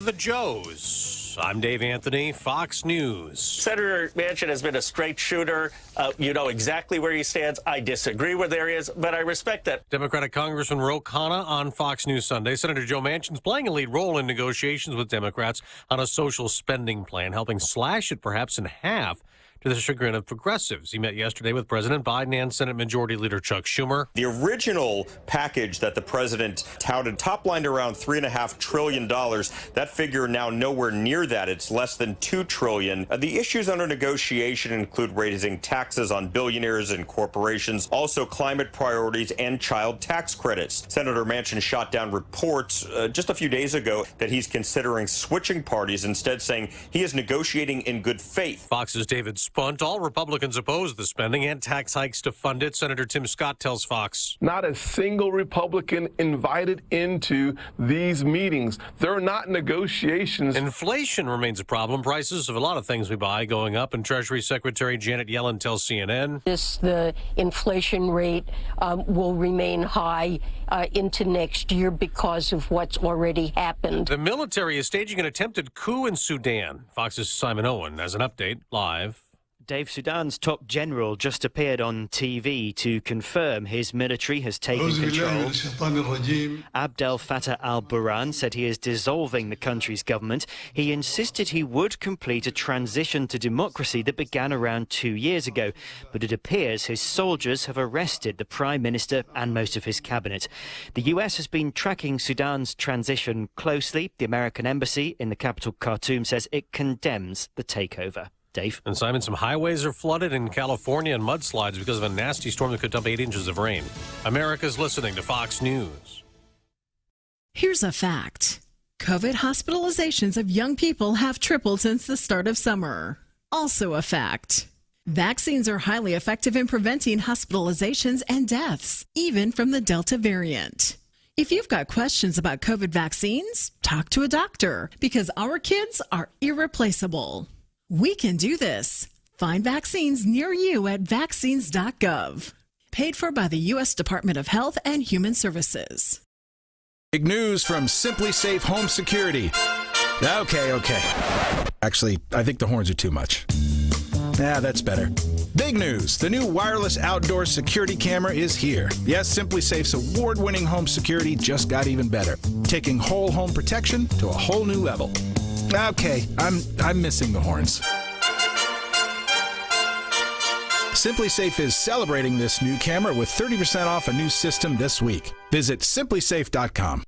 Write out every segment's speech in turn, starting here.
The Joes. I'm Dave Anthony, Fox News. Senator Manchin has been a straight shooter. You know exactly where he stands. I disagree with areas, but I respect that. Democratic Congressman Ro Khanna on Fox News Sunday. Senator Joe Manchin's playing a lead role in negotiations with Democrats on a social spending plan, helping slash it perhaps in half to the chagrin of progressives. He met yesterday with President Biden and Senate Majority Leader Chuck Schumer. The original package that the president touted top-lined around $3.5 trillion. That figure now nowhere near that. It's less than $2 trillion. The issues under negotiation include raising taxes on billionaires and corporations, also climate priorities and child tax credits. Senator Manchin shot down reports just a few days ago that he's considering switching parties, instead saying he is negotiating in good faith. Fox's David Spunt. All Republicans oppose the spending and tax hikes to fund it. Senator Tim Scott tells Fox. Not a single Republican invited into these meetings. There are not negotiations. Inflation remains a problem. Prices of a lot of things we buy going up, and Treasury Secretary Janet Yellen tells CNN. The inflation rate will remain high into next year because of what's already happened. The military is staging an attempted coup in Sudan. Fox's Simon Owen has an update live. Dave, Sudan's top general just appeared on TV to confirm his military has taken control. Abdel Fattah al-Burhan said he is dissolving the country's government. He insisted he would complete a transition to democracy that began around 2 years ago. But it appears his soldiers have arrested the prime minister and most of his cabinet. The U.S. has been tracking Sudan's transition closely. The American embassy in the capital, Khartoum, says it condemns the takeover. Dave. And Simon, some highways are flooded in California and mudslides because of a nasty storm that could dump 8 inches of rain. America's listening to Fox News. Here's a fact. COVID hospitalizations of young people have tripled since the start of summer. Also a fact. Vaccines are highly effective in preventing hospitalizations and deaths, even from the Delta variant. If you've got questions about COVID vaccines, talk to a doctor, because our kids are irreplaceable. We can do this. Find vaccines near you at vaccines.gov. Paid for by the U.S. Department of Health and Human Services. Big news from Simply Safe Home Security. Okay. Actually, I think the horns are too much. That's better. Big news. The new wireless outdoor security camera is here. Yes, Simply Safe's award-winning home security just got even better, taking whole home protection to a whole new level. Okay, I'm missing the horns. Simply Safe is celebrating this new camera with 30% off a new system this week. Visit simplysafe.com.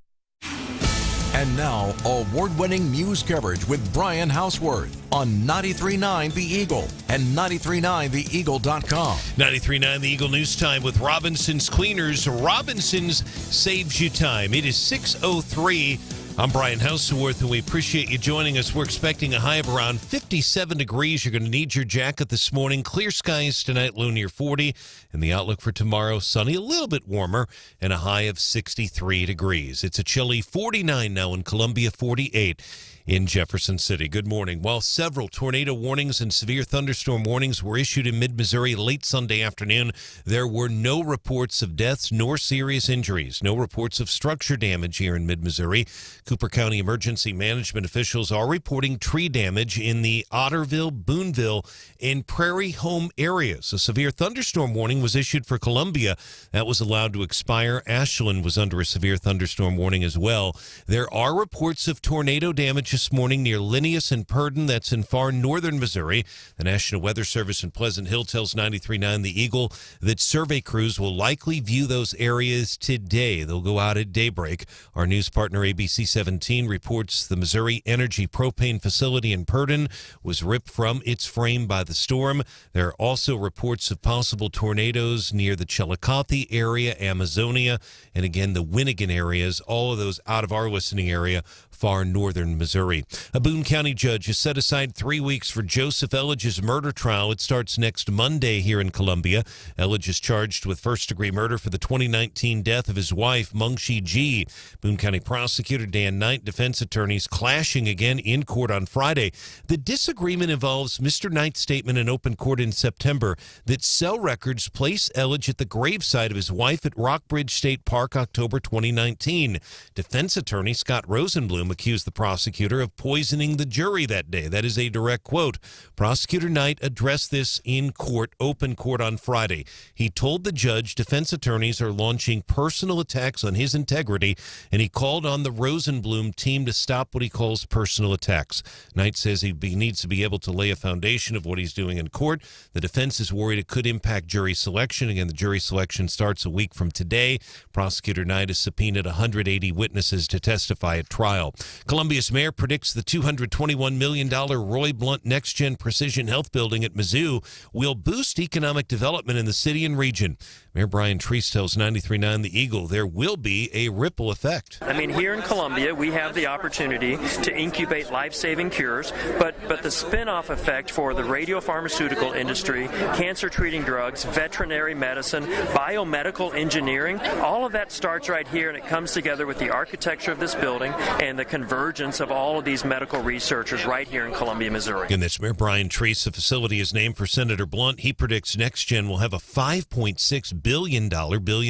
And now, award-winning news coverage with Brian Houseworth on 93.9 The Eagle and 93.9theeagle.com. 93.9 The Eagle News Time with Robinson's Cleaners. Robinson's saves you time. It is 6:03. I'm Brian Houseworth, and we appreciate you joining us. We're expecting a high of around 57 degrees. You're going to need your jacket this morning. Clear skies tonight, low near 40. And the outlook for tomorrow, sunny, a little bit warmer, and a high of 63 degrees. It's a chilly 49 now in Columbia, 48 in Jefferson City. Good morning. While several tornado warnings and severe thunderstorm warnings were issued in mid-Missouri late Sunday afternoon, there were no reports of deaths nor serious injuries. No reports of structure damage here in mid-Missouri. Cooper County emergency management officials are reporting tree damage in the Otterville, Boonville, and Prairie Home areas. A severe thunderstorm warning was issued for Columbia. That was allowed to expire. Ashland was under a severe thunderstorm warning as well. There are reports of tornado damage this morning near Linneus and Purdon. That's in far northern Missouri. The National Weather Service in Pleasant Hill tells 93.9 The Eagle that survey crews will likely view those areas today. They'll go out at daybreak. Our news partner ABC 17 reports the Missouri Energy propane facility in Purdon was ripped from its frame by the storm. There are also reports of possible tornadoes near the Chillicothe area, Amazonia, and again the Winnegan areas, all of those out of our listening area, far northern Missouri. A Boone County judge has set aside 3 weeks for Joseph Ellage's murder trial. It starts next Monday here in Columbia. Ellage is charged with first-degree murder for the 2019 death of his wife, Mungshi G. Boone County prosecutor Dan and Knight defense attorneys clashing again in court on Friday. The disagreement involves Mr. Knight's statement in open court in September that cell records place Ellage at the gravesite of his wife at Rockbridge State Park October 2019. Defense attorney Scott Rosenblum accused the prosecutor of poisoning the jury that day. That is a direct quote. Prosecutor Knight addressed this in court, open court on Friday. He told the judge defense attorneys are launching personal attacks on his integrity, and he called on the Rosenblum team to stop what he calls personal attacks. Knight says he needs to be able to lay a foundation of what he's doing in court. The defense is worried it could impact jury selection. Again, the jury selection starts a week from today. Prosecutor Knight has subpoenaed 180 witnesses to testify at trial. Columbia's mayor predicts the $221 million Roy Blunt Next Gen Precision Health Building at Mizzou will boost economic development in the city and region. Mayor Brian Treese tells 93.9 The Eagle there will be a ripple effect. I mean, here in Columbia, we have the opportunity to incubate life-saving cures, but the spin-off effect for the radiopharmaceutical industry, cancer-treating drugs, veterinary medicine, biomedical engineering, all of that starts right here, and it comes together with the architecture of this building and the convergence of all of these medical researchers right here in Columbia, Missouri. And that's Mayor Brian Treese. The facility is named for Senator Blunt. He predicts NextGen will have a $5.6 billion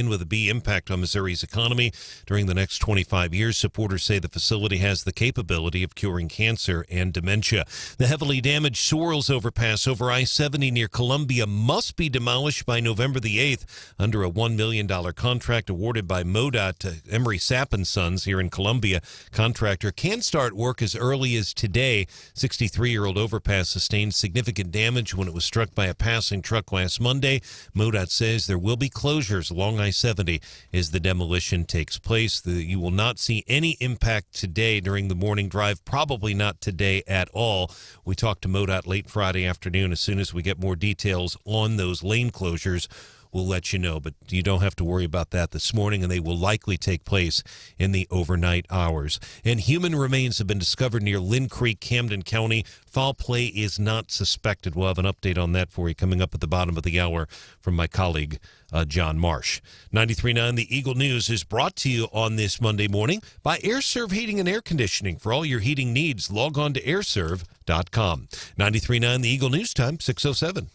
with a B impact on Missouri's economy during the next 25 years. Supporters say the facility has the capability of curing cancer and dementia. The heavily damaged Sorrells overpass over I-70 near Columbia must be demolished by November the 8th under a $1 million contract awarded by MoDOT to Emery Sapp & Sons here in Columbia. Contractor can start work as early as today. 63-year-old overpass sustained significant damage when it was struck by a passing truck last Monday. MoDOT says there will be closures along I-70 as the demolition takes place. You will not see any impact today during the morning drive, probably not today at all. We talked to MoDOT late Friday afternoon. As soon as we get more details on those lane closures, we'll let you know, but you don't have to worry about that this morning, and they will likely take place in the overnight hours. And human remains have been discovered near Lynn Creek, Camden County. Foul play is not suspected. We'll have an update on that for you coming up at the bottom of the hour from my colleague, John Marsh. 93.9 The Eagle News is brought to you on this Monday morning by AirServe Heating and Air Conditioning. For all your heating needs, log on to airserve.com. 93.9 The Eagle News time, 6:07.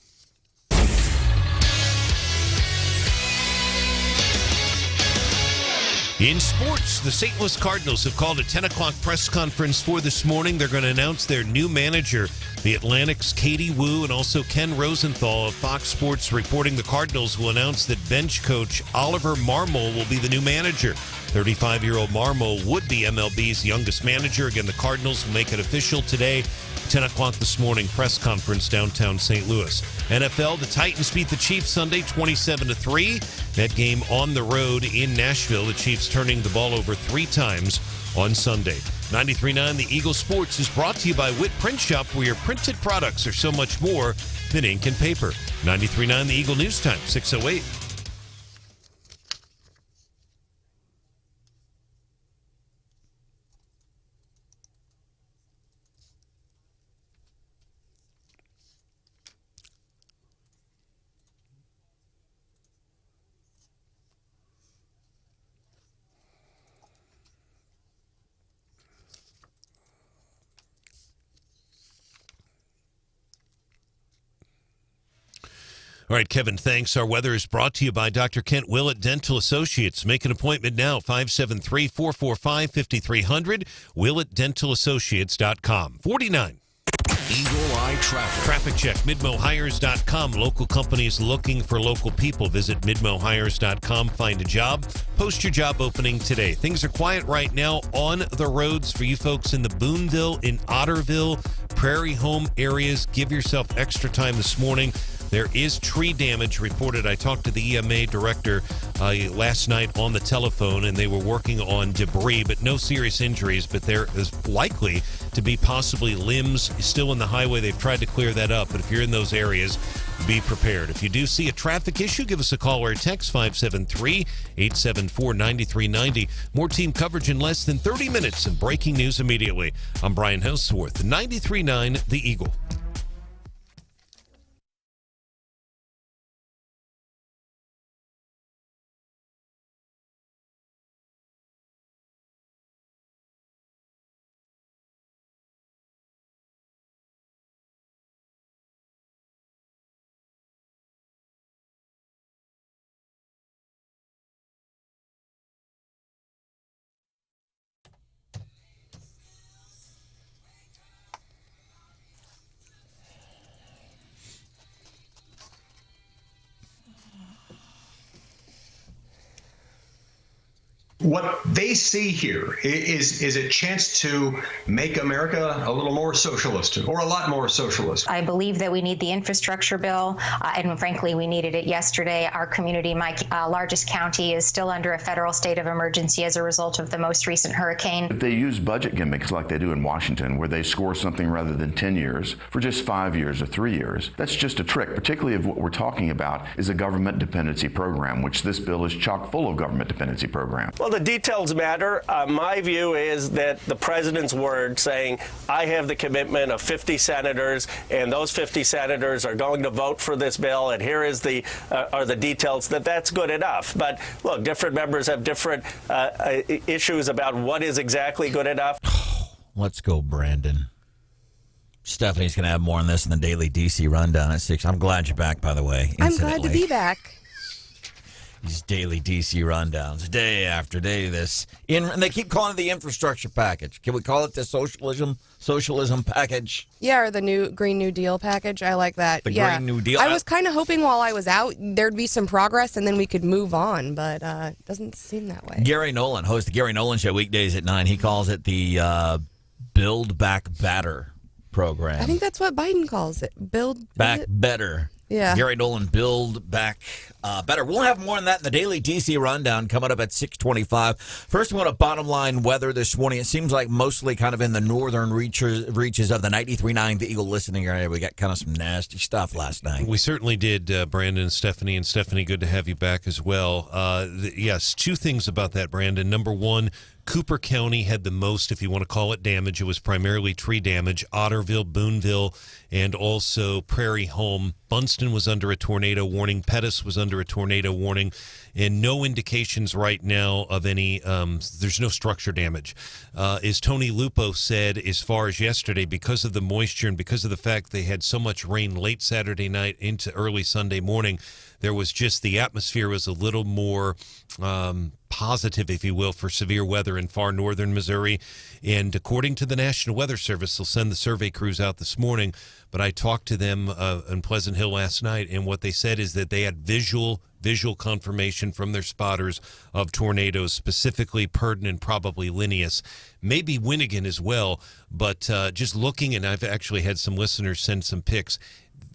In sports, the St. Louis Cardinals have called a 10 o'clock press conference for this morning. They're going to announce their new manager. The Atlantic's Katie Wu and also Ken Rosenthal of Fox Sports reporting the Cardinals will announce that bench coach Oliver Marmol will be the new manager. 35-year-old Marmol would be MLB's youngest manager. Again, the Cardinals will make it official today. 10 o'clock this morning, press conference downtown St. Louis. NFL, the Titans beat the Chiefs Sunday 27-3. That game on the road in Nashville. The Chiefs turning the ball over 3 times on Sunday. 93.9 The Eagle Sports is brought to you by Witt Print Shop, where your printed products are so much more than ink and paper. 93.9 The Eagle News time, 6:08. All right, Kevin, thanks. Our weather is brought to you by Dr. Kent Willett Dental Associates. Make an appointment now, 573-445-5300, WillettDentalAssociates.com. 49. Eagle Eye Traffic. Traffic check, MidmoHires.com. Local companies looking for local people. Visit MidmoHires.com. Find a job. Post your job opening today. Things are quiet right now on the roads for you folks in the Boonville, in Otterville, Prairie Home areas. Give yourself extra time this morning. There is tree damage reported. I talked to the EMA director last night on the telephone, and they were working on debris, but no serious injuries. But there is likely to be possibly limbs still in the highway. They've tried to clear that up, but if you're in those areas, be prepared. If you do see a traffic issue, give us a call or a text, 573-874-9390. More team coverage in less than 30 minutes and breaking news immediately. I'm Brian Houseworth, 93.9 The Eagle. What they see here is a chance to make America a little more socialist, or a lot more socialist. I believe that we need the infrastructure bill, and frankly, we needed it yesterday. Our community, my largest county, is still under a federal state of emergency as a result of the most recent hurricane. If they use budget gimmicks like they do in Washington, where they score something rather than 10 years for just 5 years or 3 years, that's just a trick, particularly if what we're talking about is a government dependency program, which this bill is chock full of government dependency programs. Well, the details matter. My view is that the president's word saying, I have the commitment of 50 senators, and those 50 senators are going to vote for this bill, and here is are the details, that's good enough. But look, different members have different issues about what is exactly good enough. Let's go, Brandon. Stephanie's going to have more on this in the Daily DC Rundown at 6. I'm glad you're back, by the way. I'm glad to be back. These daily DC rundowns, day after day. And they keep calling it the infrastructure package. Can we call it the socialism package? Yeah, or the new Green New Deal package. I like that. The Green New Deal. I was kind of hoping while I was out there'd be some progress and then we could move on, but it doesn't seem that way. Gary Nolan, host the Gary Nolan Show weekdays at 9. He calls it the Build Back Better program. I think that's what Biden calls it. Build Back Better. Yeah. Gary Nolan, Build Back Better. We'll have more on that in the Daily DC Rundown coming up at 6:25. First, we want a bottom line weather this morning. It seems like mostly kind of in the northern reaches of the 93.9 The Eagle listening area. We got kind of some nasty stuff last night. We certainly did, Brandon and Stephanie. And Stephanie, good to have you back as well. Yes, two things about that, Brandon. Number one, Cooper County had the most, if you want to call it, damage. It was primarily tree damage. Otterville, Boonville, and also Prairie Home. Bunston was under a tornado warning. Pettis was under a tornado warning. And no indications right now of any, there's no structure damage. As Tony Lupo said, as far as yesterday, because of the moisture and because of the fact they had so much rain late Saturday night into early Sunday morning, there was just, the atmosphere was a little more positive, if you will, for severe weather in far northern Missouri. And according to the National Weather Service, they'll send the survey crews out this morning. But I talked to them in Pleasant Hill last night, and what they said is that they had visual confirmation from their spotters of tornadoes, specifically Purdon and probably Linnaeus, maybe Winnigan as well. But just looking, and I've actually had some listeners send some pics,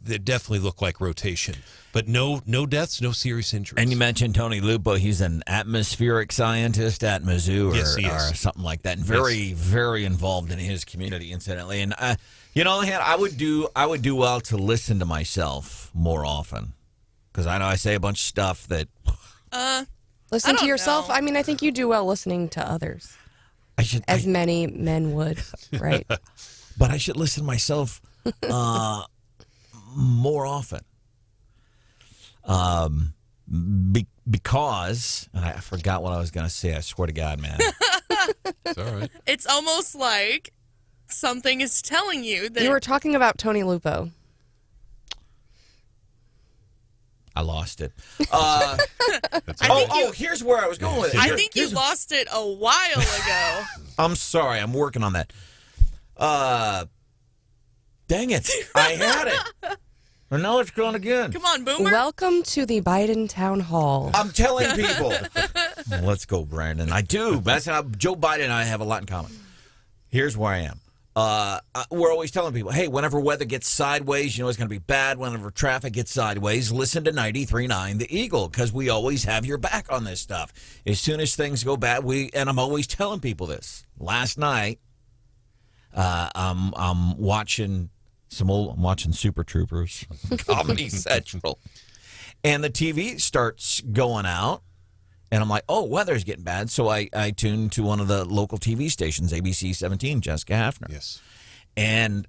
that definitely look like rotation. But no deaths, no serious injuries. And you mentioned Tony Lupo. He's an atmospheric scientist at Mizzou or something like that. And very involved in his community, incidentally. And, I would do well to listen to myself more often. Because I know I say a bunch of stuff that... Listen to yourself? Know. I mean, I think you do well listening to others. Many men would, right? But I should listen to myself more often. Because I forgot what I was going to say. I swear to God, man. It's all right. It's almost like something is telling you that... You were talking about Tony Lupo. I lost it. Here's where I was going with it. I think you lost it a while ago. I'm sorry. I'm working on that. Dang it. I had it. And now it's gone again. Come on, Boomer. Welcome to the Biden Town Hall. I'm telling people. Let's go, Brandon. I do. That's how Joe Biden and I have a lot in common. Here's where I am. We're always telling people, hey, whenever weather gets sideways, it's going to be bad. Whenever traffic gets sideways, listen to 93.9 The Eagle, because we always have your back on this stuff. As soon as things go bad, and I'm always telling people this. Last night, I'm watching Super Troopers, Comedy Central, and the TV starts going out, and I'm like, oh, weather's getting bad. So I tuned to one of the local TV stations, ABC 17, Jessica Hafner. Yes. And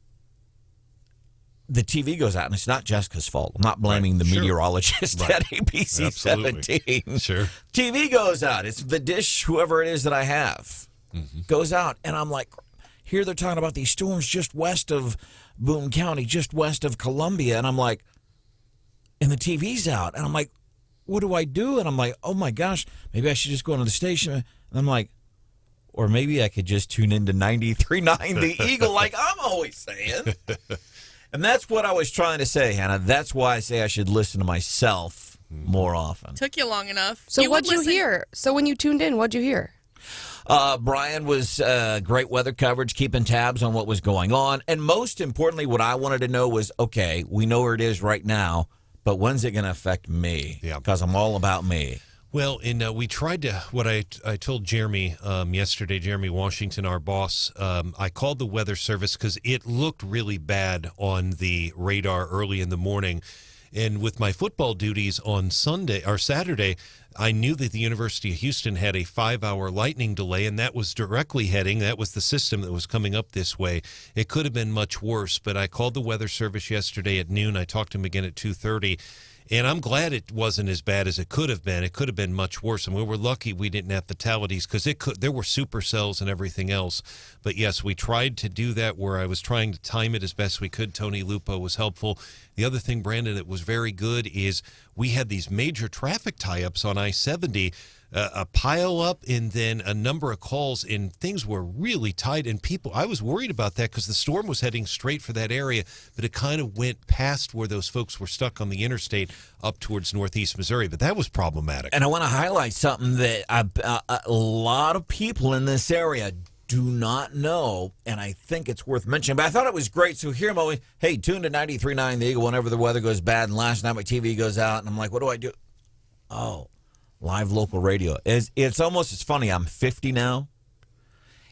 the TV goes out, and it's not Jessica's fault. I'm not blaming the meteorologist at ABC 17. Sure. TV goes out. It's the dish, whoever it is that I have, goes out, and I'm like, here they're talking about these storms just west of Boone County, just west of Columbia, and I'm like, and the TV's out, and I'm like, what do I do? And I'm like, oh my gosh, maybe I should just go into the station. And I'm like, or maybe I could just tune into 93.9 The Eagle, like I'm always saying. And that's what I was trying to say, Hannah. That's why I say I should listen to myself more often. Took you long enough. So what'd you hear? So when you tuned in, what'd you hear? Brian was great weather coverage, keeping tabs on what was going on. And most importantly, what I wanted to know was, okay, we know where it is right now, but when's it going to affect me? Yeah. Because I'm all about me. Well, and we tried to, what I told Jeremy yesterday, Jeremy Washington, our boss, I called the weather service because it looked really bad on the radar early in the morning. And with my football duties on Saturday, I knew that the University of Houston had a 5-hour lightning delay, and that was directly heading. That was the system that was coming up this way. It could have been much worse, but I called the weather service yesterday at noon. I talked to him again at 2:30. And I'm glad it wasn't as bad as it could have been. It could have been much worse. And we were lucky we didn't have fatalities because there were supercells and everything else. But, yes, we tried to do that where I was trying to time it as best we could. Tony Lupo was helpful. The other thing, Brandon, that was very good is we had these major traffic tie-ups on I-70, a pile up and then a number of calls, and things were really tight. And I was worried about that because the storm was heading straight for that area, but it kind of went past where those folks were stuck on the interstate up towards northeast Missouri. But that was problematic. And I want to highlight something that a lot of people in this area do not know, and I think it's worth mentioning. But I thought it was great. So here I'm always, hey, tune to 93.9 The Eagle whenever the weather goes bad. And last night my TV goes out, and I'm like, what do I do? Oh, live local radio. It's almost, it's funny. I'm 50 now,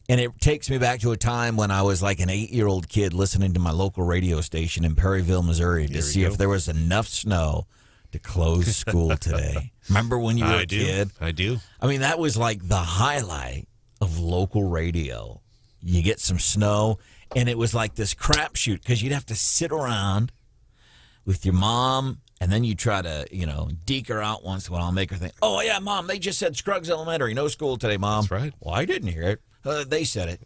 and it takes me back to a time when I was like an 8-year-old kid listening to my local radio station in Perryville, Missouri to see if there was enough snow to close school today. Remember when you were a kid? I do. I mean, that was like the highlight of local radio. You get some snow, and it was like this crapshoot because you'd have to sit around with your mom, and then you try to, deke her out once in a while and make her think, oh, yeah, Mom, they just said Scruggs Elementary. No school today, Mom. That's right. Well, I didn't hear it. They said it.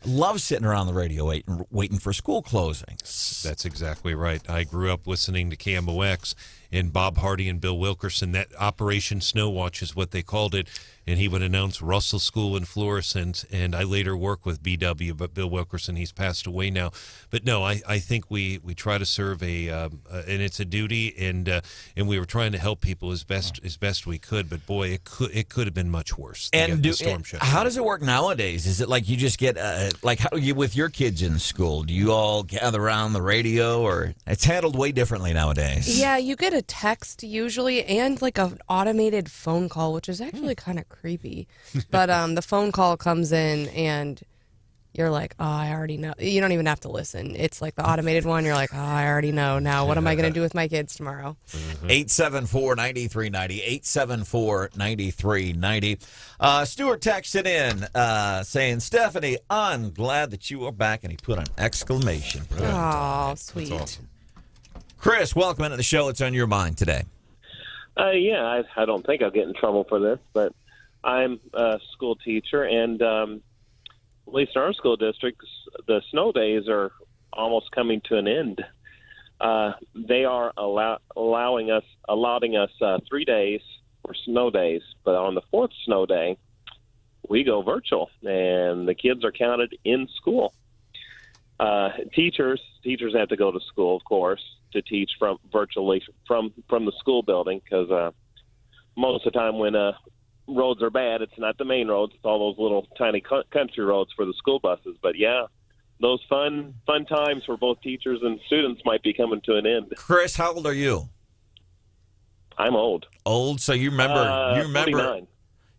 Love sitting around the radio waiting for school closing. That's exactly right. I grew up listening to KMOX and Bob Hardy and Bill Wilkerson. That Operation Snow Watch is what they called it. And he would announce Russell School and Florissant. And I later worked with BW, but Bill Wilkerson, he's passed away now. But no, I think we try to serve and it's a duty, and we were trying to help people as best we could. But boy, it could have been much worse. And how does it work nowadays? Is it like you just get like how you with your kids in school? Do you all gather around the radio, or it's handled way differently nowadays? Yeah, you get a text usually, and like an automated phone call, which is actually kind of creepy. But the phone call comes in and you're like, oh, I already know. You don't even have to listen. It's like the automated one. You're like, oh, I already know. Now what am I going to do with my kids tomorrow? 874-9390, 874-9390. Stuart texted in saying, Stephanie, I'm glad that you are back. And he put an exclamation point. Oh, sweet. That's awesome. Chris, welcome into the show. What's on your mind today? Yeah, I don't think I'll get in trouble for this, but I'm a school teacher, and at least in our school districts, the snow days are almost coming to an end. They are allotting us 3 days for snow days, but on the fourth snow day, we go virtual, and the kids are counted in school. Teachers have to go to school, of course, to teach virtually from the school building, because most of the time when roads are bad, it's not the main roads, it's all those little tiny country roads for the school buses. But yeah, those fun times for both teachers and students might be coming to an end. Chris, how old are you? I'm old. Old? So you remember 49.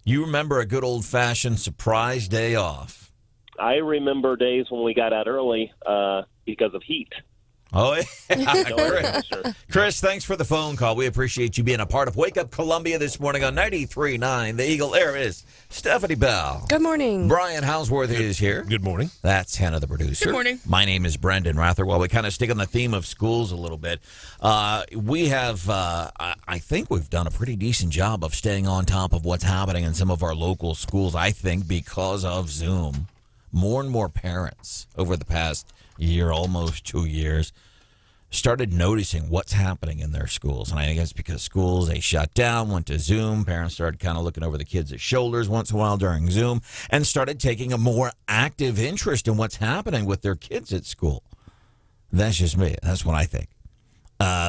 You remember a good old-fashioned surprise day off. I remember days when we got out early because of heat. Oh, yeah. Chris, thanks for the phone call. We appreciate you being a part of Wake Up Columbia this morning on 93.9 The Eagle. There is Stephanie Bell. Good morning. Brian Houseworth is here. Good morning. That's Hannah, the producer. Good morning. My name is Brendan Rather. While we kind of stick on the theme of schools a little bit, we have, I think we've done a pretty decent job of staying on top of what's happening in some of our local schools, I think, because of Zoom. More and more parents over the past year, almost 2 years, started noticing what's happening in their schools. And I think it's because schools, they shut down, went to Zoom. Parents started kind of looking over the kids' shoulders once in a while during Zoom and started taking a more active interest in what's happening with their kids at school. That's just me. That's what I think.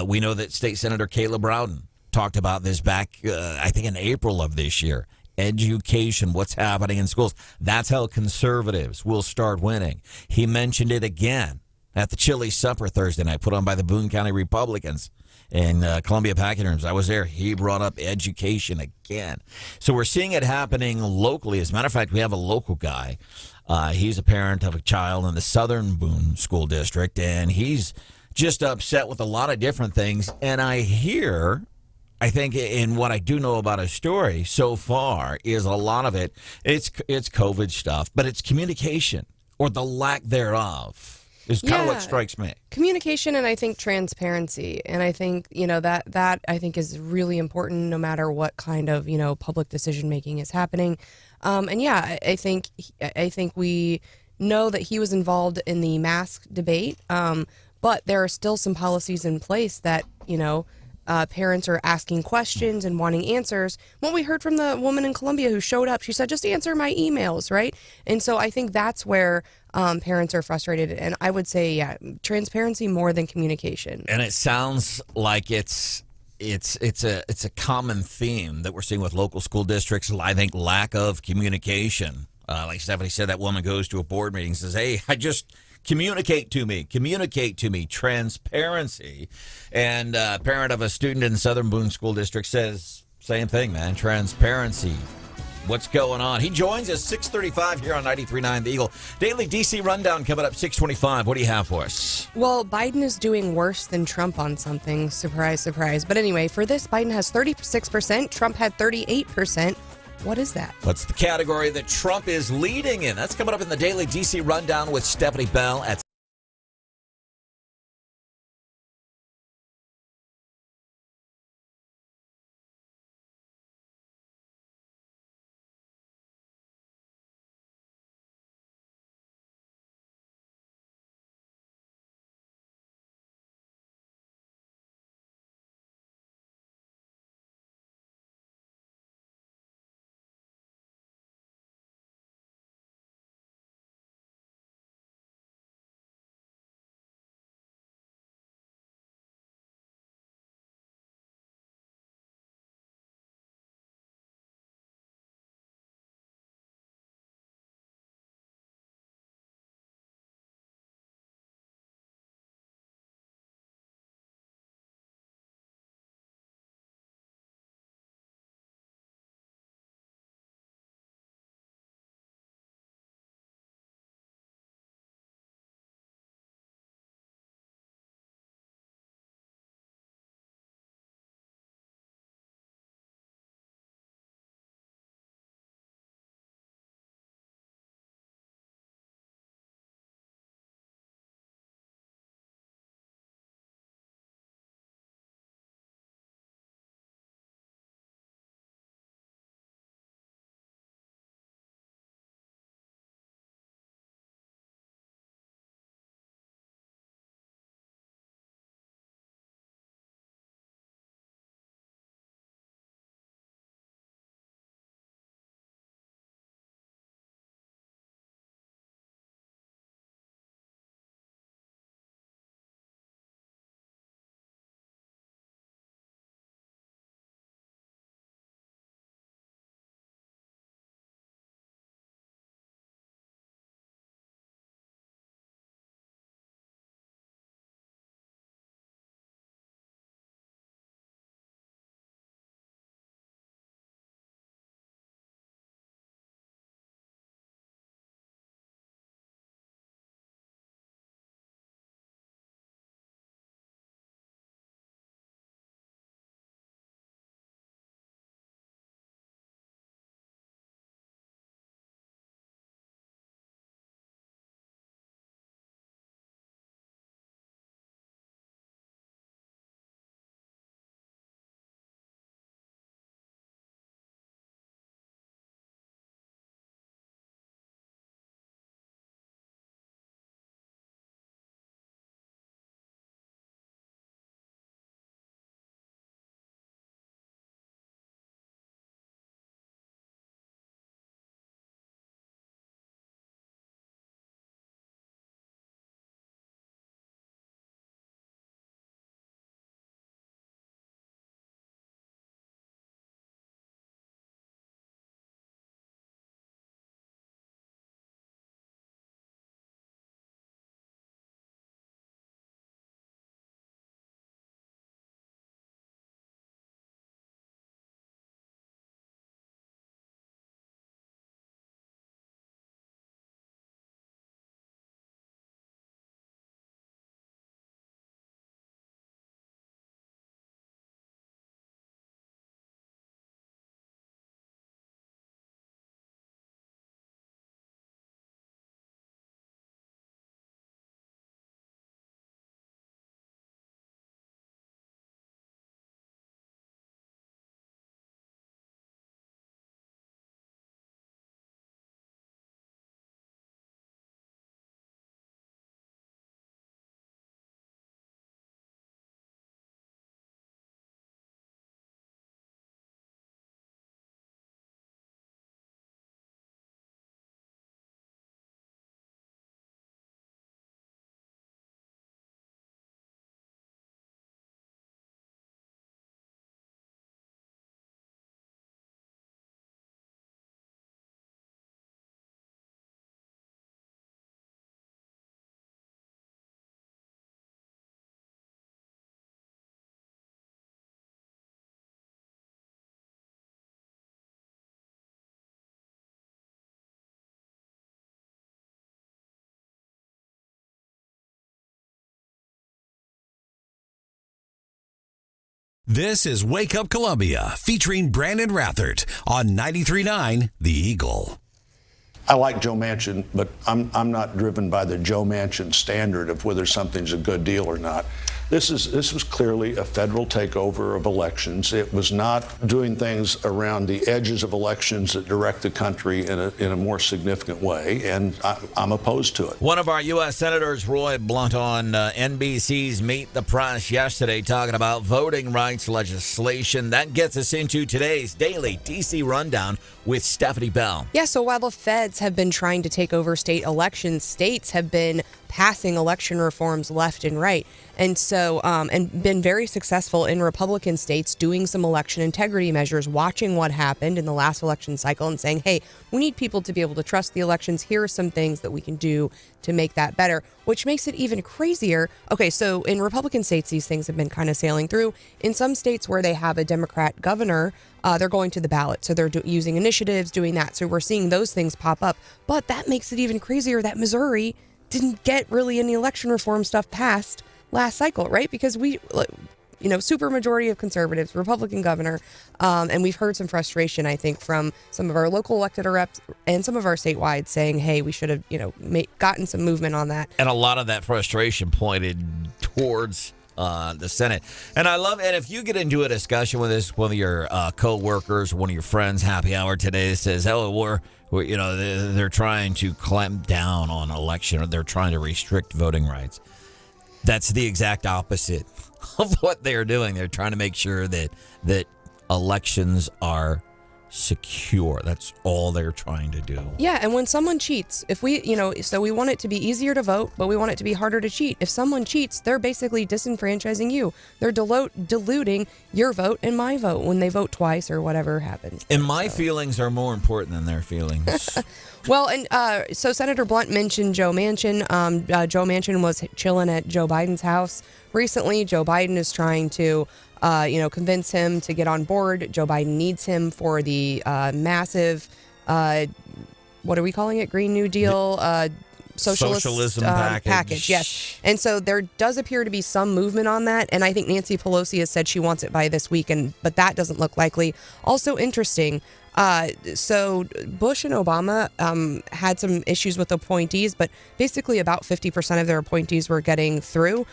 We know that State Senator Caleb Rowden talked about this back, I think, in April of this year. Education, what's happening in schools. That's how conservatives will start winning. He mentioned it again at the Chili Supper Thursday night, put on by the Boone County Republicans in Columbia Packing Rooms. I was there. He brought up education again. So we're seeing it happening locally. As a matter of fact, we have a local guy. He's a parent of a child in the Southern Boone School District, and he's just upset with a lot of different things. And I think in what I do know about his story so far is a lot of it's COVID stuff, but it's communication or the lack thereof is kind of what strikes me. Communication and I think transparency. And I think, that I think is really important no matter what kind of, public decision making is happening. I think we know that he was involved in the mask debate, but there are still some policies in place that, parents are asking questions and wanting answers. What we heard from the woman in Columbia who showed up, she said, just answer my emails, right? And so I think that's where parents are frustrated. And I would say, transparency more than communication. And it sounds like it's a common theme that we're seeing with local school districts. I think lack of communication. Like Stephanie said, that woman goes to a board meeting and says, hey, communicate to me, transparency. And a parent of a student in Southern Boone School District says, same thing, man, transparency. What's going on? He joins us 6:35 here on 93.9 The Eagle. Daily DC Rundown coming up 6:25. What do you have for us? Well, Biden is doing worse than Trump on something. Surprise, surprise. But anyway, for this, Biden has 36%. Trump had 38%. What is that? What's the category that Trump is leading in? That's coming up in the Daily DC Rundown with Stephanie Bell at This is Wake Up Columbia, featuring Brandon Rathert on 93.9 The Eagle. I like Joe Manchin, but I'm not driven by the Joe Manchin standard of whether something's a good deal or not. This was clearly a federal takeover of elections. It was not doing things around the edges of elections that direct the country in a more significant way, and I'm opposed to it. One of our U.S. Senators, Roy Blunt, on NBC's Meet the Press yesterday, talking about voting rights legislation. That gets us into today's daily D.C. Rundown with Stephanie Bell. Yeah, so while the feds have been trying to take over state elections, states have been passing election reforms left and right. And so, and been very successful in Republican states doing some election integrity measures, watching what happened in the last election cycle and saying, hey, we need people to be able to trust the elections. Here are some things that we can do to make that better, which makes it even crazier. Okay, so in Republican states, these things have been kind of sailing through. In some states where they have a Democrat governor, they're going to the ballot. So they're using initiatives, doing that. So we're seeing those things pop up. But that makes it even crazier that Missouri didn't get really any election reform stuff passed last cycle, right? Because we, super majority of conservatives, Republican governor, and we've heard some frustration, I think, from some of our local elected reps and some of our statewide saying, hey, we should have, gotten some movement on that. And a lot of that frustration pointed towards the Senate. And I love, and if you get into a discussion with this, one of your co-workers, one of your friends, happy hour today, says, oh, they're trying to clamp down on election, or they're trying to restrict voting rights. That's the exact opposite of what they're doing. They're trying to make sure that elections are secure. That's all they're trying to do. Yeah, and when someone cheats, if we, so we want it to be easier to vote, but we want it to be harder to cheat. If someone cheats, they're basically disenfranchising you. They're diluting your vote and my vote when they vote twice or whatever happens. And my feelings are more important than their feelings. Well, and so Senator Blunt mentioned Joe Manchin. Joe Manchin was chilling at Joe Biden's house recently. Joe Biden is trying to convince him to get on board. Joe Biden needs him for the massive, what are we calling it? Green New Deal, socialism package. Yes. And so there does appear to be some movement on that. And I think Nancy Pelosi has said she wants it by this week, but that doesn't look likely. Also interesting. So Bush and Obama had some issues with appointees, but basically about 50% of their appointees were getting through.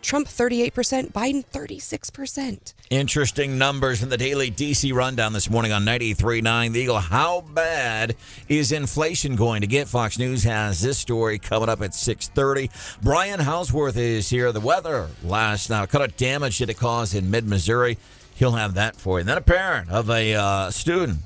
Trump 38%, Biden 36%. Interesting numbers in the daily DC Rundown this morning on 93.9 The Eagle. How bad is inflation going to get? Fox News has this story coming up at 6:30. Brian Houseworth is here. The weather last night, what kind of damage did it cause in mid-Missouri? He'll have that for you. And then a parent of a student,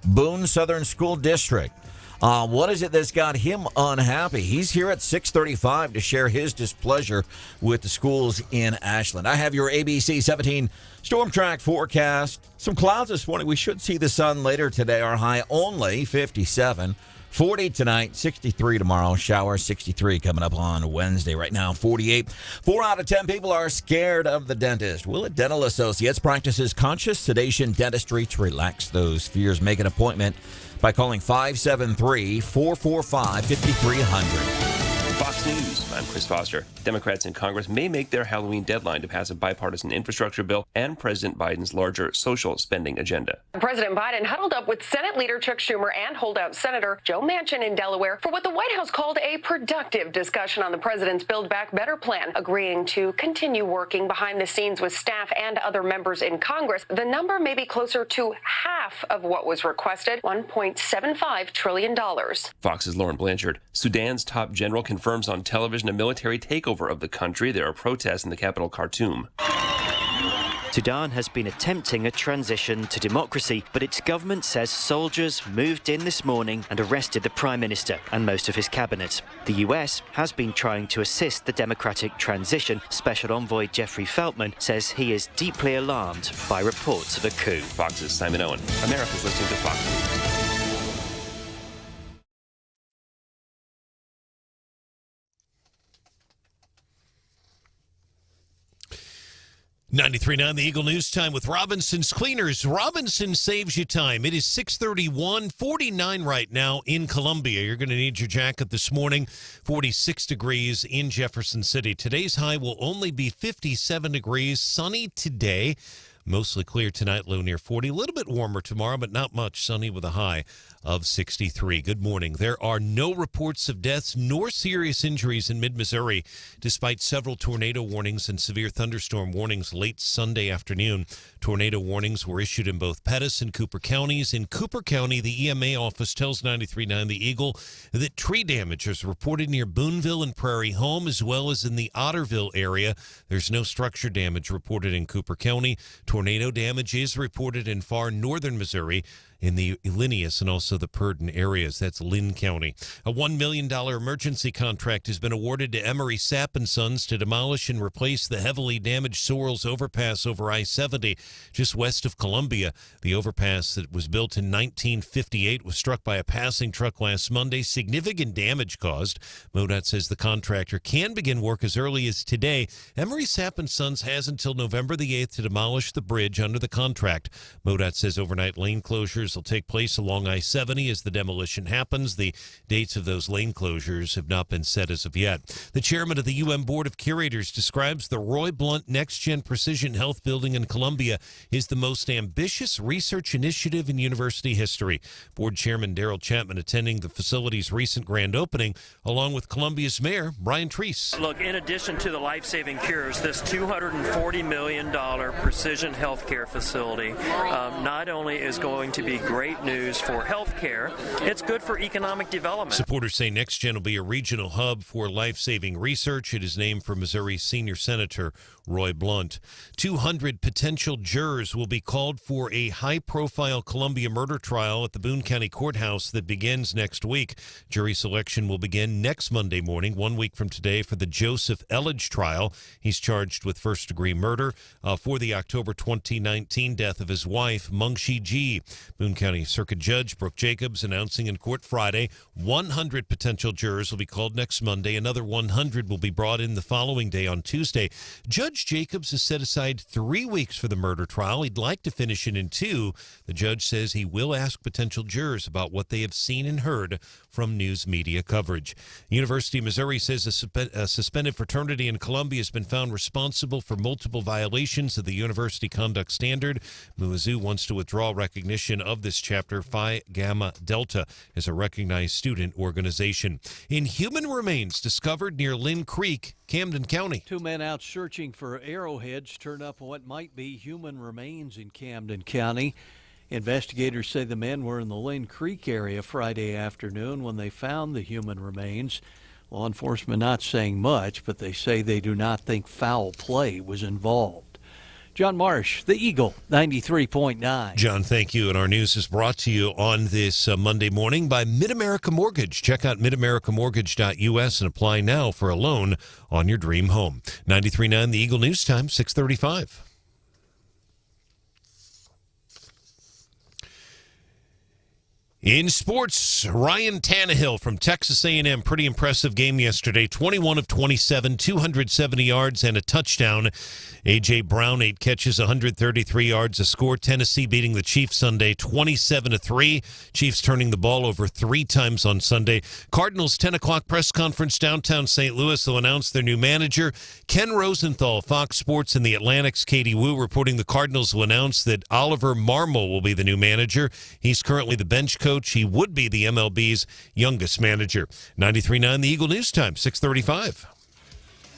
Boone Southern School District. What is it that's got him unhappy? He's here at 6:35 to share his displeasure with the schools in Ashland. I have your ABC 17 storm track forecast. Some clouds this morning. We should see the sun later today. Our high only 57. 40 tonight, 63 tomorrow, shower 63 coming up on Wednesday. Right now, 48. 4 out of 10 people are scared of the dentist. Willett Dental Associates practices conscious sedation dentistry to relax those fears. Make an appointment by calling 573-445-5300. Fox News, I'm Chris Foster. Democrats in Congress may make their Halloween deadline to pass a bipartisan infrastructure bill and President Biden's larger social spending agenda. President Biden huddled up with Senate Leader Chuck Schumer and holdout Senator Joe Manchin in Delaware for what the White House called a productive discussion on the president's Build Back Better plan, agreeing to continue working behind the scenes with staff and other members in Congress. The number may be closer to half of what was requested, $1.75 trillion. Fox's Lauren Blanchard. Sudan's top general confirms on television a military takeover of the country. There are protests in the capital, Khartoum. Sudan has been attempting a transition to democracy, but its government says soldiers moved in this morning and arrested the Prime Minister and most of his cabinet. The US has been trying to assist the democratic transition. Special Envoy Jeffrey Feltman says he is deeply alarmed by reports of a coup. Fox's Simon Owen. America's listening to Fox News. 93.9 The Eagle News Time with Robinson's Cleaners. Robinson saves you time. It is 6:31, 49 right now in Columbia. You're going to need your jacket this morning. 46 degrees in Jefferson City. Today's high will only be 57 degrees. Sunny today. Mostly clear tonight, low near 40. A little bit warmer tomorrow, but not much. Sunny with a high of 63. Good morning. There are no reports of deaths nor serious injuries in mid-Missouri, despite several tornado warnings and severe thunderstorm warnings late Sunday afternoon. Tornado warnings were issued in both Pettis and Cooper counties. In Cooper County, the EMA office tells 93.9 The Eagle that tree damage is reported near Boonville and Prairie Home, as well as in the Otterville area. There's no structure damage reported in Cooper County. Tornado damage is reported in far northern Missouri, in the Linneus and also the Purdon areas. That's Lynn County. A $1 million emergency contract has been awarded to Emery Sapp & Sons to demolish and replace the heavily damaged Sorrells overpass over I-70 just west of Columbia. The overpass that was built in 1958 was struck by a passing truck last Monday. Significant damage caused. MoDOT says the contractor can begin work as early as today. Emery Sapp & Sons has until November the 8th to demolish the bridge under the contract. MoDOT says overnight lane closures will take place along I-70 as the demolition happens. The dates of those lane closures have not been set as of yet. The chairman of the UM Board of Curators describes the Roy Blunt Next Gen Precision Health Building in Columbia is the most ambitious research initiative in university history. Board Chairman Daryl Chapman attending the facility's recent grand opening, along with Columbia's Mayor Brian Treese. Look, in addition to the life-saving cures, this $240 million precision healthcare facility not only is going to be great news for healthcare, it's good for economic development. Supporters say NextGen will be a regional hub for life-saving research. It is named for Missouri Senior Senator Roy Blunt. 200 potential jurors will be called for a high-profile Columbia murder trial at the Boone County Courthouse that begins next week. Jury selection will begin next Monday morning, 1 week from today, for the Joseph Ellage trial. He's charged with first-degree murder for the October 2019 death of his wife, Mungshi Ji. Boone County Circuit Judge Brooke Jacobs announcing in court Friday 100 potential jurors will be called next Monday. Another 100 will be brought in the following day on Tuesday. Judge Jacobs has set aside 3 weeks for the murder trial. He'd like to finish it in 2. The judge says he will ask potential jurors about what they have seen and heard from news media coverage. The University of Missouri says a suspended fraternity in Columbia has been found responsible for multiple violations of the university conduct standard. Mizzou wants to withdraw recognition of this chapter. Phi Gamma Delta is a recognized student organization. In human remains discovered near Lynn Creek, Camden County. 2 men out searching for arrowheads turned up what might be human remains in Camden County. Investigators say the men were in the Lynn Creek area Friday afternoon when they found the human remains. Law enforcement not saying much, but they say they do not think foul play was involved. John Marsh, the Eagle, 93.9. John, thank you. And our news is brought to you on this Monday morning by Mid-America Mortgage. Check out midamerica.mortgage.us and apply now for a loan on your dream home. 93.9 The Eagle News Time, 6:35. In sports, Ryan Tannehill from Texas A&M, pretty impressive game yesterday. 21 of 27, 270 yards and a touchdown. A.J. Brown, 8 catches, 133 yards, a score. Tennessee beating the Chiefs Sunday, 27-3. Chiefs turning the ball over 3 times on Sunday. Cardinals 10 o'clock press conference downtown St. Louis. They'll announce their new manager. Ken Rosenthal, Fox Sports and the Atlantic's Katie Wu reporting the Cardinals will announce that Oliver Marmol will be the new manager. He's currently the bench coach. He would be the MLB's youngest manager. 93.9 The Eagle News Time, 6:35.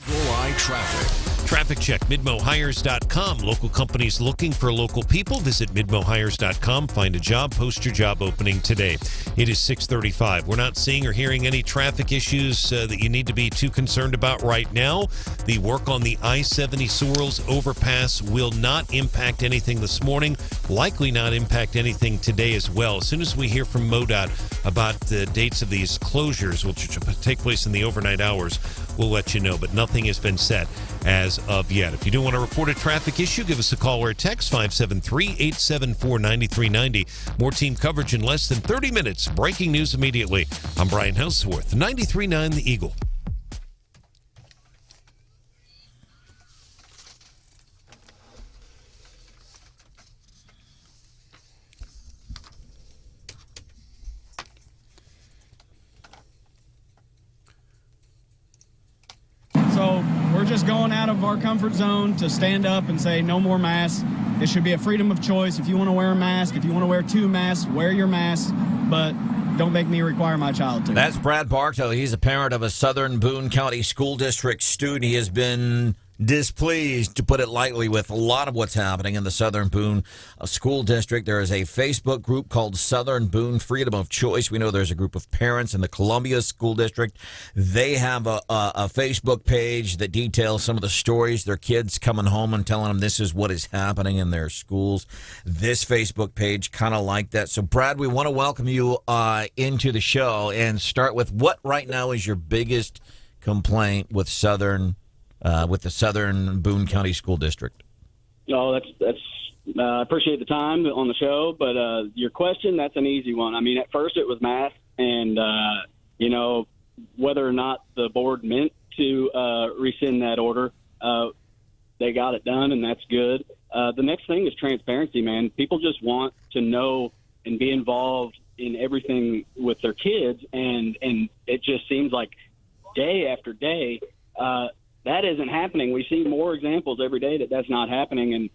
July traffic. Traffic check, MidmoHires.com. Local companies looking for local people. Visit MidmoHires.com. Find a job. Post your job opening today. It is 6:35. We're not seeing or hearing any traffic issues that you need to be too concerned about right now. The work on the I-70 Sorrells overpass will not impact anything this morning. Likely not impact anything today as well. As soon as we hear from MoDOT about the dates of these closures, which will take place in the overnight hours, we'll let you know. But nothing has been set as of yet. If you do want to report a traffic issue, give us a call or a text, 573-874-9390. More team coverage in less than 30 minutes. Breaking news immediately. I'm Brian Houseworth, 93.9 The Eagle. just going out of our comfort zone to stand up and say no more masks. It should be a freedom of choice. If you want to wear a mask, if you want to wear 2 masks, wear your mask, but don't make me require my child to. That's Brad Bartow. He's a parent of a Southern Boone County School District student. He has been displeased, to put it lightly, with a lot of what's happening in the Southern Boone School District. There is a Facebook group called Southern Boone Freedom of Choice. We know there's a group of parents in the Columbia School District. They have a Facebook page that details some of the stories, their kids coming home and telling them this is what is happening in their schools. This Facebook page kind of like that. So, Brad, we want to welcome you into the show and start with what right now is your biggest complaint with the Southern Boone County School District? Oh, that's. I appreciate the time on the show, but your question, that's an easy one. I mean, at first it was math, and whether or not the board meant to rescind that order, they got it done, and that's good. The next thing is transparency, man. People just want to know and be involved in everything with their kids, and it just seems like day after day. That isn't happening. We see more examples every day that that's not happening, and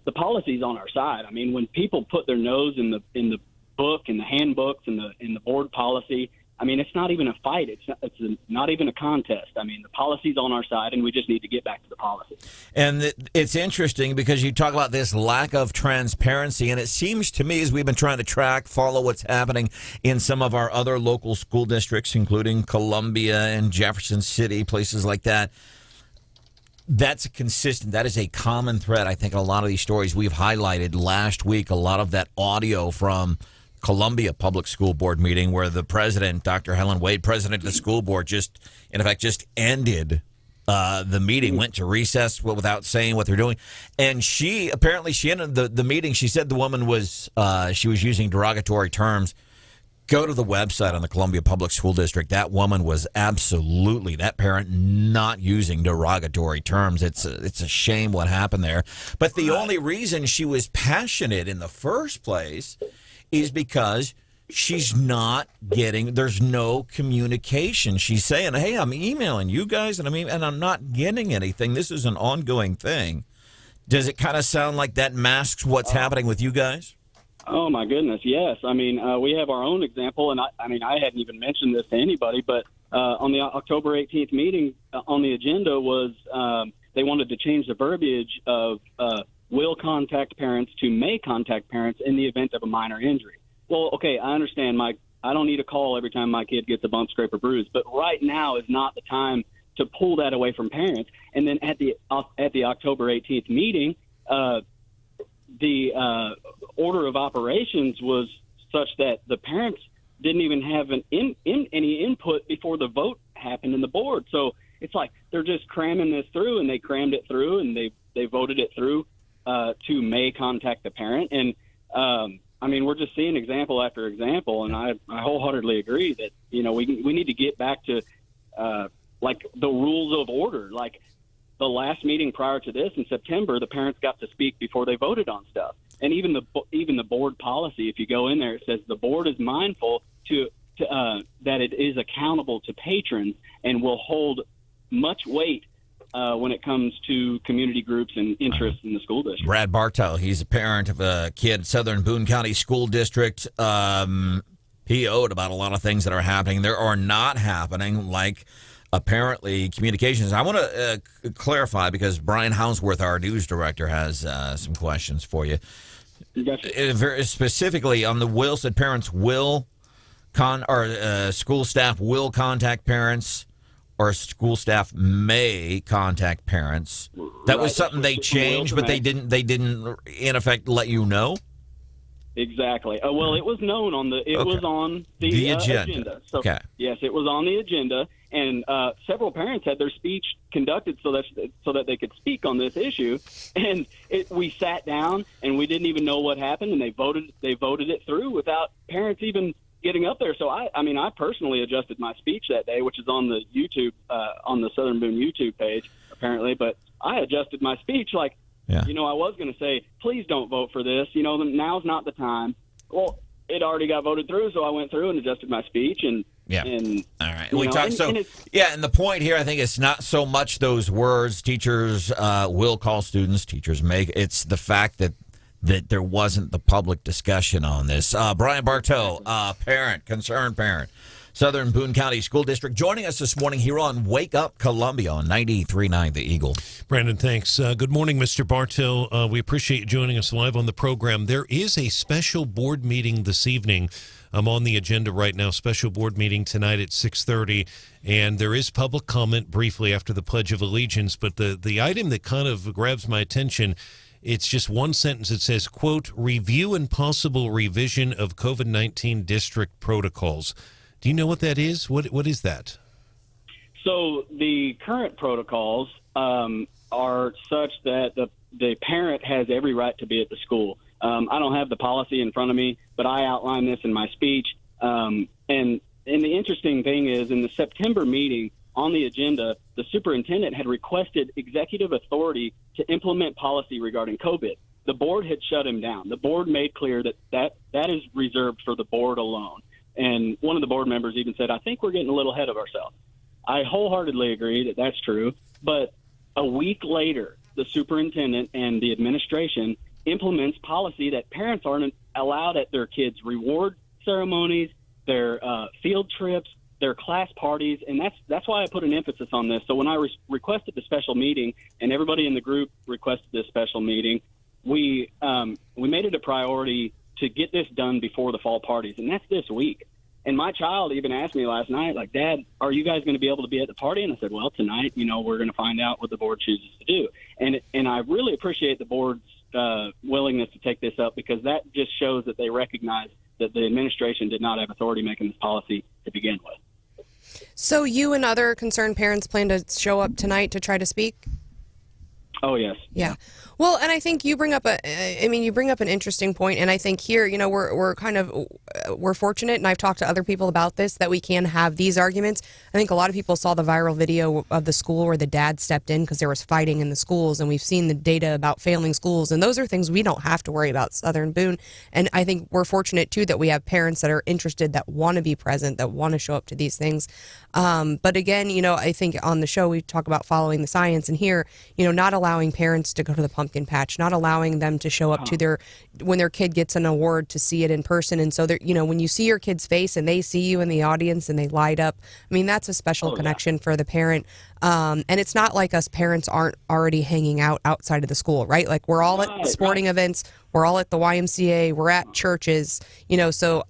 the policy's on our side. I mean, when people put their nose in the book, in the handbooks, in the board policy, I mean, it's not even a fight. It's not even a contest. I mean, the policy's on our side, and we just need to get back to the policy. And it's interesting because you talk about this lack of transparency, and it seems to me, as we've been trying to follow what's happening in some of our other local school districts, including Columbia and Jefferson City, places like that, that is a common thread. I think a lot of these stories we've highlighted last week, a lot of that audio from Columbia Public School Board meeting where the president, Dr. Helen Wade, president of the school board, just ended the meeting, went to recess without saying what they're doing. And she ended the meeting. She said the woman was using derogatory terms. Go to the website on the Columbia Public School District. That woman was absolutely, that parent, not using derogatory terms. It's a shame what happened there. But the only reason she was passionate in the first place is because she's not there's no communication. She's saying, hey, I'm emailing you guys, and I'm not getting anything. This is an ongoing thing. Does it kind of sound like that masks what's happening with you guys? Oh, my goodness, yes. I mean, we have our own example, and I hadn't even mentioned this to anybody, but on the October 18th meeting, on the agenda was they wanted to change the verbiage of will contact parents to may contact parents in the event of a minor injury. Well, okay, I understand, Mike. I don't need a call every time my kid gets a bump, scrape, or bruise, but right now is not the time to pull that away from parents. And then at the October 18th meeting, the order of operations was such that the parents didn't even have any input before the vote happened in the board. So it's like they're just cramming this through, and they crammed it through, and they voted it through to may contact the parent. And we're just seeing example after example, and I wholeheartedly agree that we need to get back to like the rules of order. Like the last meeting prior to this in September, the parents got to speak before they voted on stuff. And even the board policy, if you go in there, it says the board is mindful to that it is accountable to patrons and will hold much weight when it comes to community groups and interests in the school district. Brad Bartow, he's a parent of a kid, Southern Boone County School District. He owed about a lot of things that are happening. There are not happening, like apparently communications. I want to clarify because Brian Hounsworth, our news director, has some questions for you. Very specifically on the will, said parents will school staff will contact parents, or school staff may contact parents. That was something they changed, but they didn't in effect let you know. Exactly. Well, it was known on the was on the agenda. So, okay. Yes, it was on the agenda, and several parents had their speech conducted so that they could speak on this issue. And we sat down, and we didn't even know what happened, and they voted it through without parents even getting up there. So I personally adjusted my speech that day, which is on the YouTube on the Southern Boone YouTube page apparently. But I adjusted my speech like. Yeah. I was going to say, please don't vote for this. Now's not the time. Well, it already got voted through, so I went through and adjusted my speech, and Yeah. And, all right. you We know, talked. And the point here, I think, is not so much those words. Teachers will call students. Teachers make. It's the fact that there wasn't the public discussion on this. Brian Bartow, concerned parent, Southern Boone County School District, joining us this morning here on Wake Up Columbia on 93.9 The Eagle. Brandon, thanks. Good morning, Mr. Bartow. We appreciate you joining us live on the program. There is a special board meeting this evening. I'm on the agenda right now. Special board meeting tonight at 6:30, and there is public comment briefly after the Pledge of Allegiance. But the item that kind of grabs my attention, it's just one sentence. It says, quote, review and possible revision of COVID-19 district protocols. Do you know what that is? What is that? So the current protocols are such that the parent has every right to be at the school. I don't have the policy in front of me, but I outlined this in my speech. And the interesting thing is, in the September meeting on the agenda, the superintendent had requested executive authority to implement policy regarding COVID. The board had shut him down. The board made clear that is reserved for the board alone. And one of the board members even said, I think we're getting a little ahead of ourselves. I wholeheartedly agree that that's true. But a week later, the superintendent and the administration implements policy that parents aren't allowed at their kids' reward ceremonies, their field trips, their class parties, and that's why I put an emphasis on this. So when I requested the special meeting, and everybody in the group requested this special meeting, we made it a priority to get this done before the fall parties, and that's this week. And my child even asked me last night, like, Dad, are you guys going to be able to be at the party? And I said, well, tonight, we're going to find out what the board chooses to do. And I really appreciate the board's willingness to take this up, because that just shows that they recognize that the administration did not have authority making this policy to begin with. So you and other concerned parents plan to show up tonight to try to speak? Oh, yes. Yeah. Well, and I think you bring up an interesting point, and I think here, we're fortunate, and I've talked to other people about this, that we can have these arguments. I think a lot of people saw the viral video of the school where the dad stepped in because there was fighting in the schools, and we've seen the data about failing schools, and those are things we don't have to worry about Southern Boone. And I think we're fortunate too that we have parents that are interested, that want to be present, that want to show up to these things. But again, I think on the show we talk about following the science, and here, not allowing parents to go to the pumpkin patch, not allowing them to show up to when their kid gets an award, to see it in person. And so when you see your kid's face and they see you in the audience and they light up, I mean, that's a special connection for the parent. And it's not like us parents aren't already hanging out outside of the school, right? Like, we're all at sporting events, we're all at the YMCA, we're at churches, so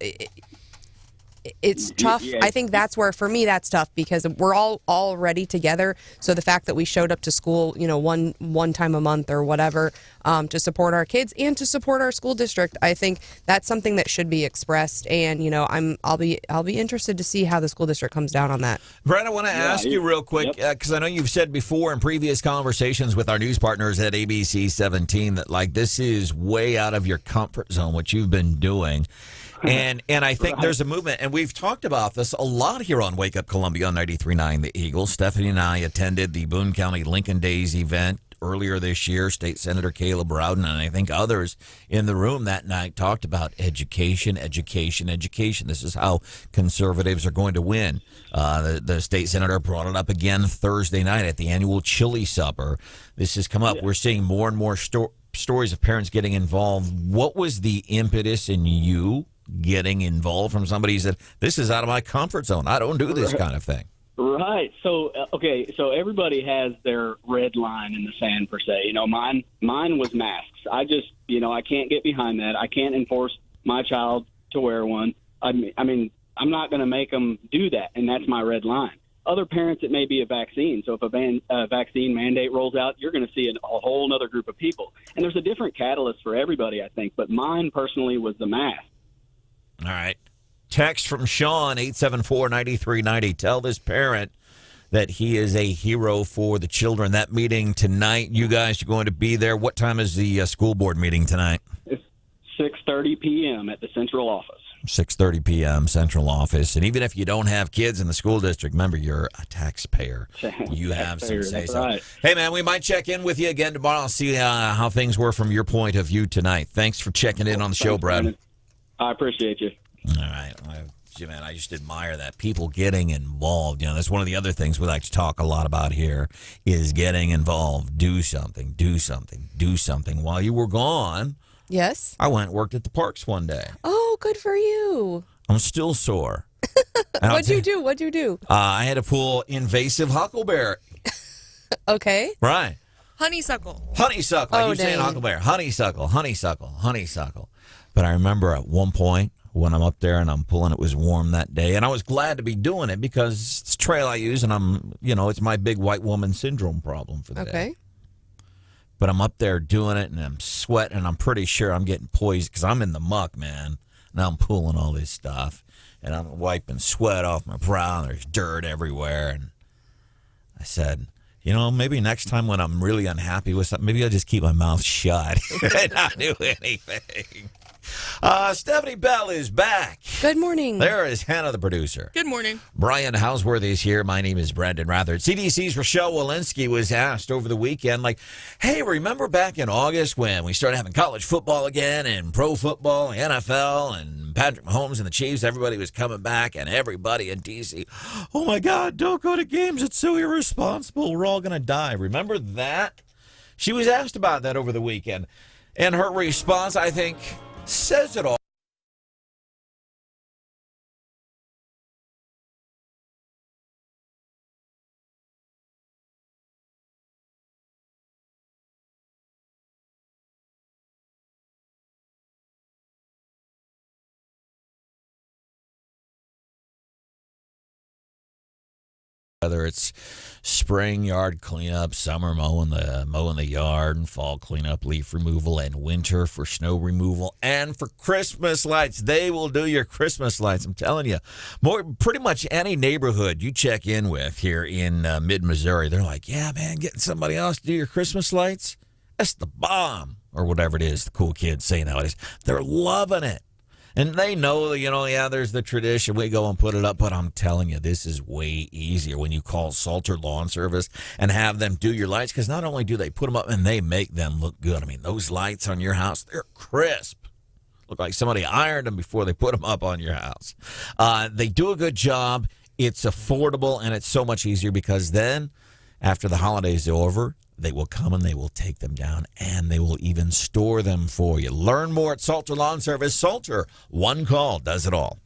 it's tough. Yeah. I think that's where, for me, that's tough, because we're all already together. So the fact that we showed up to school, one time a month or whatever, to support our kids and to support our school district, I think that's something that should be expressed. And I'll be interested to see how the school district comes down on that. Brett, I want to ask you real quick, because I know you've said before in previous conversations with our news partners at ABC 17 that this is way out of your comfort zone, what you've been doing. And I think there's a movement, and we've talked about this a lot here on Wake Up Columbia on 93.9 The Eagle. Stephanie and I attended the Boone County Lincoln Days event earlier this year. State Senator Caleb Rowden and I think others in the room that night talked about education, education, education. This is how conservatives are going to win. The state senator brought it up again Thursday night at the annual chili supper. This has come up. We're seeing more and more stories of parents getting involved. What was the impetus in you getting involved from somebody who said, this is out of my comfort zone, I don't do this kind of thing? Right. So, so everybody has their red line in the sand, per se. Mine was masks. I just, I can't get behind that. I can't enforce my child to wear one. I mean, I'm not going to make them do that, and that's my red line. Other parents, it may be a vaccine. So if a vaccine mandate rolls out, you're going to see a whole other group of people. And there's a different catalyst for everybody, I think. But mine personally was the mask. All right. Text from Sean, 874-9390. Tell this parent that he is a hero for the children. That meeting tonight, you guys are going to be there. What time is the school board meeting tonight? It's 6:30 p.m. at the central office. 6:30 p.m. central office. And even if you don't have kids in the school district, remember, you're a taxpayer. You have some say-so. Right. Hey, man, we might check in with you again tomorrow. I'll see how things were from your point of view tonight. Thanks for checking in on the show, Brad. I appreciate you. All right. man, I just admire that. People getting involved. You know, that's one of the other things we like to talk a lot about here is getting involved. Do something, do something, do something. While you were gone, Yes. I went and worked at the parks one day. Oh, good for you. I'm still sore. What'd you do? What'd you do? I had to pull invasive huckleberry. Okay. Right. Honeysuckle. Honeysuckle. I Oh, keep saying dang. huckleberry. Honeysuckle, honeysuckle, honeysuckle. But I remember at one point when I'm up there and I'm pulling, it was warm that day. And I was glad to be doing it because it's a trail I use and it's my big white woman syndrome problem for the day. Okay. But I'm up there doing it and I'm sweating and I'm pretty sure I'm getting poisoned because I'm in the muck, man. Now I'm pulling all this stuff and I'm wiping sweat off my brow and there's dirt everywhere. And I said, maybe next time when I'm really unhappy with something, maybe I'll just keep my mouth shut and not do anything. Stephanie Bell is back. Good morning. There is Hannah, the producer. Good morning. Brian Houseworthy is here. My name is Brendan Rathert. CDC's Rochelle Walensky was asked over the weekend, hey, remember back in August when we started having college football again and pro football, and NFL, and Patrick Mahomes and the Chiefs, everybody was coming back, and everybody in D.C., oh, my God, don't go to games. It's so irresponsible. We're all going to die. Remember that? She was asked about that over the weekend, and her response, I think, says it all. Whether it's spring yard cleanup, summer mowing the yard, and fall cleanup, leaf removal, and winter for snow removal, and for Christmas lights. They will do your Christmas lights. I'm telling you, pretty much any neighborhood you check in with here in mid-Missouri, they're like, yeah, man, getting somebody else to do your Christmas lights, that's the bomb, or whatever it is the cool kids say nowadays. They're loving it. And they know, there's the tradition. We go and put it up. But I'm telling you, this is way easier when you call Salter Lawn Service and have them do your lights. Because not only do they put them up, and they make them look good. I mean, those lights on your house, they're crisp. Look like somebody ironed them before they put them up on your house. They do a good job. It's affordable, and it's so much easier because then, after the holidays are over, they will come and they will take them down, and they will even store them for you. Learn more at Salter Lawn Service. Salter, one call does it all.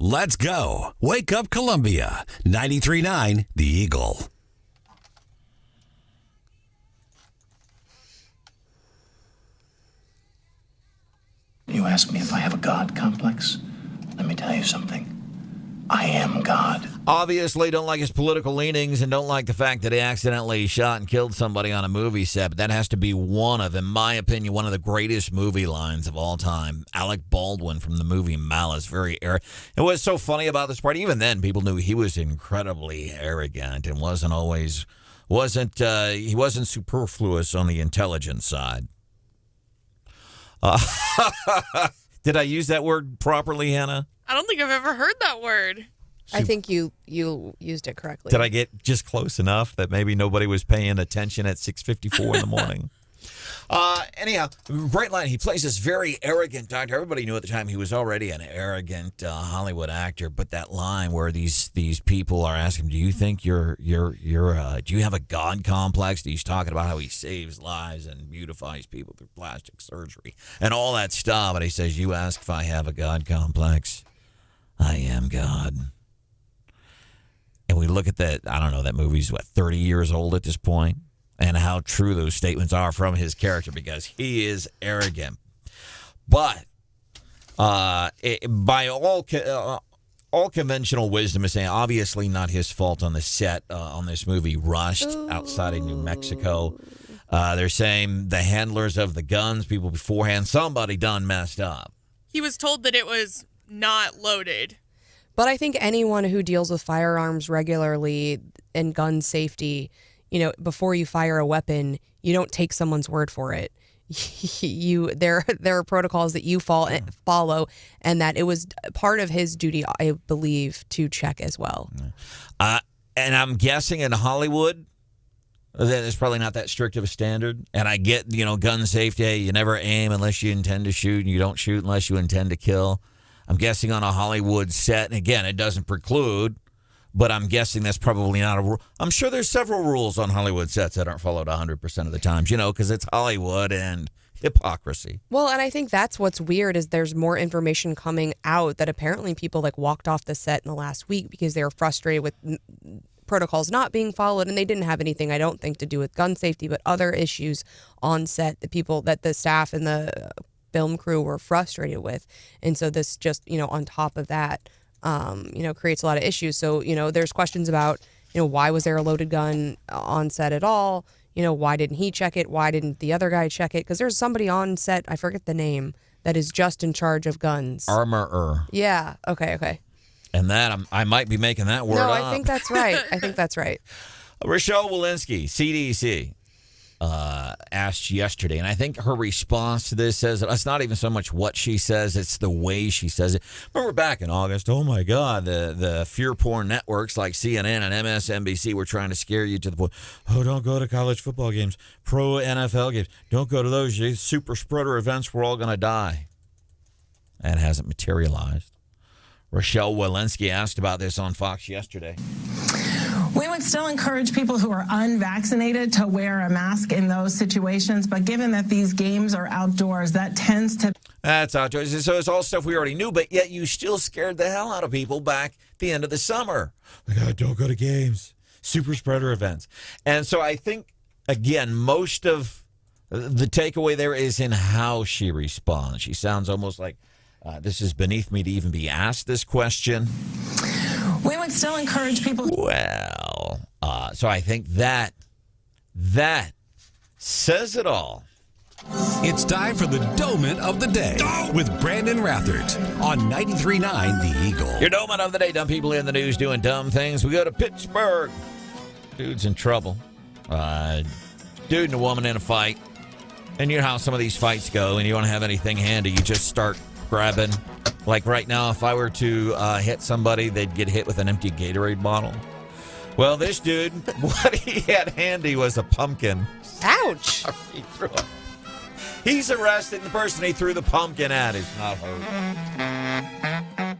Let's go. Wake up Columbia. 93.9 The Eagle. You ask me if I have a God complex? Let me tell you something. I am God. Obviously don't like his political leanings and don't like the fact that he accidentally shot and killed somebody on a movie set. But that has to be one of, in my opinion, one of the greatest movie lines of all time. Alec Baldwin from the movie Malice. Very arrogant. It was so funny about this part. Even then, people knew he was incredibly arrogant and he wasn't superfluous on the intelligence side. Did I use that word properly, Hannah? I don't think I've ever heard that word. I think you used it correctly. Did I get just close enough that maybe nobody was paying attention at 6:54 in the morning? Anyhow, great line. He plays this very arrogant doctor. Everybody knew at the time he was already an arrogant Hollywood actor. But that line where these people are asking him, "Do you think do you have a God complex?" He's talking about how he saves lives and beautifies people through plastic surgery and all that stuff. And he says, "You ask if I have a God complex. I am God." And we look at that. I don't know. That movie's 30 years old at this point. And how true those statements are from his character, because he is arrogant. But by all conventional wisdom is saying, obviously not his fault on the set on this movie, Rushed, outside of New Mexico. They're saying the handlers of the guns, people beforehand, somebody done messed up. He was told that it was not loaded. But I think anyone who deals with firearms regularly and gun safety, before you fire a weapon, you don't take someone's word for it. There are protocols that you follow, and that it was part of his duty, I believe, to check as well. And I'm guessing in Hollywood, that it's probably not that strict of a standard. And I get, gun safety. Hey, you never aim unless you intend to shoot, and you don't shoot unless you intend to kill. I'm guessing on a Hollywood set, and again, it doesn't preclude, but I'm guessing that's probably not a rule. I'm sure there's several rules on Hollywood sets that aren't followed 100% of the times, because it's Hollywood and hypocrisy. Well, and I think that's what's weird is there's more information coming out that apparently people walked off the set in the last week because they were frustrated with protocols not being followed, and they didn't have anything, I don't think, to do with gun safety, but other issues on set that the staff and the film crew were frustrated with. And so this just, on top of that, creates a lot of issues. So, there's questions about, why was there a loaded gun on set at all? Why didn't he check it? Why didn't the other guy check it? Because there's somebody on set, I forget the name, that is just in charge of guns. Armorer. Yeah. Okay. And that, I might be making that word up. No, I think that's right. Rochelle Walensky, CDC, asked yesterday, and I think her response to this says it's not even so much what she says, it's the way she says it. Remember back in August, oh my God, the fear porn networks like CNN and MSNBC were trying to scare you to the point, oh, don't go to college football games, pro NFL games, don't go to those super spreader events, we're all going to die. That hasn't materialized. Rochelle Walensky asked about this on Fox yesterday. We would still encourage people who are unvaccinated to wear a mask in those situations, but given that these games are outdoors, that tends to... That's outdoors. So it's all stuff we already knew, but yet you still scared the hell out of people back at the end of the summer. Don't go to games, super spreader events. And so I think, again, most of the takeaway there is in how she responds. She sounds almost like, this is beneath me to even be asked this question. We would still encourage people... Well, so I think that says it all. It's time for the Doment of the Day with Brandon Rathert on 93.9 The Eagle. Your Doment of the Day, dumb people in the news doing dumb things. We go to Pittsburgh. Dude's in trouble. Dude and a woman in a fight. And you know how some of these fights go, and you don't have anything handy. You just start grabbing. Like right now, if I were to hit somebody, they'd get hit with an empty Gatorade bottle. Well, this dude, what he had handy was a pumpkin. Ouch. He threw it. He's arrested, and the person he threw the pumpkin at is not hurt.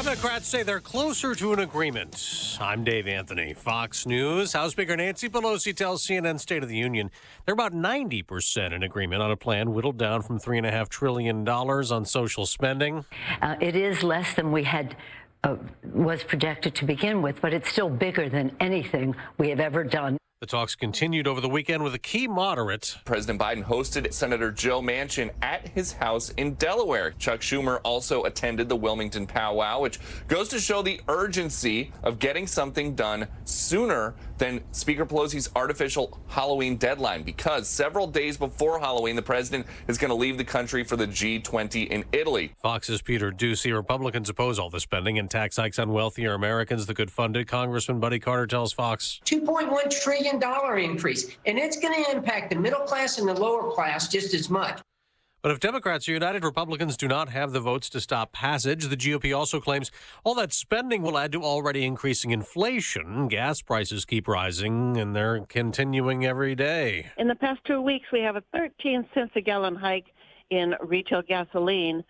Democrats say they're closer to an agreement. I'm Dave Anthony, Fox News. House Speaker Nancy Pelosi tells CNN State of the Union they're about 90% in agreement on a plan whittled down from $3.5 trillion on social spending. It is less than we had was projected to begin with, but it's still bigger than anything we have ever done. The talks continued over the weekend with a key moderate. President Biden hosted Senator Joe Manchin at his house in Delaware. Chuck Schumer also attended the Wilmington powwow, which goes to show the urgency of getting something done sooner than Speaker Pelosi's artificial Halloween deadline, because several days before Halloween, the president is going to leave the country for the G20 in Italy. Fox's Peter Ducey. Republicans oppose all the spending and tax hikes on wealthier Americans. The good-funded Congressman Buddy Carter tells Fox. $2.1 trillion increase, and it's going to impact the middle class and the lower class just as much. But if Democrats are united, Republicans do not have the votes to stop passage. The GOP also claims all that spending will add to already increasing inflation. Gas prices keep rising, and they're continuing every day. In the past 2 weeks, we have a 13 cents a gallon hike in retail gasoline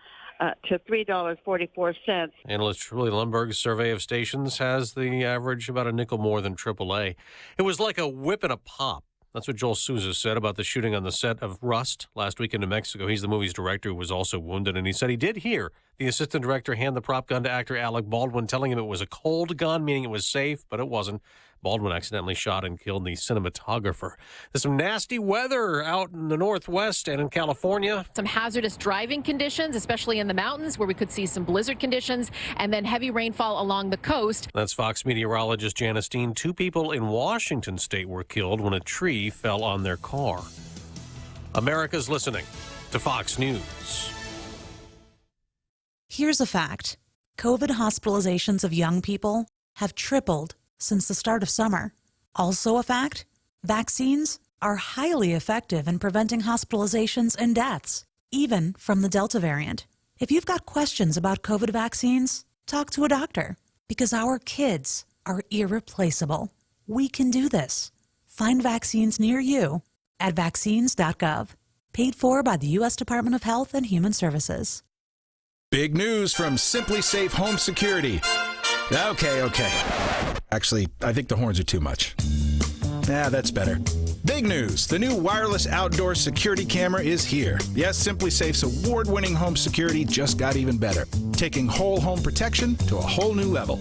to $3.44. Analyst Julie Lundberg's survey of stations has the average about a nickel more than AAA. It was like a whip and a pop. That's what Joel Souza said about the shooting on the set of Rust last week in New Mexico. He's the movie's director who was also wounded, and he said he did hear the assistant director hand the prop gun to actor Alec Baldwin, telling him it was a cold gun, meaning it was safe, but it wasn't. Baldwin accidentally shot and killed the cinematographer. There's some nasty weather out in the Northwest and in California. Some hazardous driving conditions, especially in the mountains where we could see some blizzard conditions, and then heavy rainfall along the coast. That's Fox meteorologist Janice Dean. 2 people in Washington state were killed when a tree fell on their car. America's listening to Fox News. Here's a fact. COVID hospitalizations of young people have tripled since the start of summer. Also a fact, vaccines are highly effective in preventing hospitalizations and deaths, even from the Delta variant. If you've got questions about COVID vaccines, talk to a doctor, because our kids are irreplaceable. We can do this. Find vaccines near you at vaccines.gov. Paid for by the U.S. Department of Health and Human Services. Big news from Simply Safe Home Security. Okay. Actually, I think the horns are too much. That's better. Big news. The new wireless outdoor security camera is here. Yes, Simply Safe's award-winning home security just got even better, taking whole home protection to a whole new level.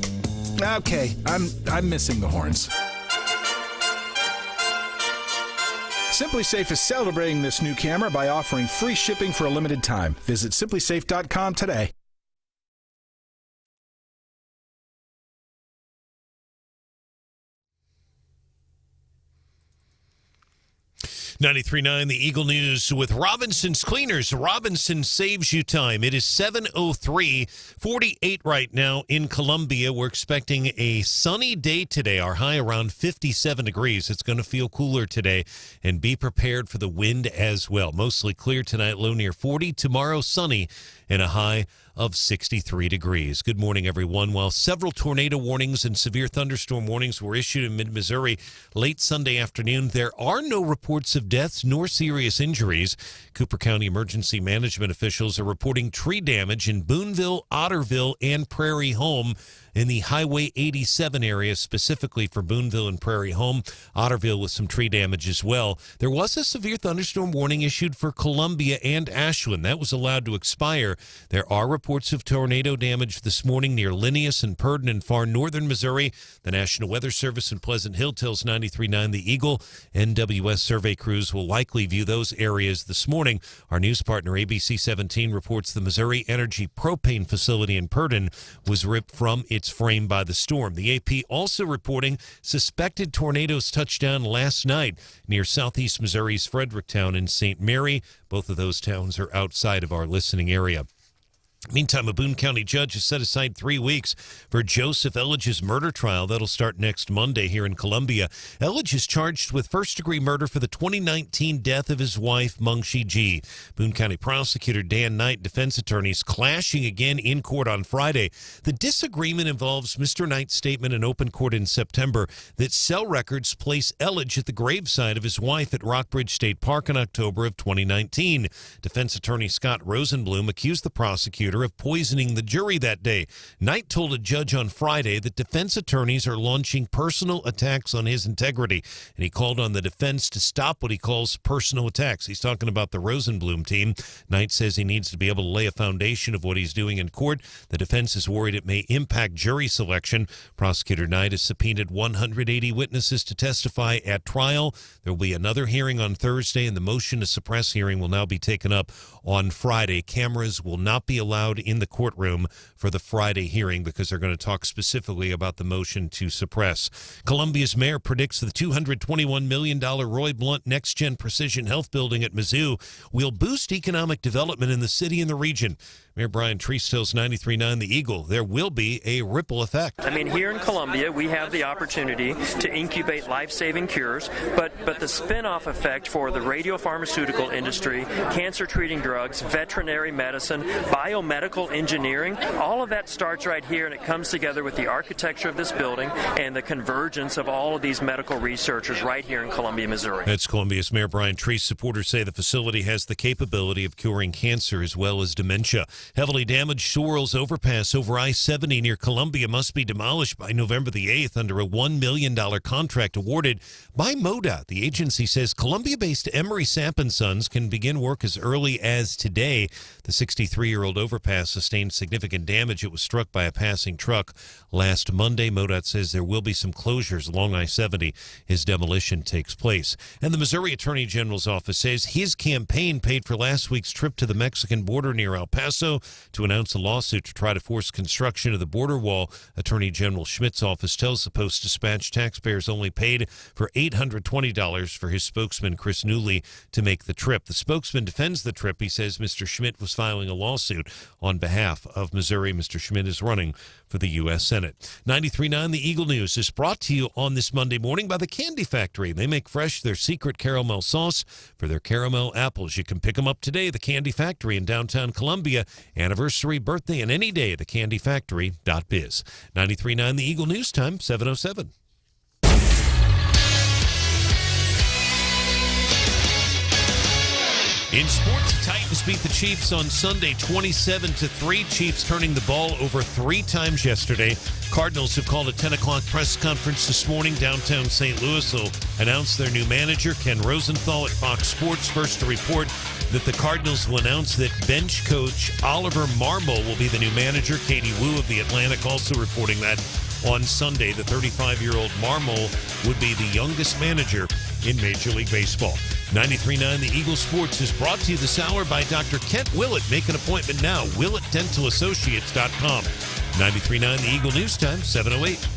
Okay, I'm missing the horns. Simply Safe is celebrating this new camera by offering free shipping for a limited time. Visit simplysafe.com today. 93.9 The Eagle News with Robinson's Cleaners. Robinson saves you time. It is 7:03, 48 right now in Columbia. We're expecting a sunny day today. Our high around 57 degrees. It's going to feel cooler today, and be prepared for the wind as well. Mostly clear tonight, low near 40. Tomorrow, sunny and a high of 63 degrees. Good morning, everyone. While several tornado warnings and severe thunderstorm warnings were issued in mid-Missouri late Sunday afternoon, there are no reports of deaths nor serious injuries. Cooper County emergency management officials are reporting tree damage in Boonville, Otterville, and Prairie Home in the Highway 87 area, specifically for Boonville and Prairie Home. Otterville with some tree damage as well. There was a severe thunderstorm warning issued for Columbia and Ashland. That was allowed to expire. There are reports of tornado damage this morning near Linneus and Purdon in far northern Missouri. The National Weather Service in Pleasant Hill tells 93.9 The Eagle NWS survey crews will likely view those areas this morning. Our news partner ABC 17 reports the Missouri Energy propane facility in Purdon was ripped from its frame by the storm. The AP also reporting suspected tornadoes touched down last night near southeast Missouri's Fredericktown and St. Mary. Both of those towns are outside of our listening area. Meantime, a Boone County judge has set aside 3 weeks for Joseph Ellage's murder trial. That'll start next Monday here in Columbia. Ellage is charged with first-degree murder for the 2019 death of his wife, Mungshi G. Boone County prosecutor Dan Knight, defense attorneys clashing again in court on Friday. The disagreement involves Mr. Knight's statement in open court in September that cell records place Ellage at the graveside of his wife at Rockbridge State Park in October of 2019. Defense attorney Scott Rosenblum accused the prosecutor prosecutor of poisoning the jury that day. Knight told a judge on Friday that defense attorneys are launching personal attacks on his integrity, and he called on the defense to stop what he calls personal attacks. He's talking about the Rosenblum team. Knight says he needs to be able to lay a foundation of what he's doing in court. The defense is worried it may impact jury selection. Prosecutor Knight has subpoenaed 180 witnesses to testify at trial. There will be another hearing on Thursday, and the motion to suppress hearing will now be taken up on Friday. Cameras will not be allowed in the courtroom for the Friday hearing because they're going to talk specifically about the motion to suppress. Columbia's mayor predicts the $221 million Roy Blunt Next Gen Precision Health Building at Mizzou will boost economic development in the city and the region. Mayor Brian Treese tells 93.9 The Eagle there will be a ripple effect. I mean, here in Columbia, we have the opportunity to incubate life-saving cures, but the spin-off effect for the radiopharmaceutical industry, cancer-treating drugs, veterinary medicine, biomedical engineering, all of that starts right here, and it comes together with the architecture of this building and the convergence of all of these medical researchers right here in Columbia, Missouri. That's Columbia's Mayor Brian Treese. Supporters say the facility has the capability of curing cancer as well as dementia. Heavily damaged Sorrells overpass over I-70 near Columbia must be demolished by November the 8th under a $1 million contract awarded by MoDOT. The agency says Columbia-based Emery Sapp & Sons can begin work as early as today. The 63-year-old overpass sustained significant damage. It was struck by a passing truck last Monday. MoDOT says there will be some closures along I-70 as demolition takes place. And the Missouri Attorney General's office says his campaign paid for last week's trip to the Mexican border near El Paso to announce a lawsuit to try to force construction of the border wall. Attorney General Schmidt's office tells the Post-Dispatch taxpayers only paid for $820 for his spokesman, Chris Newley, to make the trip. The spokesman defends the trip. He says Mr. Schmidt was filing a lawsuit on behalf of Missouri. Mr. Schmidt is running for the U.S. Senate. 93.9 The Eagle News is brought to you on this Monday morning by the Candy Factory. They make fresh their secret caramel sauce for their caramel apples. You can pick them up today, the Candy Factory in downtown Columbia. Anniversary, birthday, and any day, thecandyfactory.biz. 93.9 The Eagle News Time, 7:07. In sports, the Titans beat the Chiefs on Sunday 27-3. Chiefs turning the ball over 3 times yesterday. Cardinals have called a 10 o'clock press conference this morning. Downtown St. Louis will announce their new manager, Ken Rosenthal, at Fox Sports. First to report that the Cardinals will announce that bench coach Oliver Marmol will be the new manager. Katie Wu of The Atlantic also reporting that on Sunday. The 35-year-old Marmol would be the youngest manager in Major League Baseball. 93.9 The Eagle Sports is brought to you this hour by Dr. Kent Willett. Make an appointment now. WillettDentalAssociates.com. 93.9 The Eagle News Time, 7:08.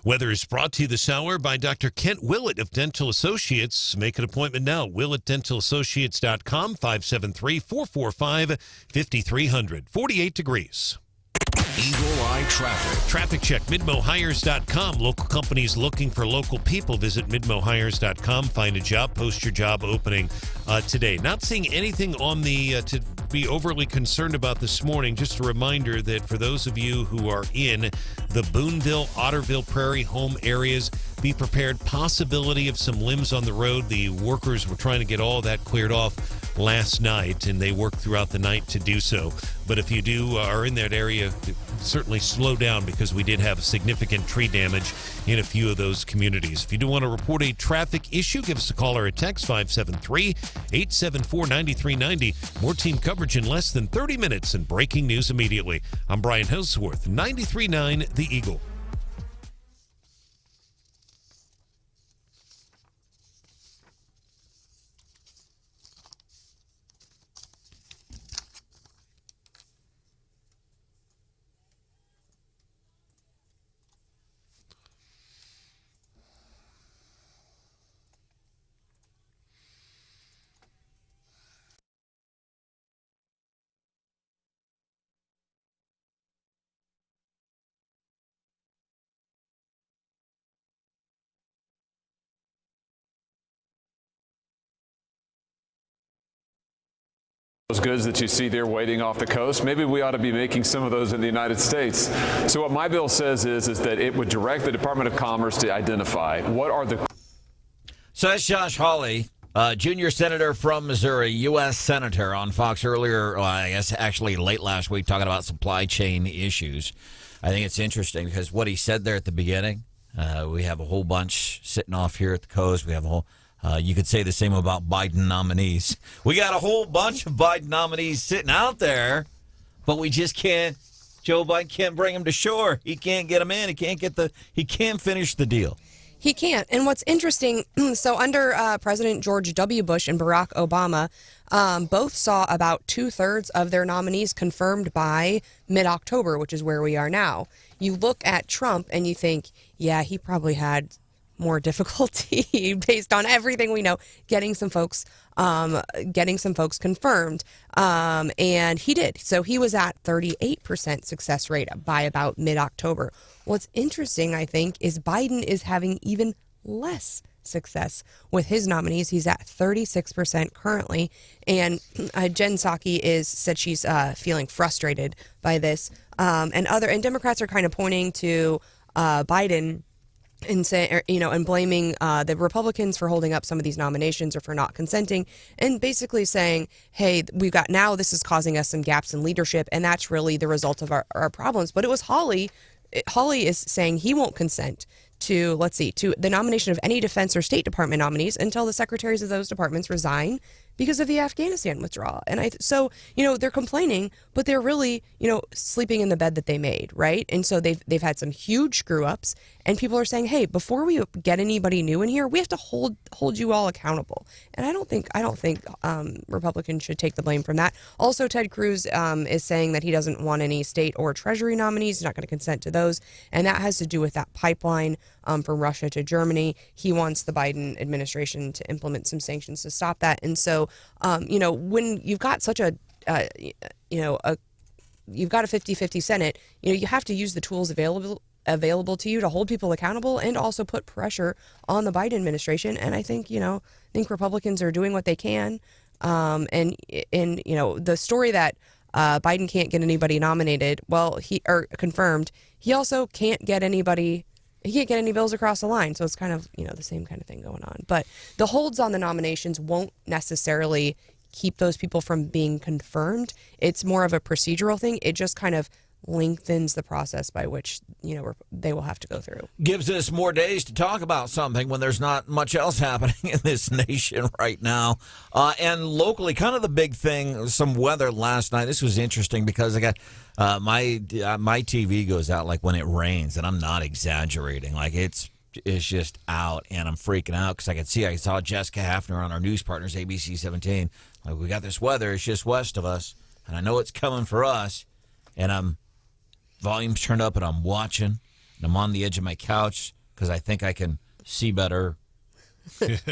Weather is brought to you this hour by Dr. Kent Willett of Dental Associates. Make an appointment now. WillettDentalAssociates.com, 573-445-5300. 48 degrees. Eagle Eye Traffic. Traffic check, MidmoHires.com. Local companies looking for local people. Visit MidmoHires.com. Find a job. Post your job opening today. Not seeing anything on the to be overly concerned about this morning. Just a reminder that for those of you who are in the Boonville, Otterville, Prairie Home areas, be prepared. Possibility of some limbs on the road. The workers were trying to get all that cleared off last night, and they worked throughout the night to do so. But if you are in that area, certainly slow down because we did have significant tree damage in a few of those communities. If you do want to report a traffic issue, give us a call or a text, 573-874-9390. More team coverage in less than 30 minutes and breaking news immediately. I'm Brian Houseworth, 93.9 The Eagle. Those goods that you see there waiting off the coast, maybe we ought to be making some of those in the United States. So what my bill says is that it would direct the Department of Commerce to identify what are the... So that's Josh Hawley, junior senator from Missouri, U.S. senator, on Fox earlier, I guess actually late last week, talking about supply chain issues. I think it's interesting because what he said there at the beginning, we have a whole bunch sitting off here at the coast. We have a whole... you could say the same about Biden nominees. We got a whole bunch of Biden nominees sitting out there, but we just can't. Joe Biden can't bring them to shore. He can't get them in. He can't finish the deal. He can't. And what's interesting, so under President George W. Bush and Barack Obama, both saw about 2/3 of their nominees confirmed by mid-October, which is where we are now. You look at Trump and you think, yeah, he probably had more difficulty based on everything we know getting some folks confirmed, and he did. So he was at 38% success rate by about mid-October. What's interesting, I think, is Biden is having even less success with his nominees. He's at 36% currently, and Jen Psaki said she's feeling frustrated by this, and Democrats are kind of pointing to Biden and say, and blaming the Republicans for holding up some of these nominations or for not consenting, and basically saying, hey, this is causing us some gaps in leadership, and that's really the result of our problems. But it was Hawley is saying he won't consent to the nomination of any Defense or State Department nominees until the secretaries of those departments resign because of the Afghanistan withdrawal. And so they're complaining, but they're really, sleeping in the bed that they made, right? And so they've had some huge screw ups, and people are saying, hey, before we get anybody new in here, we have to hold you all accountable. And I don't think Republicans should take the blame from that. Also, Ted Cruz is saying that he doesn't want any state or treasury nominees. He's not going to consent to those, and that has to do with that pipeline from Russia to Germany. He wants the Biden administration to implement some sanctions to stop that. And so, when you've got such you've got a 50-50 Senate, you have to use the tools available to you to hold people accountable and also put pressure on the Biden administration. And I think Republicans are doing what they can. And the story that Biden can't get anybody nominated, confirmed, he also can't get anybody. He can't get any bills across the line. So it's kind of, the same kind of thing going on. But the holds on the nominations won't necessarily keep those people from being confirmed. It's more of a procedural thing. It just kind of lengthens the process by which, they will have to go through. Gives us more days to talk about something when there's not much else happening in this nation right now. And locally, kind of the big thing, some weather last night. This was interesting because I got my TV goes out like when it rains, and I'm not exaggerating. Like it's just out, and I'm freaking out because I saw Jessica Hafner on our news partners, ABC 17. Like, we got this weather. It's just west of us, and I know it's coming for us. And volume's turned up, and I'm watching, and I'm on the edge of my couch because I think I can see better.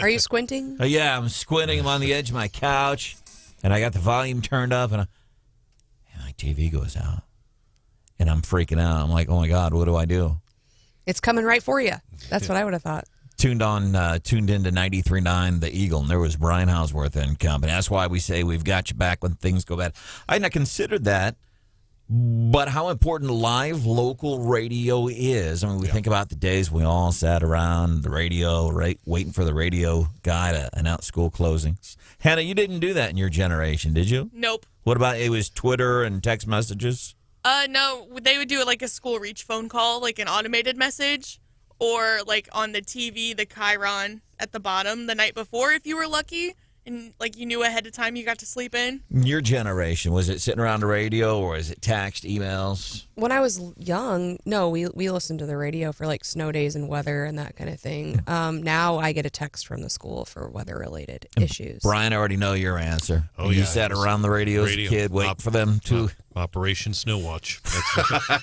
Are you squinting? Yeah, I'm squinting. I'm on the edge of my couch, and I got the volume turned up, and my TV goes out, and I'm freaking out. I'm like, oh, my God, what do I do? It's coming right for you. That's what I would have thought. Tuned into 93.9 The Eagle, and there was Brian Houseworth and company. That's why we say we've got you back when things go bad. I had not considered that, but how important live local radio is. I mean, we think about the days we all sat around the radio, right, waiting for the radio guy to announce school closings. Hannah, you didn't do that in your generation, did you? Nope. What about, it was Twitter and text messages? No, they would do like a school reach phone call, like an automated message, or like on the TV, the Chiron at the bottom the night before if you were lucky. And, like, you knew ahead of time you got to sleep in? Your generation, was it sitting around the radio or is it text, emails? When I was young, no, we listened to the radio for, like, snow days and weather and that kind of thing. Now I get a text from the school for weather-related issues. Brian, I already know your answer. Oh, you yeah, sat around the radio as a kid waiting for them to... Operation Snowwatch.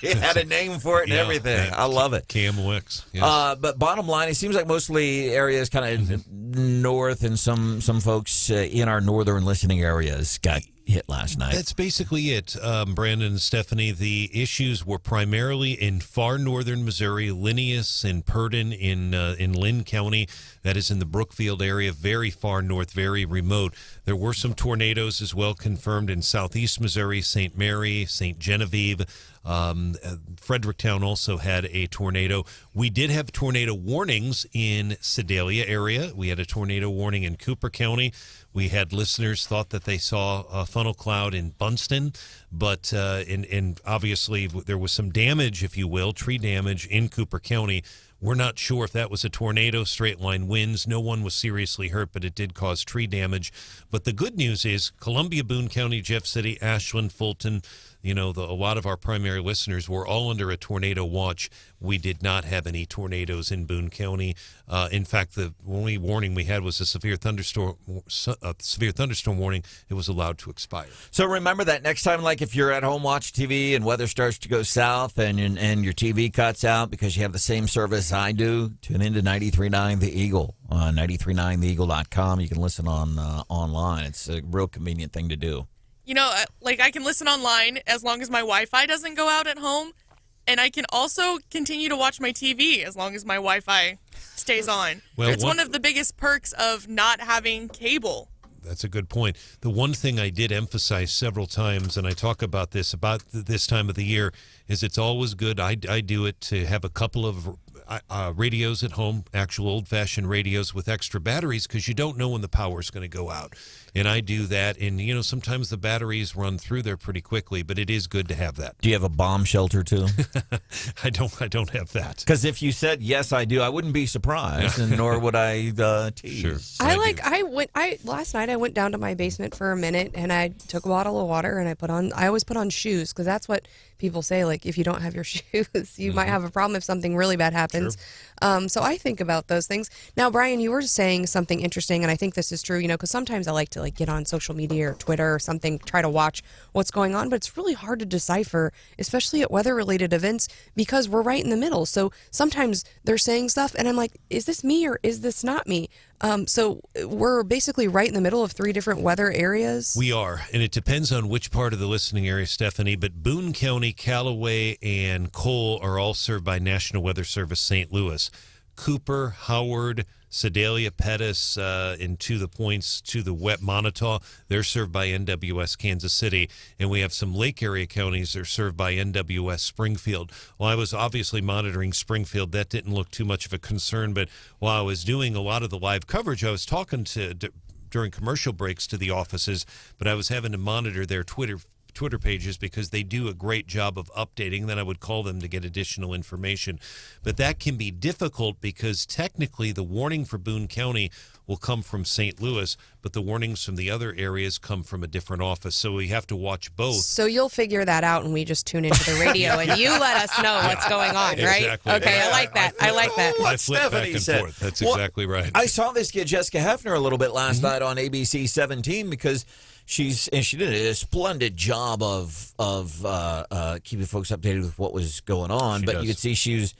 It had a name for it and everything. I love it. Cam Wicks. Yes. But bottom line, it seems like mostly areas kind of north and some folks in our northern listening areas got hit last night. That's basically it, Brandon and Stephanie. The issues were primarily in far northern Missouri, Linneus and Purdon in Lynn County. That is in the Brookfield area, very far north, very remote. There were some tornadoes as well confirmed in southeast Missouri, St. Mary, St. Genevieve. Fredericktown also had a tornado. We did have tornado warnings in Sedalia area. We had a tornado warning in Cooper County. We had listeners thought that they saw a funnel cloud in Bunston, but and obviously there was some damage, if you will, tree damage in Cooper County. We're not sure if that was a tornado, straight line winds. No one was seriously hurt, but it did cause tree damage. But the good news is Columbia, Boone County, Jeff City, Ashland, Fulton, a lot of our primary listeners were all under a tornado watch. We did not have any tornadoes in Boone County. In fact, the only warning we had was a severe thunderstorm warning. It was allowed to expire. So remember that next time, like if you're at home watching TV and weather starts to go south and your TV cuts out because you have the same service I do, tune into 93.9 The Eagle on 93.9theeagle.com. You can listen on online. It's a real convenient thing to do. I can listen online as long as my Wi-Fi doesn't go out at home, and I can also continue to watch my TV as long as my Wi-Fi stays on. Well, it's one of the biggest perks of not having cable. That's a good point. The one thing I did emphasize several times, and I talk about this time of the year, is it's always good. I do it to have a couple of radios at home, actual old-fashioned radios with extra batteries, because you don't know when the power is going to go out. And I do that, and sometimes the batteries run through there pretty quickly, but it is good to have that. Do you have a bomb shelter too? I don't have that. Because if you said yes, I do, I wouldn't be surprised, and nor would I tease. Sure. Last night I went down to my basement for a minute and I took a bottle of water and I always put on shoes, because that's what people say, like if you don't have your shoes, you might have a problem if something really bad happens. Sure. So I think about those things. Now, Brian, you were saying something interesting, and I think this is true, because sometimes I like to get on social media or Twitter or something, try to watch what's going on, but it's really hard to decipher, especially at weather-related events, because we're right in the middle. So sometimes they're saying stuff, and I'm like, is this me or is this not me? So we're basically right in the middle of 3 different weather areas. We are, and it depends on which part of the listening area, Stephanie, but Boone County, Callaway, and Cole are all served by National Weather Service St. Louis. Cooper, Howard, Sedalia, Pettis, and to the points to the wet Montauk, they're served by NWS Kansas City. And we have some lake area counties that are served by NWS Springfield. Well, I was obviously monitoring Springfield. That didn't look too much of a concern. But while I was doing a lot of the live coverage, I was talking during commercial breaks to the offices, but I was having to monitor their Twitter pages because they do a great job of updating. Then I would call them to get additional information. But that can be difficult because technically the warning for Boone County will come from St. Louis, but the warnings from the other areas come from a different office. So we have to watch both. So you'll figure that out when we just tune into the radio and you let us know what's going on, right? Exactly. Okay, I like that. I like that. I flip back and forth. That's exactly right. I saw this kid, Jessica Hefner, a little bit last night on ABC 17 because she did a splendid job of keeping folks updated with what was going on. But you could see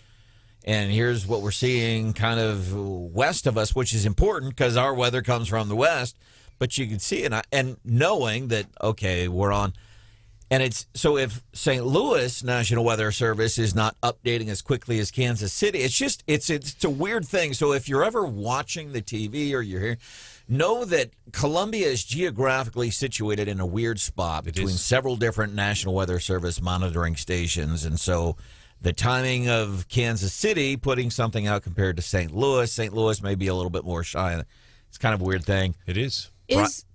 and here's what we're seeing kind of west of us, which is important because our weather comes from the west. But you can see and knowing that, okay, we're on. And it's so if St. Louis National Weather Service is not updating as quickly as Kansas City, it's a weird thing. So if you're ever watching the TV or you're here, know that Columbia is geographically situated in a weird spot between several different National Weather Service monitoring stations. And so the timing of Kansas City putting something out compared to St. Louis may be a little bit more shy. It's kind of a weird thing. It is.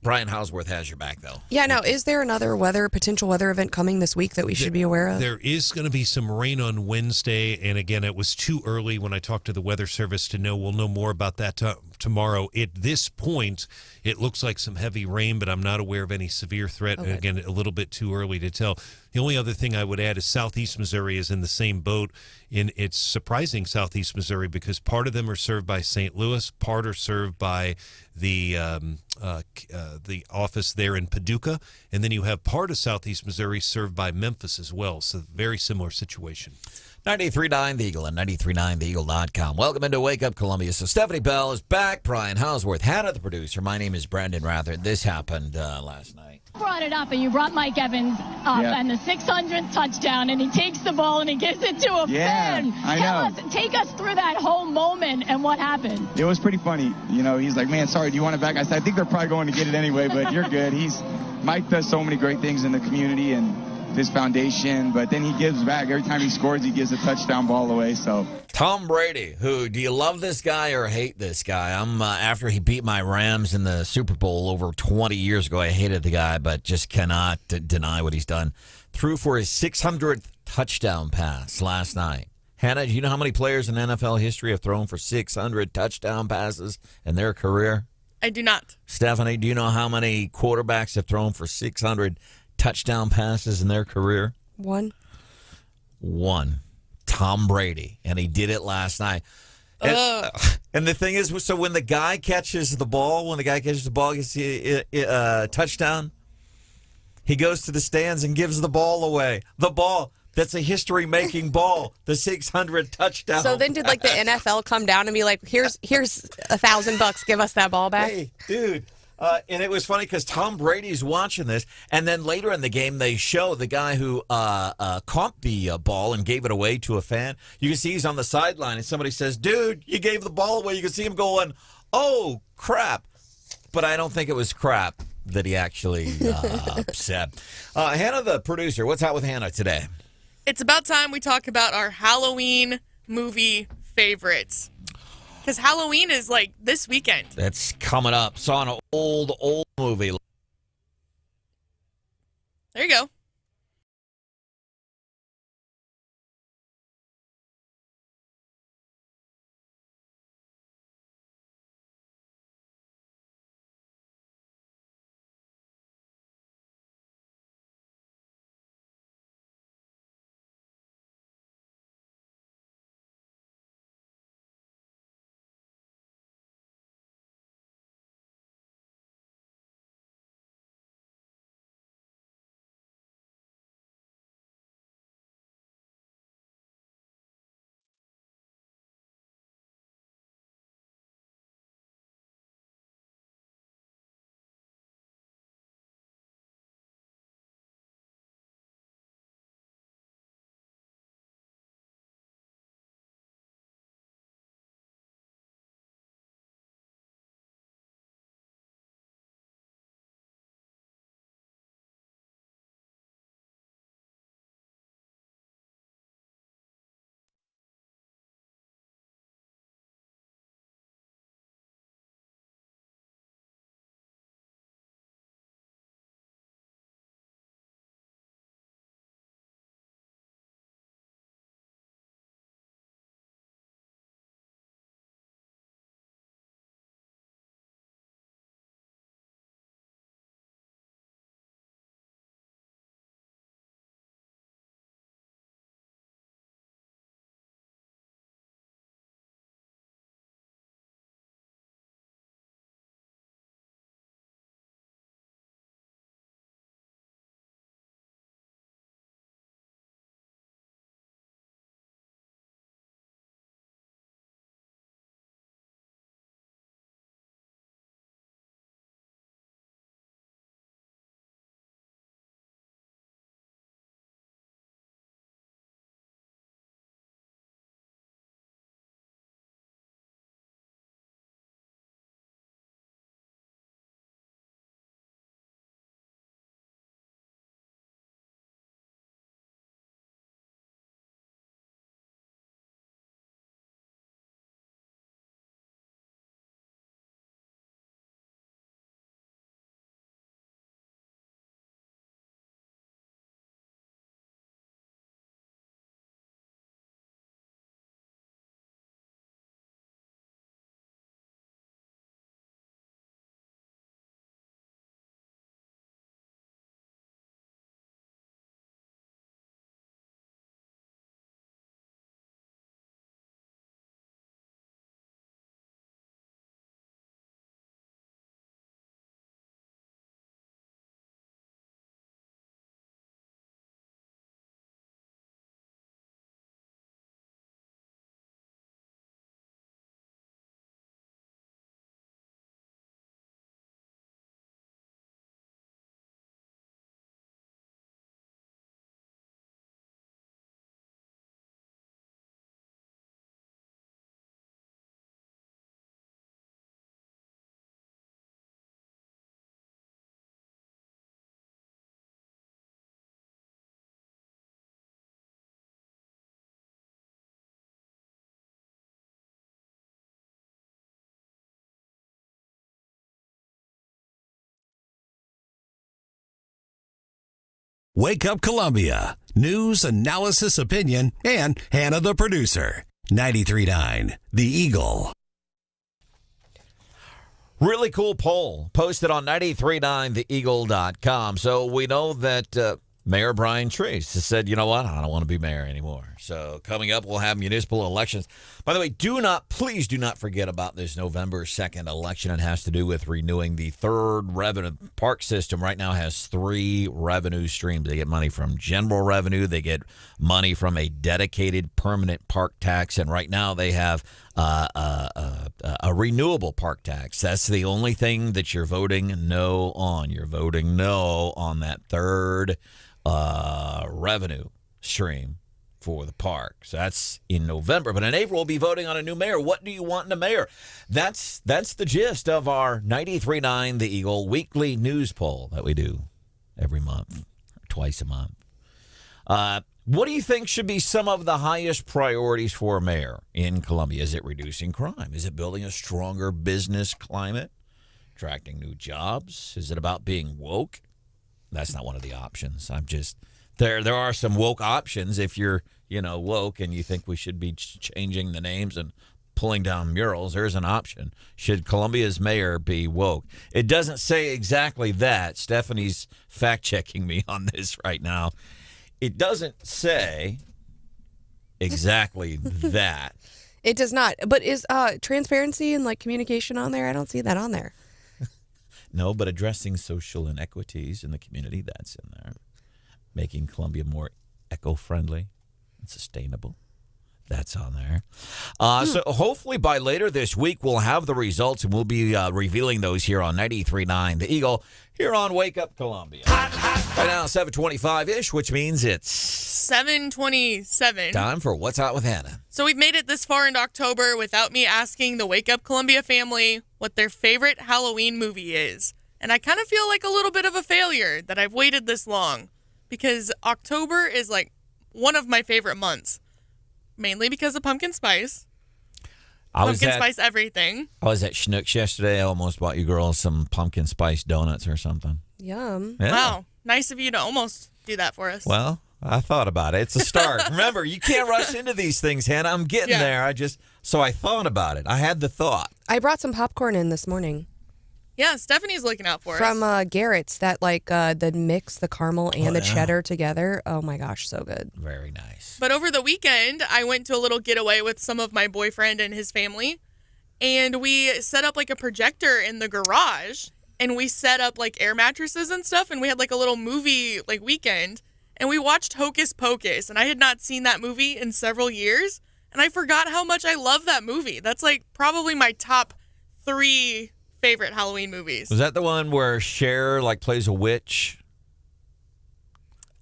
Brian Hausworth has your back, though. Yeah, now, is there another potential weather event coming this week that we should be aware of? There is going to be some rain on Wednesday, and again, it was too early when I talked to the Weather Service to know. We'll know more about that tomorrow. At this point, it looks like some heavy rain, but I'm not aware of any severe threat, and again, a little bit too early to tell. The only other thing I would add is southeast Missouri is in the same boat. It's surprising southeast Missouri because part of them are served by St. Louis, part are served by the office there in Paducah, and then you have part of southeast Missouri served by Memphis as well. So very similar situation. 93.9 The Eagle and 93.9theeagle.com. Welcome into Wake Up Columbia. So Stephanie Bell is back. Brian Houseworth, Hannah, the producer. My name is Brandon Rather. This happened last night. Brought it up, and you brought Mike Evans up, and the 600th touchdown, and he takes the ball and he gives it to a fan. Take us through that whole moment and what happened. It was pretty funny. You know, he's like, man, sorry, do you want it back? I said, I think they're probably going to get it anyway, but you're good. Mike does so many great things in the community and his foundation, but then he gives back. Every time he scores, he gives a touchdown ball away. So Tom Brady, do you love this guy or hate this guy? After he beat my Rams in the Super Bowl over 20 years ago, I hated the guy, but just cannot deny what he's done. Threw for his 600th touchdown pass last night. Hannah, do you know how many players in NFL history have thrown for 600 touchdown passes in their career? I do not. Stephanie, do you know how many quarterbacks have thrown for 600 touchdown passes in their career? One. Tom Brady, and he did it last night. And the thing is, so when the guy catches the ball, gets a touchdown, he goes to the stands and gives the ball away. The ball. That's a history-making ball. The 600 touchdown. So then did the NFL come down and be like, here's $1,000, give us that ball back? Hey, dude. And it was funny because Tom Brady's watching this, and then later in the game they show the guy who caught the ball and gave it away to a fan. You can see he's on the sideline, and somebody says, dude, you gave the ball away. You can see him going, oh, crap. But I don't think it was crap that he actually said. Hannah, the producer, what's out with Hannah today? It's about time we talk about our Halloween movie favorites. Because Halloween is this weekend. That's coming up. Saw an old movie. There you go. Wake Up Columbia. News, analysis, opinion, and Hannah the producer. 93.9 The Eagle. Really cool poll posted on 939theeagle.com. So we know that Mayor Brian Treese has said, you know what, I don't want to be mayor anymore. So coming up, we'll have municipal elections. By the way, please do not forget about this November 2nd election. It has to do with renewing the third revenue. Park system right now has 3 revenue streams. They get money from general revenue. They get money from a dedicated permanent park tax. And right now they have a renewable park tax. That's the only thing that you're voting no on. You're voting no on that third revenue stream for the park. So that's in November. But in April, we'll be voting on a new mayor. What do you want in a mayor? That's the gist of our 93.9 The Eagle weekly news poll that we do every month, twice a month. What do you think should be some of the highest priorities for a mayor in Columbia? Is it reducing crime? Is it building a stronger business climate? Attracting new jobs? Is it about being woke? That's not one of the options. There are some woke options if you're, woke and you think we should be changing the names and pulling down murals. There's an option. Should Columbia's mayor be woke? It doesn't say exactly that. Stephanie's fact-checking me on this right now. It doesn't say exactly that. It does not. But is transparency and communication on there? I don't see that on there. No, but addressing social inequities in the community, that's in there. Making Columbia more eco-friendly and sustainable. That's on there. So hopefully by later this week, we'll have the results, and we'll be revealing those here on 93.9 The Eagle, here on Wake Up Columbia. Right now, 7:25-ish, which means it's 7:27. Time for What's Hot with Hannah. So we've made it this far into October without me asking the Wake Up Columbia family what their favorite Halloween movie is. And I kind of feel like a little bit of a failure that I've waited this long, because October is one of my favorite months. Mainly because of pumpkin spice. Pumpkin spice everything. I was at Schnucks yesterday. I almost bought you girls some pumpkin spice donuts or something. Yum. Yeah. Wow. Nice of you to almost do that for us. Well, I thought about it. It's a start. Remember, you can't rush into these things, Hannah. I'm getting there. So I thought about it. I had the thought. I brought some popcorn in this morning. Yeah, Stephanie's looking out for us. From Garrett's, that the mix, the caramel and the cheddar together. Oh my gosh, so good. Very nice. But over the weekend, I went to a little getaway with some of my boyfriend and his family. And we set up a projector in the garage. And we set up air mattresses and stuff. And we had a little movie weekend. And we watched Hocus Pocus. And I had not seen that movie in several years. And I forgot how much I love that movie. That's probably my top 3 favorite Halloween movies. Was that the one where Cher plays a witch?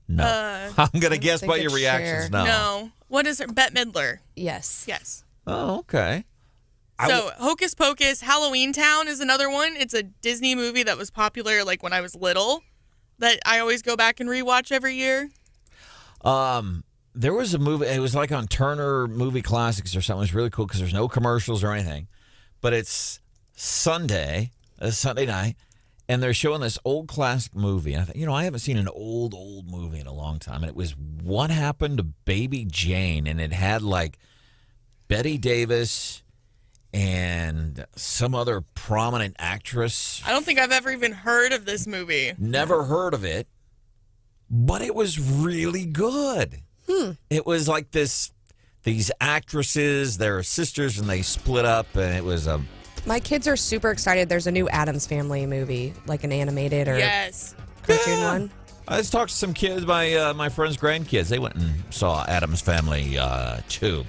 No. I'm going to guess by your reactions. No. What is it? Bette Midler. Yes. Yes. Oh, okay. So Hocus Pocus, Halloween Town is another one. It's a Disney movie that was popular when I was little that I always go back and rewatch every year. There was a movie. It was on Turner Movie Classics or something. It was really cool because there's no commercials or anything. But it's Sunday night, and they're showing this old classic movie. And I thought, I haven't seen an old movie in a long time. And it was What Happened to Baby Jane, and it had Bette Davis and some other prominent actress. I don't think I've ever even heard of this movie. Never heard of it, but it was really good. It was these actresses, they're sisters, and they split up, and it was a... My kids are super excited. There's a new Addams Family movie, an animated or cartoon one. I just talked to some kids, my friend's grandkids. They went and saw Addams Family 2.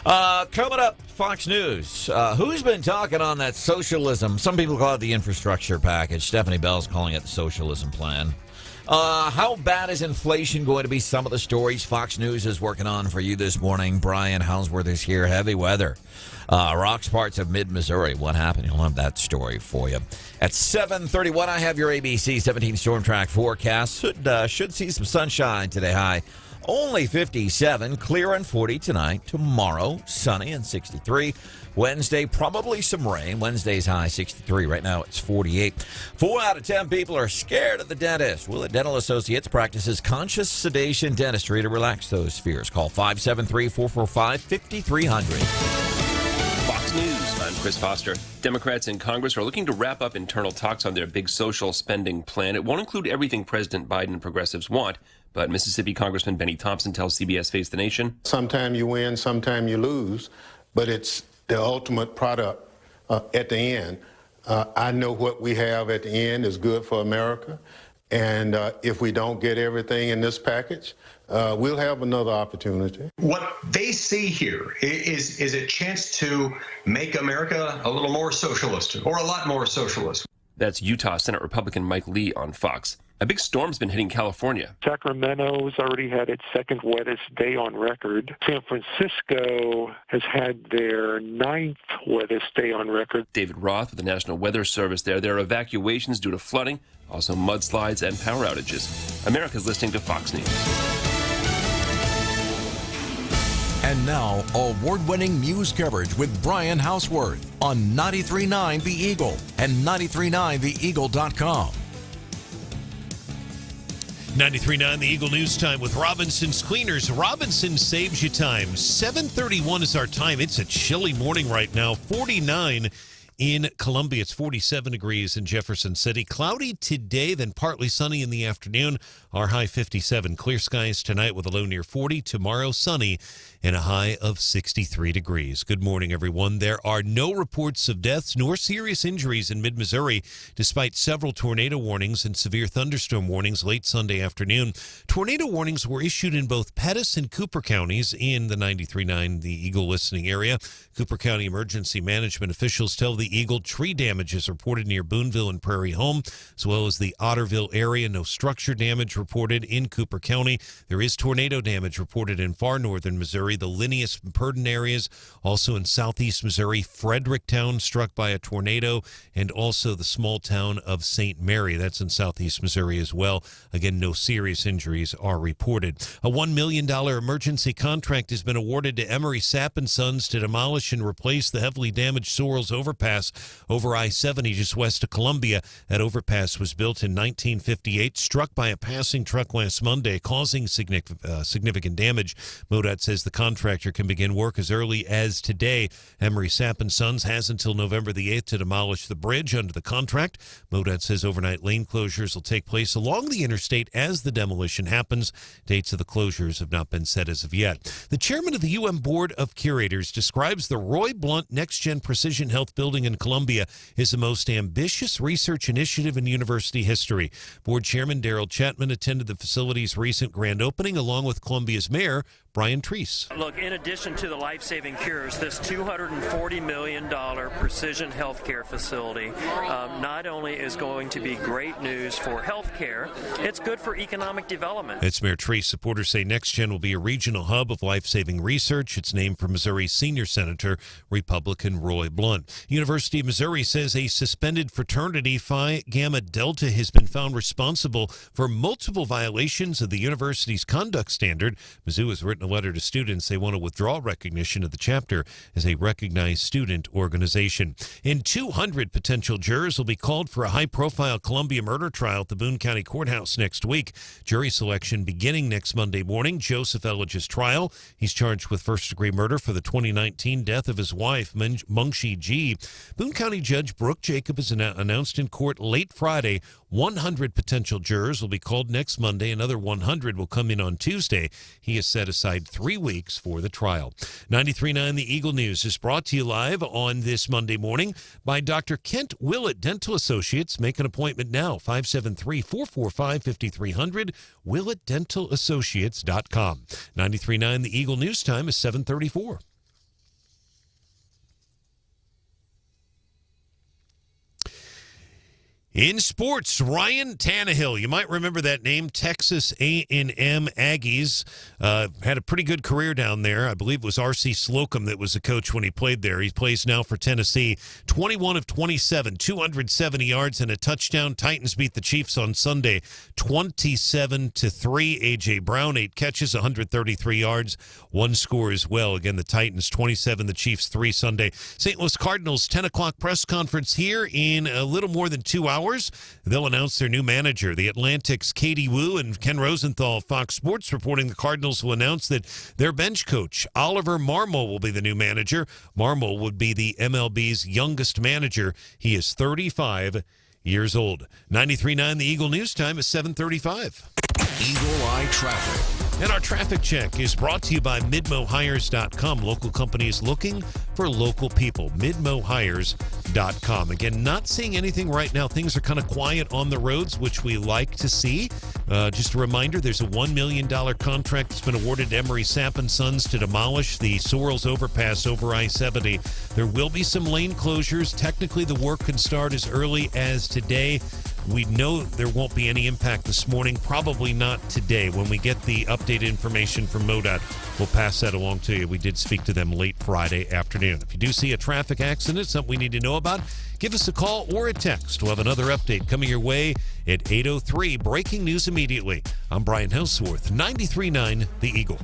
Coming up, Fox News. Who's been talking on that socialism? Some people call it the infrastructure package. Stephanie Bell's calling it the socialism plan. How bad is inflation going to be? Some of the stories Fox News is working on for you this morning. Brian Houseworth is here. Heavy weather. Rocks parts of mid-Missouri. What happened? You'll have that story for you. At 7:31, I have your ABC 17 Storm Track forecast. Should see some sunshine today. High Only 57, clear and 40 tonight. Tomorrow, sunny and 63. Wednesday, probably some rain. Wednesday's high 63. Right now, it's 48. 4 out of 10 people are scared of the dentist. Willett Dental Associates practices conscious sedation dentistry to relax those fears. Call 573-445-5300. Fox News, I'm Chris Foster. Democrats in Congress are looking to wrap up internal talks on their big social spending plan. It won't include everything President Biden and progressives want, but Mississippi Congressman Benny Thompson tells CBS Face the Nation. Sometime you win, sometime you lose, but it's the ultimate product at the end. I know what we have at the end is good for America, and if we don't get everything in this package, we'll have another opportunity. What they see here is a chance to make America a little more socialist, or a lot more socialist. That's Utah Senate Republican Mike Lee on Fox. A big storm's been hitting California. Sacramento's already had its second wettest day on record. San Francisco has had their 9th wettest day on record. David Roth with the National Weather Service there. There are evacuations due to flooding, also mudslides and power outages. America's listening to Fox News. And now, award-winning news coverage with Brian Houseworth on 93.9 The Eagle and 93.9theeagle.com. 93.9 The Eagle News Time with Robinson's Cleaners. Robinson saves you time. 7:31 is our time. It's a chilly morning right now. 49 in Columbia. It's 47 degrees in Jefferson City. Cloudy today, then partly sunny in the afternoon. Our high 57. Clear skies tonight with a low near 40. Tomorrow sunny and a high of 63 degrees. Good morning, everyone. There are no reports of deaths nor serious injuries in mid-Missouri, despite several tornado warnings and severe thunderstorm warnings late Sunday afternoon. Tornado warnings were issued in both Pettis and Cooper counties in the 93.9 The Eagle listening area. Cooper County emergency management officials tell the Eagle tree damage is reported near Boonville and Prairie Home, as well as the Otterville area. No structure damage reported in Cooper County. There is tornado damage reported in far northern Missouri, the Linneus and Purdon areas, also in southeast Missouri, Fredericktown struck by a tornado, and also the small town of St. Mary. That's in southeast Missouri as well. Again, no serious injuries are reported. A $1 million emergency contract has been awarded to Emery Sapp & Sons to demolish and replace the heavily damaged Sorrells Overpass over I-70 just west of Columbia. That overpass was built in 1958, struck by a passing truck last Monday, causing significant damage. MoDOT says the contractor can begin work as early as today. Emery Sapp & Sons has until November the 8th to demolish the bridge under the contract. MoDOT says overnight lane closures will take place along the interstate as the demolition happens. Dates of the closures have not been set as of yet. The chairman of the UM Board of Curators describes the Roy Blunt Next Gen Precision Health Building in Columbia as the most ambitious research initiative in university history. Board Chairman Daryl Chapman attended the facility's recent grand opening along with Columbia's mayor, Brian Treese. Look, in addition to the life-saving cures, this $240 million precision healthcare facility not only is going to be great news for healthcare, it's good for economic development. That's Mayor Treese. Supporters say NextGen will be a regional hub of life-saving research. It's named for Missouri's senior senator, Republican Roy Blunt. University of Missouri says a suspended fraternity, Phi Gamma Delta, has been found responsible for multiple violations of the university's conduct standard. Mizzou has written a letter to students. They want to withdraw recognition of the chapter as a recognized student organization. And 200 potential jurors will be called for a high-profile Columbia murder trial at the Boone County Courthouse next week. Jury selection beginning next Monday morning. Joseph Ellage's trial. He's charged with first-degree murder for the 2019 death of his wife, Mungshi G. Boone County Judge Brooke Jacob has announced in court late Friday 100 potential jurors will be called next Monday. Another 100 will come in on Tuesday. He has set aside 3 weeks for the trial. 93.9 The Eagle News is brought to you live on this Monday morning by Dr. Kent Willett Dental Associates. Make an appointment now, 573-445-5300, WillettDentalAssociates.com. 93.9 The Eagle News time is 7:34. In sports, Ryan Tannehill. You might remember that name. Texas A&M Aggies had a pretty good career down there. I believe it was R.C. Slocum that was the coach when he played there. He plays now for Tennessee. 21 of 27, 270 yards and a touchdown. Titans beat the Chiefs on Sunday 27-3. A.J. Brown, 8 catches, 133 yards, 1 score as well. Again, the Titans 27, the Chiefs 3 Sunday. St. Louis Cardinals 10 o'clock press conference here in a little more than 2 hours. They'll announce their new manager. The Atlantic's Katie Wu and Ken Rosenthal of Fox Sports reporting the Cardinals will announce that their bench coach, Oliver Marmol, will be the new manager. Marmol would be the MLB's youngest manager. He is 35 years old. 93.9 The Eagle News Time is 7:35. Eagle Eye Traffic. And our traffic check is brought to you by MidmoHires.com. Local companies looking for local people. MidmoHires.com. Again, not seeing anything right now. Things are kind of quiet on the roads, which we like to see. Just a reminder, there's a $1 million contract that's been awarded to Emery Sapp & Sons to demolish the Sorrells overpass over I-70. There will be some lane closures. Technically, the work can start as early as today. We know there won't be any impact this morning, probably not today. When we get the updated information from MoDOT, we'll pass that along to you. We did speak to them late Friday afternoon. If you do see a traffic accident, something we need to know about, give us a call or a text. We'll have another update coming your way at 8:03. Breaking news immediately. I'm Brian Houseworth, 93.9 The Eagle.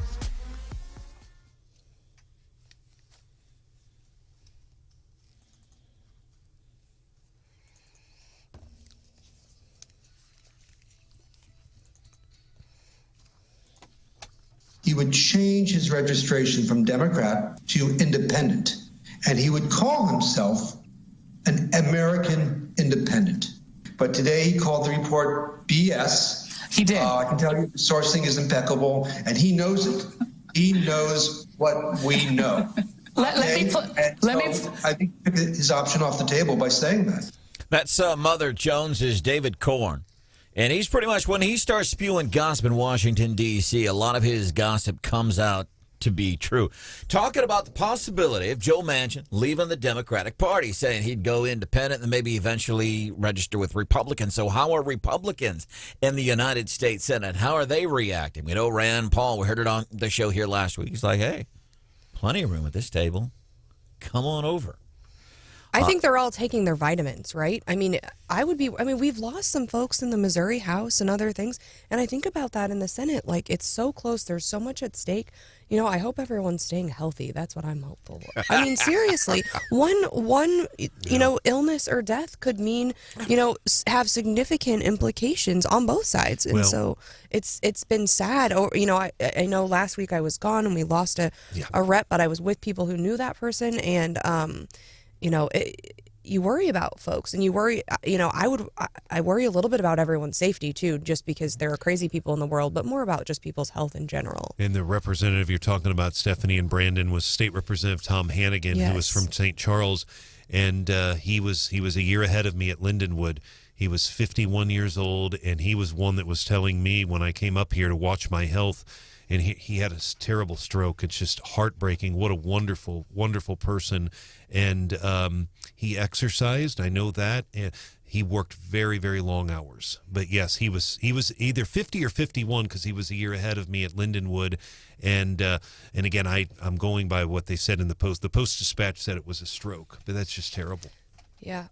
He would change his registration from Democrat to Independent, and he would call himself an American Independent. But today he called the report BS. He did. I can tell you the sourcing is impeccable, and he knows it. He knows what we know. I think he took his option off the table by saying that. That's Mother Jones's David Corn. And he's pretty much, when he starts spewing gossip in Washington, D.C., a lot of his gossip comes out to be true. Talking about the possibility of Joe Manchin leaving the Democratic Party, saying he'd go independent and maybe eventually register with Republicans. So how are Republicans in the United States Senate? How are they reacting? We know Rand Paul, we heard it on the show here last week. He's like, hey, plenty of room at this table. Come on over. I think they're all taking their vitamins, right? I mean, we've lost some folks in the Missouri House and other things, and I think about that in the Senate. Like, it's so close. There's so much at stake. You know, I hope everyone's staying healthy. That's what I'm hopeful for. I mean, seriously, one illness or death could mean, have significant implications on both sides. And so it's been sad. Or, I know last week I was gone and we lost a rep, but I was with people who knew that person, and you worry about folks, and you worry, I worry a little bit about everyone's safety too, just because there are crazy people in the world, but more about just people's health in general. And the representative you're talking about, Stephanie and Brandon, was State Representative Tom Hannigan, who was from St. Charles, and he was a year ahead of me at Lindenwood. He was 51 years old, and he was one that was telling me when I came up here to watch my health, and he had a terrible stroke. It's just heartbreaking. What a wonderful, wonderful person. And he exercised. I know that. And he worked very, very long hours. But yes, he was either 50 or 51 because he was a year ahead of me at Lindenwood. And again, I'm going by what they said in the Post. The Post-Dispatch said it was a stroke, but that's just terrible. Yeah.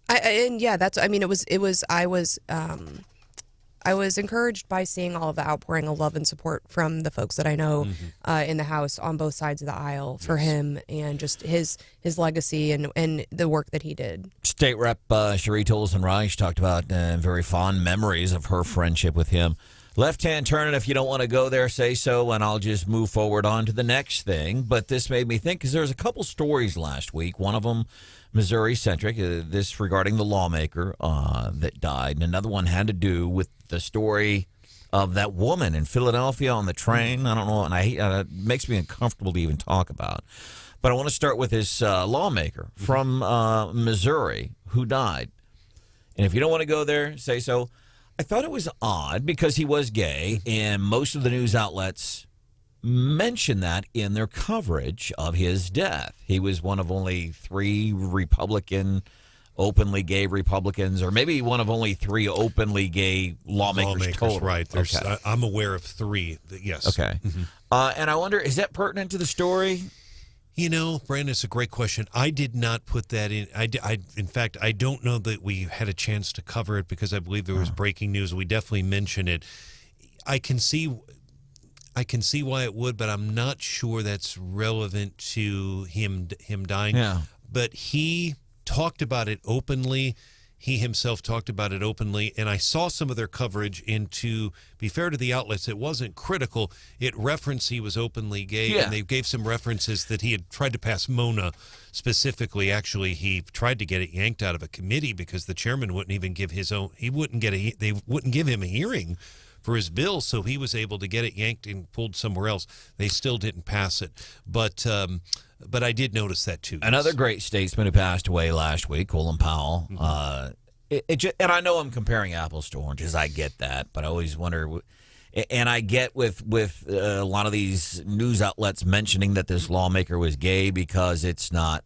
I was encouraged by seeing all of the outpouring of love and support from the folks that I know in the House on both sides of the aisle for him, and just his legacy and the work that he did. State Rep Cherie Tolson-Reich talked about very fond memories of her friendship with him. Left-hand turn, and if you don't want to go there, say so, and I'll just move forward on to the next thing. But this made me think, because there was a couple stories last week, one of them Missouri-centric, this regarding the lawmaker that died, and another one had to do with the story of that woman in Philadelphia on the train. I don't know, and it makes me uncomfortable to even talk about. But I want to start with this lawmaker from Missouri who died. And if you don't want to go there, say so. I thought it was odd because he was gay, and most of the news outlets mentioned that in their coverage of his death. He was one of only 3 Republican openly gay Republicans, or maybe one of only 3 openly gay lawmakers total. Right. There's, okay. I'm aware of 3. Yes. Okay. Mm-hmm. And I wonder, is that pertinent to the story? You know, Brandon, it's a great question. I did not put that in. In fact, I don't know that we had a chance to cover it because I believe there was breaking news. We definitely mentioned it. I can see why it would, but I'm not sure that's relevant to him dying. Yeah. But he talked about it openly. He himself talked about it openly, and I saw some of their coverage. And to be fair to the outlets, it wasn't critical. It referenced he was openly gay, and they gave some references that he had tried to pass Mona specifically. Actually, he tried to get it yanked out of a committee because the chairman wouldn't even give his own. They wouldn't give him a hearing for his bill, so he was able to get it yanked and pulled somewhere else. They still didn't pass it, but I did notice that too. Another great statesman who passed away last week, Colin Powell. And I know I'm comparing apples to oranges. I get that, but I always wonder. And I get with a lot of these news outlets mentioning that this lawmaker was gay because it's not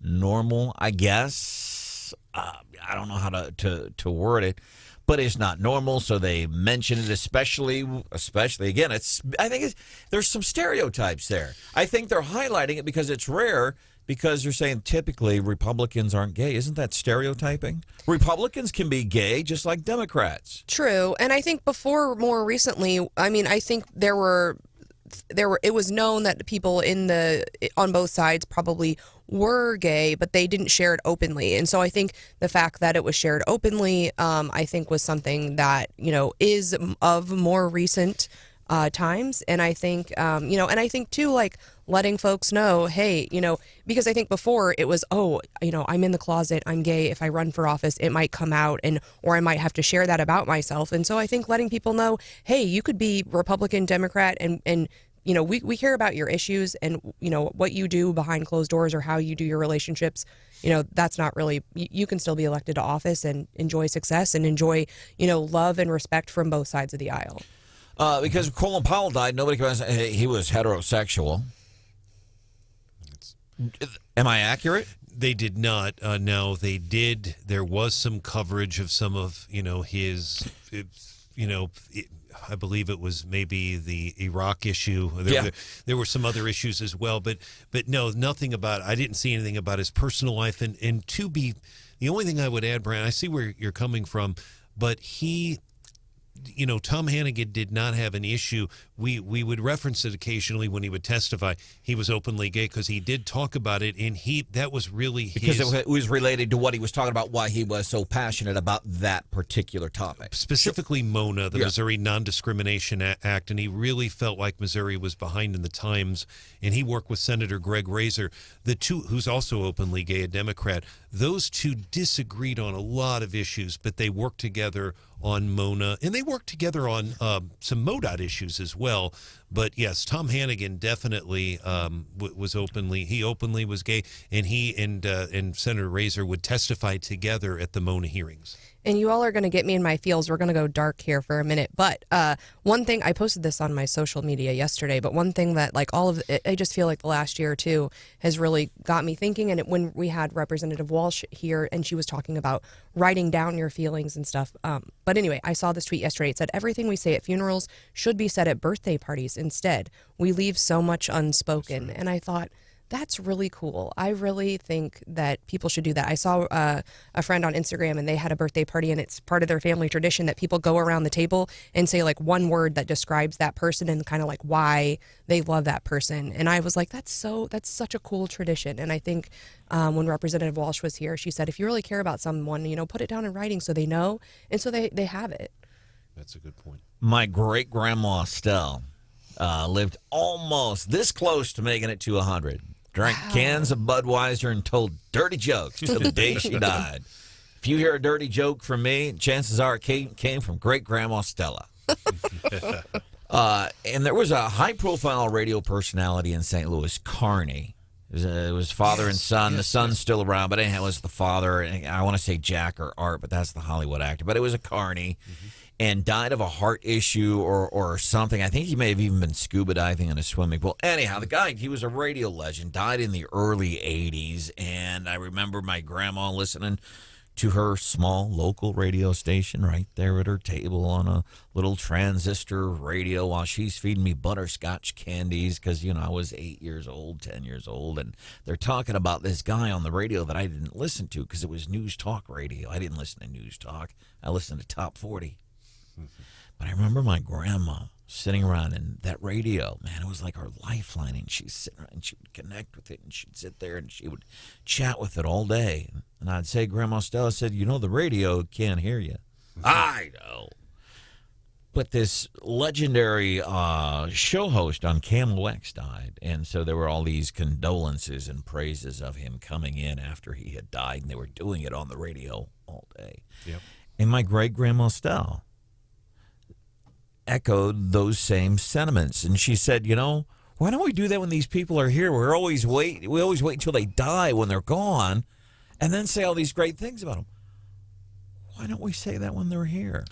normal. I guess I don't know how to word it. But it's not normal, so they mention it, especially again. There's some stereotypes there. I think they're highlighting it because it's rare, because they're saying typically Republicans aren't gay. Isn't that stereotyping? Republicans can be gay just like Democrats. True, and I think more recently, I think there were. It was known that people on both sides probably were gay, but they didn't share it openly. And so I think the fact that it was shared openly, I think was something that, is of more recent times. And I think, and I think too, like letting folks know, hey, because I think before it was, I'm in the closet, I'm gay. If I run for office, it might come out or I might have to share that about myself. And so I think letting people know, hey, you could be Republican, Democrat, and we care about your issues and, what you do behind closed doors or how you do your relationships. That's not really, you can still be elected to office and enjoy success and enjoy, love and respect from both sides of the aisle. Because Colin Powell died, nobody can say he was heterosexual. Am I accurate? They did not. No, they did. There was some coverage of some of, his, I believe it was maybe the Iraq issue. There were some other issues as well, but no, nothing about. I didn't see anything about his personal life. And the only thing I would add, Brian, I see where you're coming from, but he. Tom Hannigan did not have an issue. We would reference it occasionally when he would testify. He was openly gay because he did talk about it, and that was really because it was related to what he was talking about, why he was so passionate about that particular topic. Specifically Mona, the Missouri Non-Discrimination Act, and he really felt like Missouri was behind in the times, and he worked with Senator Greg Razor, the two, who's also openly gay, a Democrat. Those two disagreed on a lot of issues, but they worked together on Mona, and they worked together on some MoDOT issues as well. But yes, Tom Hannigan definitely was openly was gay, and he and Senator Razor would testify together at the Mona hearings. And you all are going to get me in my feels. We're going to go dark here for a minute. But one thing, I posted this on my social media yesterday, but one thing that I just feel like the last year or two has really got me thinking. And when we had Representative Walsh here and she was talking about writing down your feelings and stuff. But anyway, I saw this tweet yesterday. It said, everything we say at funerals should be said at birthday parties instead. We leave so much unspoken. And I thought, that's really cool. I really think that people should do that. I saw a friend on Instagram, and they had a birthday party, and it's part of their family tradition that people go around the table and say like one word that describes that person and kind of like why they love that person. And I was like, that's such a cool tradition. And I think when Representative Walsh was here, she said, if you really care about someone, put it down in writing so they know, and so they have it. That's a good point. My great-grandma Estelle lived almost this close to making it to 100. Drank cans of Budweiser and told dirty jokes till the day she died. If you hear a dirty joke from me, chances are it came from great-grandma Stella. And there was a high-profile radio personality in St. Louis, Carney. It was father and son. The son's still around, but anyhow, it was the father. I want to say Jack or Art, but that's the Hollywood actor. But it was a Carney. and died of a heart issue or something. I think he may have even been scuba diving in a swimming pool. Anyhow, the guy, he was a radio legend, died in the early 80s, and I remember my grandma listening to her small local radio station right there at her table on a little transistor radio while she's feeding me butterscotch candies because, I was 8 years old, 10 years old, and they're talking about this guy on the radio that I didn't listen to because it was News Talk radio. I didn't listen to News Talk. I listened to Top 40. But I remember my grandma sitting around and that radio, man, it was like her lifeline, and she'd sit around and she would connect with it, and she'd sit there and she would chat with it all day. And I'd say, Grandma Stella said, the radio can't hear you. I know. But this legendary show host on KMOX died, and so there were all these condolences and praises of him coming in after he had died, and they were doing it on the radio all day. Yep. And my great-grandma Stella echoed those same sentiments, and she said, why don't we do that when these people are here? We always wait until they die when they're gone, and then say all these great things about them. Why don't we say that when they're here?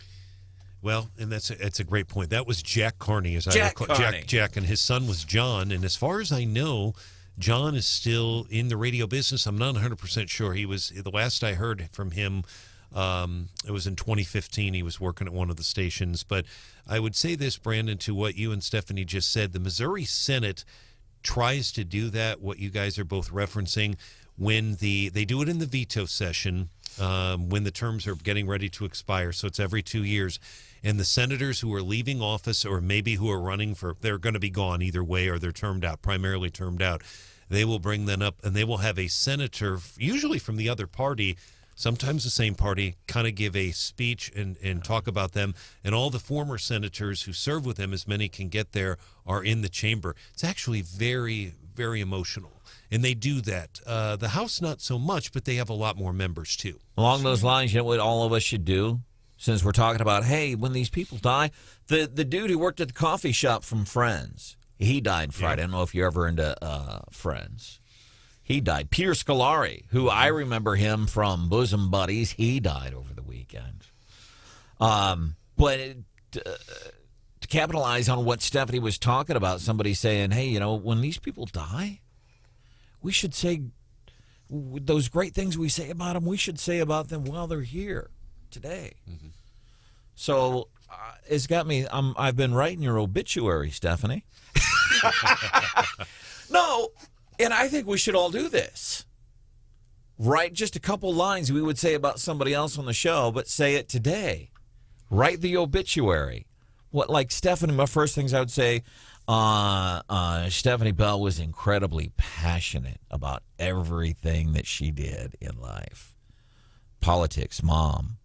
Well, and that's a great point. That was Jack Carney, as I recall. Carney. Jack, and his son was John. And as far as I know, John is still in the radio business. I'm not 100% sure. He was, the last I heard from him, it was in 2015. He was working at one of the stations. But I would say this, Brandon, to what you and Stephanie just said. The Missouri Senate tries to do that, what you guys are both referencing, when they do it in the veto session, when the terms are getting ready to expire. So it's every 2 years. And the senators who are leaving office, or maybe who are running they're going to be gone either way, or they're primarily termed out. They will bring them up, and they will have a senator, usually from the other party, sometimes the same party, kind of give a speech and talk about them. And all the former senators who served with them, as many can get there, are in the chamber. It's actually very, very emotional. And they do that. The House, not so much, but they have a lot more members, too. Along those lines, you know what all of us should do? Since we're talking about, hey, when these people die, the dude who worked at the coffee shop from Friends, he died Friday. I don't know if you're ever into Friends. He died. Peter Scolari, who I remember him from Bosom Buddies, he died over the weekend. But to capitalize on what Stephanie was talking about, somebody saying, hey, when these people die, we should say those great things we say about them, we should say about them while they're here today. Mm-hmm. So it's got me, I've been writing your obituary, Stephanie. No, and I think we should all do this. Write just a couple lines we would say about somebody else on the show, but say it today. Write the obituary. Like Stephanie, my first things I would say, Stephanie Bell was incredibly passionate about everything that she did in life. Politics, mom,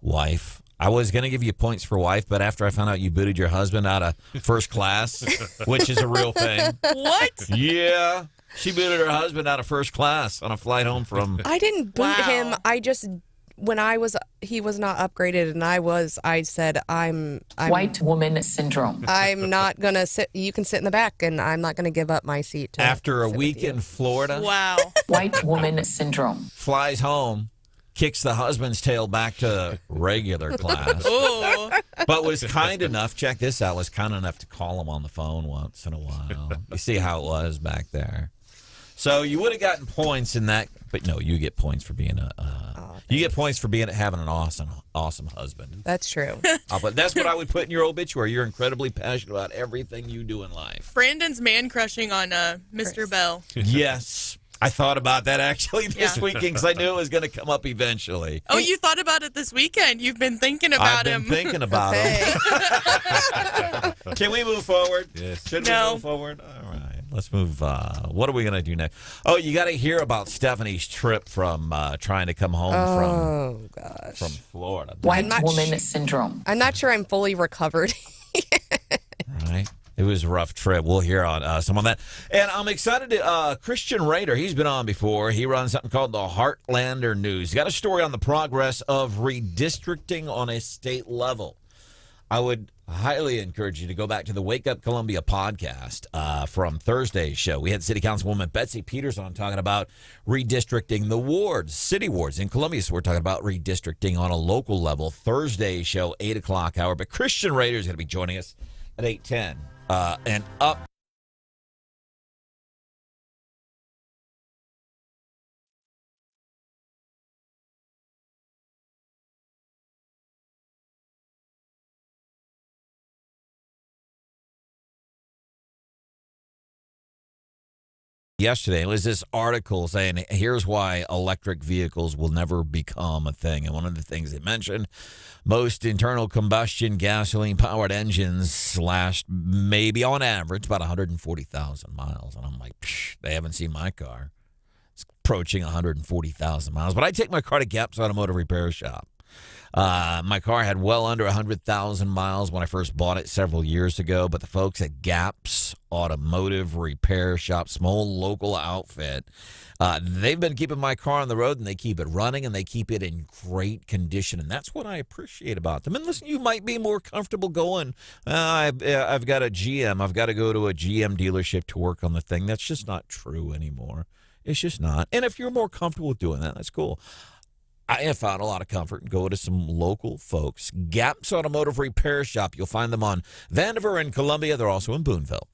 wife. I was going to give you points for wife, but after I found out you booted your husband out of first class, which is a real thing. What? Yeah. She booted her husband out of first class on a flight home from... I didn't boot him. I just... When he was not upgraded, and I said, I'm white woman syndrome. I'm not going to sit. You can sit in the back, and I'm not going to give up my seat. After a week in Florida. Wow. White woman syndrome. Flies home, kicks the husband's tail back to regular class. Ooh. But was kind enough, check this out, was kind enough to call him on the phone once in a while. You see how it was back there. So you would have gotten points in that, but no, you get points for being having an awesome husband. That's true. But that's what I would put in your obituary. You're incredibly passionate about everything you do in life. Brandon's man crushing on Mr. Bell. Yes. I thought about that actually this weekend because I knew it was going to come up eventually. Oh, you thought about it this weekend. You've been thinking about him. I've been thinking about him. Can we move forward? Yes. Should we move forward? All right. Let's move. What are we going to do next? Oh, you got to hear about Stephanie's trip from trying to come home from Florida. White woman syndrome. I'm not sure I'm fully recovered. Right. It was a rough trip. We'll hear on some on that. And I'm excited to Christian Rader. He's been on before. He runs something called the Heartlander News. He's got a story on the progress of redistricting on a state level. I would highly encourage you to go back to the Wake Up Columbia podcast from Thursday's show. We had City Councilwoman Betsy Peters on talking about redistricting the wards, city wards in Columbia. So we're talking about redistricting on a local level. Thursday's show, 8 o'clock hour. But Christian Rader is going to be joining us at 8:10. And up. Yesterday, it was this article saying, here's why electric vehicles will never become a thing. And one of the things they mentioned, most internal combustion gasoline-powered engines last maybe on average about 140,000 miles. And I'm like, they haven't seen my car. It's approaching 140,000 miles. But I take my car to Gap's Automotive Repair Shop. My car had well under 100,000 miles when I first bought it several years ago, but the folks at Gap's Automotive Repair Shop, small local outfit, they've been keeping my car on the road, and they keep it running, and they keep it in great condition, and that's what I appreciate about them. And listen, you might be more comfortable going, I've got a GM, I've got to go to a GM dealership to work on the thing. That's just not true anymore. It's just not. And if you're more comfortable with doing that, that's cool. I have found a lot of comfort in going to some local folks. Gap's Automotive Repair Shop. You'll find them on Vandiver and Columbia. They're also in Boonville.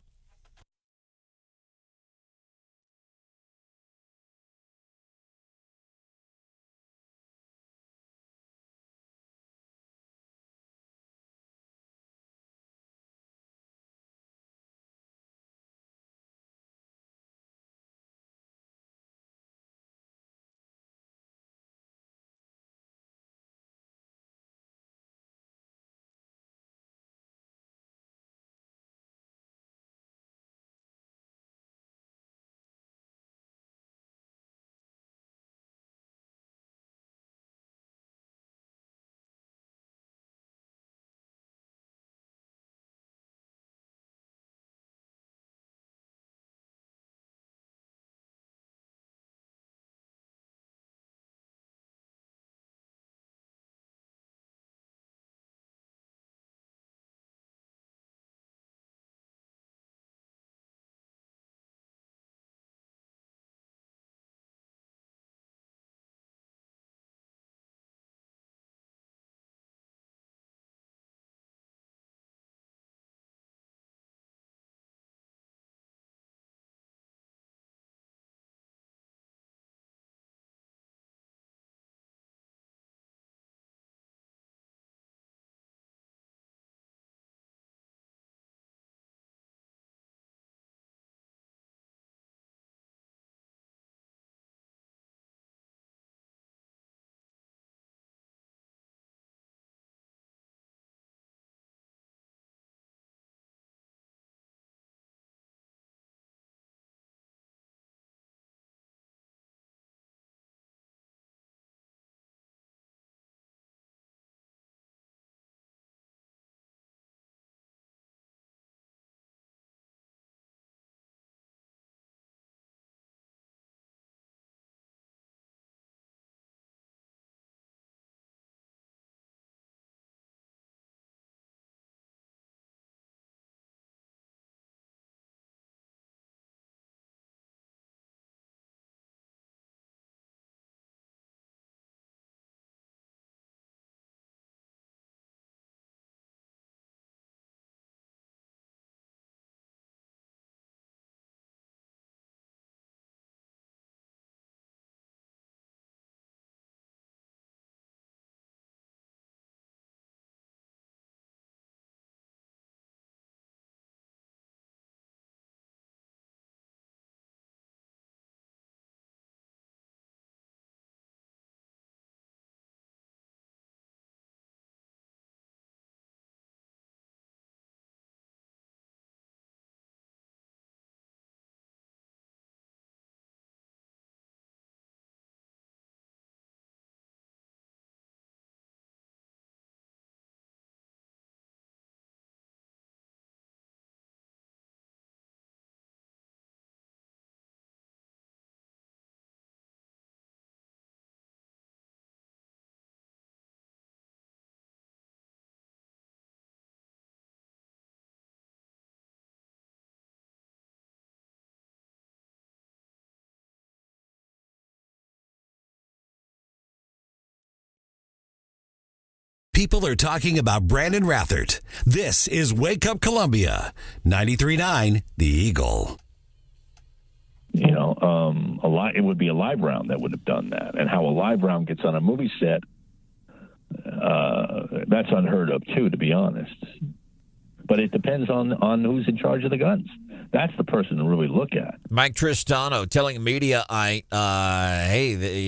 people are talking about Brandon Rathert. This is Wake Up Columbia, 93.9 The Eagle. You know, it would be a live round that would have done that. And how a live round gets on a movie set, that's unheard of, too, to be honest. But it depends on who's in charge of the guns. That's the person to really look at. Mike Tristano telling media, hey,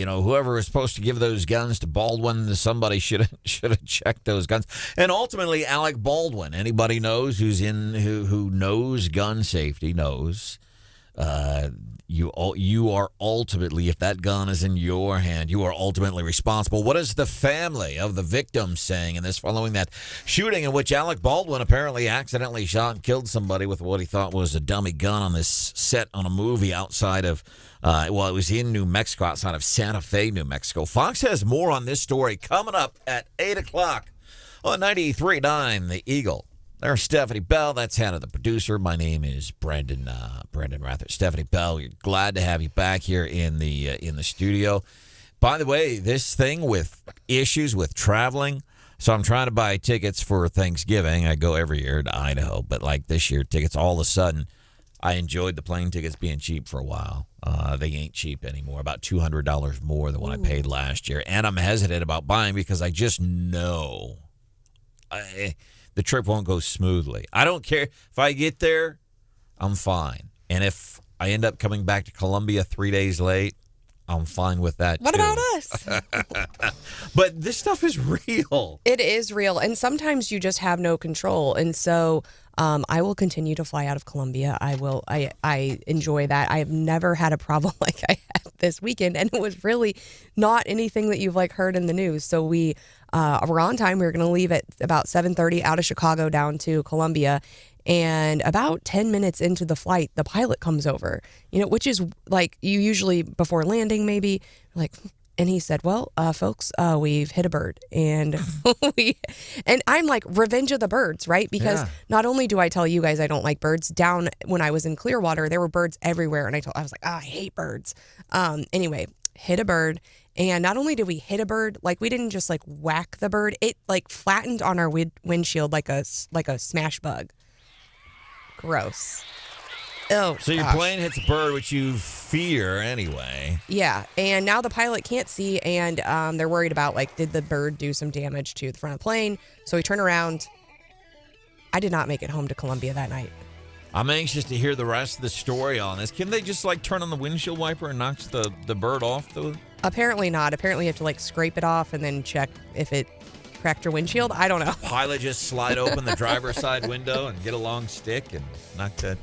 whoever was supposed to give those guns to Baldwin, somebody should have checked those guns. And ultimately, Alec Baldwin, anybody knows who knows gun safety knows. You are ultimately, if that gun is in your hand, you are ultimately responsible. What is the family of the victim saying in this following that shooting in which Alec Baldwin apparently accidentally shot and killed somebody with what he thought was a dummy gun on this set on a movie outside of, it was in New Mexico, outside of Santa Fe, New Mexico. Fox has more on this story coming up at 8 o'clock on 93.9 The Eagle. There's Stephanie Bell. That's Hannah, the producer. My name is Brandon Rathert. Stephanie Bell, we're glad to have you back here in the studio. By the way, this thing with issues with traveling, so I'm trying to buy tickets for Thanksgiving. I go every year to Idaho, but like this year, tickets all of a sudden, I enjoyed the plane tickets being cheap for a while. They ain't cheap anymore, about $200 more than what I paid last year. And I'm hesitant about buying because I just know the trip won't go smoothly. I don't care. If I get there, I'm fine. And if I end up coming back to Columbia 3 days late, I'm fine with that, What too. about us? But this stuff is real. It is real. And sometimes you just have no control. And so I will continue to fly out of Columbia. I enjoy that. I have never had a problem like I had this weekend. And it was really not anything that you've heard in the news. So we were on time. We were going to leave at about 7:30 out of Chicago down to Columbia. And about 10 minutes into the flight, the pilot comes over, which is you usually before landing, maybe and he said, well, folks, we've hit a bird. And and I'm like, revenge of the birds, right? Because not only do I tell you guys I don't like birds, down when I was in Clearwater, there were birds everywhere. And I was like, I hate birds. Anyway, hit a bird. And not only did we hit a bird, we didn't just whack the bird. It flattened on our windshield like a smash bug. Gross. Oh, so your plane hits a bird, which you fear anyway. Yeah, and now the pilot can't see, and they're worried about, did the bird do some damage to the front of the plane? So we turn around. I did not make it home to Columbia that night. I'm anxious to hear the rest of the story on this. Can they just, turn on the windshield wiper and knock the bird off? Apparently not. Apparently you have to, scrape it off and then check if it cracked your windshield. I don't know. Pilot just slide open the driver's side window and get a long stick and knock that...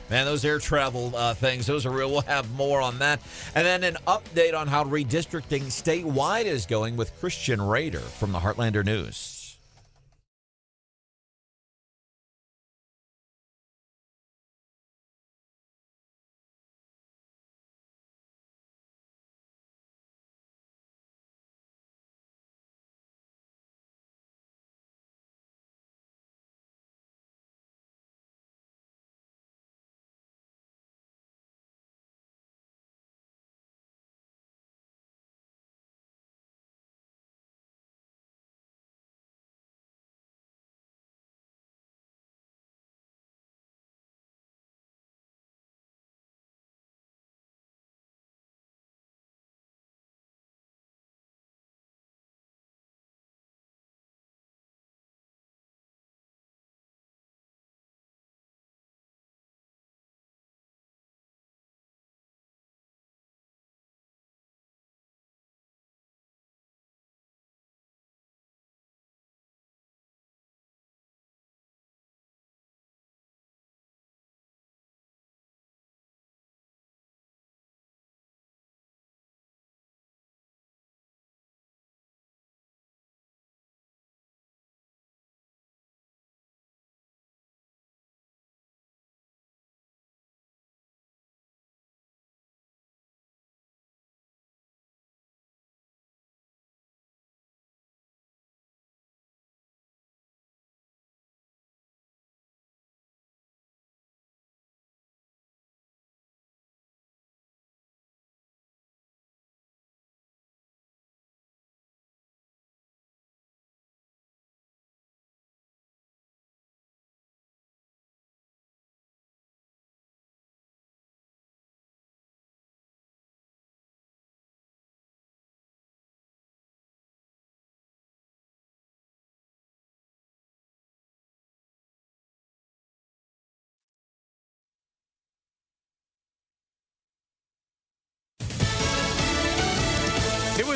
Man, those air travel things, those are real. We'll have more on that. And then an update on how redistricting statewide is going with Christian Rader from the Heartlander News.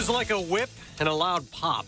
was like a whip and a loud pop.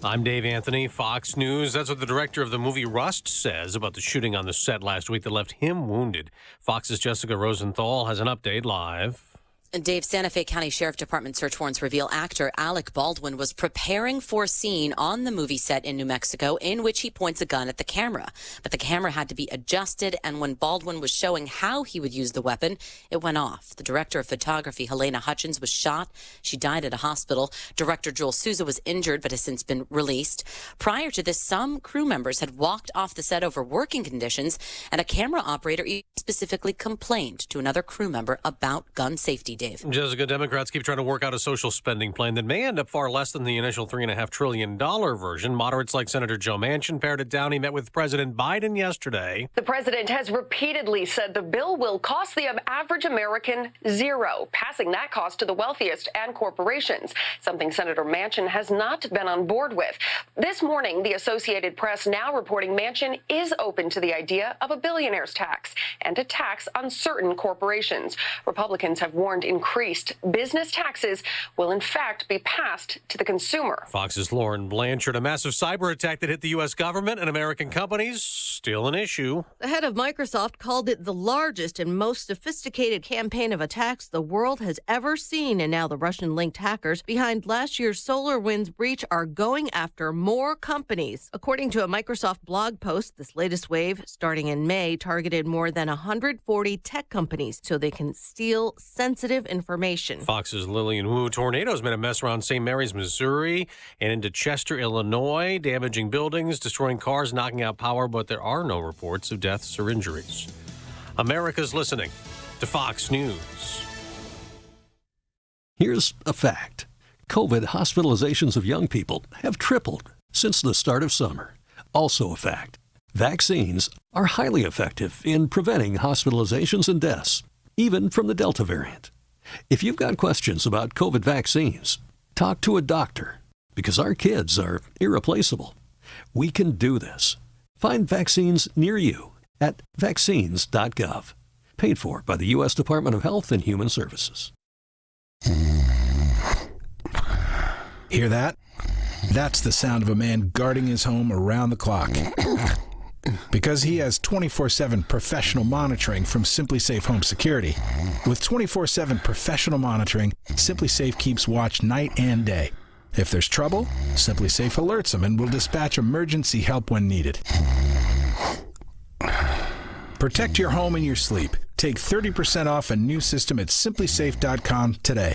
I'm Dave Anthony, Fox News. That's what the director of the movie Rust says about the shooting on the set last week that left him wounded. Fox's Jessica Rosenthal has an update live. Dave, Santa Fe County Sheriff Department search warrants reveal actor Alec Baldwin was preparing for a scene on the movie set in New Mexico in which he points a gun at the camera. But the camera had to be adjusted, and when Baldwin was showing how he would use the weapon, it went off. The director of photography, Helena Hutchins, was shot. She died at a hospital. Director Joel Souza was injured but has since been released. Prior to this, some crew members had walked off the set over working conditions, and a camera operator specifically complained to another crew member about gun safety. Dave. Jessica, Democrats keep trying to work out a social spending plan that may end up far less than the initial $3.5 trillion version. Moderates like Senator Joe Manchin pared it down. He met with President Biden yesterday. The president has repeatedly said the bill will cost the average American zero, passing that cost to the wealthiest and corporations, something Senator Manchin has not been on board with. This morning, the Associated Press now reporting Manchin is open to the idea of a billionaire's tax and a tax on certain corporations. Republicans have warned increased business taxes will in fact be passed to the consumer. Fox's Lauren Blanchard. A massive cyber attack that hit the U.S. government and American companies, still an issue. The head of Microsoft called it the largest and most sophisticated campaign of attacks the world has ever seen. And now the Russian-linked hackers behind last year's SolarWinds breach are going after more companies. According to a Microsoft blog post, this latest wave, starting in May, targeted more than 140 tech companies so they can steal sensitive information. Fox's Lillian Wu. Tornadoes made a mess around St. Mary's, Missouri, and into Chester, Illinois, damaging buildings, destroying cars, knocking out power, but there are no reports of deaths or injuries. America's listening to Fox News. Here's a fact. COVID hospitalizations of young people have tripled since the start of summer. Also a fact. Vaccines are highly effective in preventing hospitalizations and deaths, even from the Delta variant. If you've got questions about COVID vaccines, talk to a doctor, because our kids are irreplaceable. We can do this. Find vaccines near you at vaccines.gov. Paid for by the U.S. Department of Health and Human Services. Hear that? That's the sound of a man guarding his home around the clock. Because he has 24/7 professional monitoring from SimpliSafe Home Security. With 24/7 professional monitoring, SimpliSafe keeps watch night and day. If there's trouble, SimpliSafe alerts them and will dispatch emergency help when needed. Protect your home and your sleep. Take 30% off a new system at simplisafe.com today.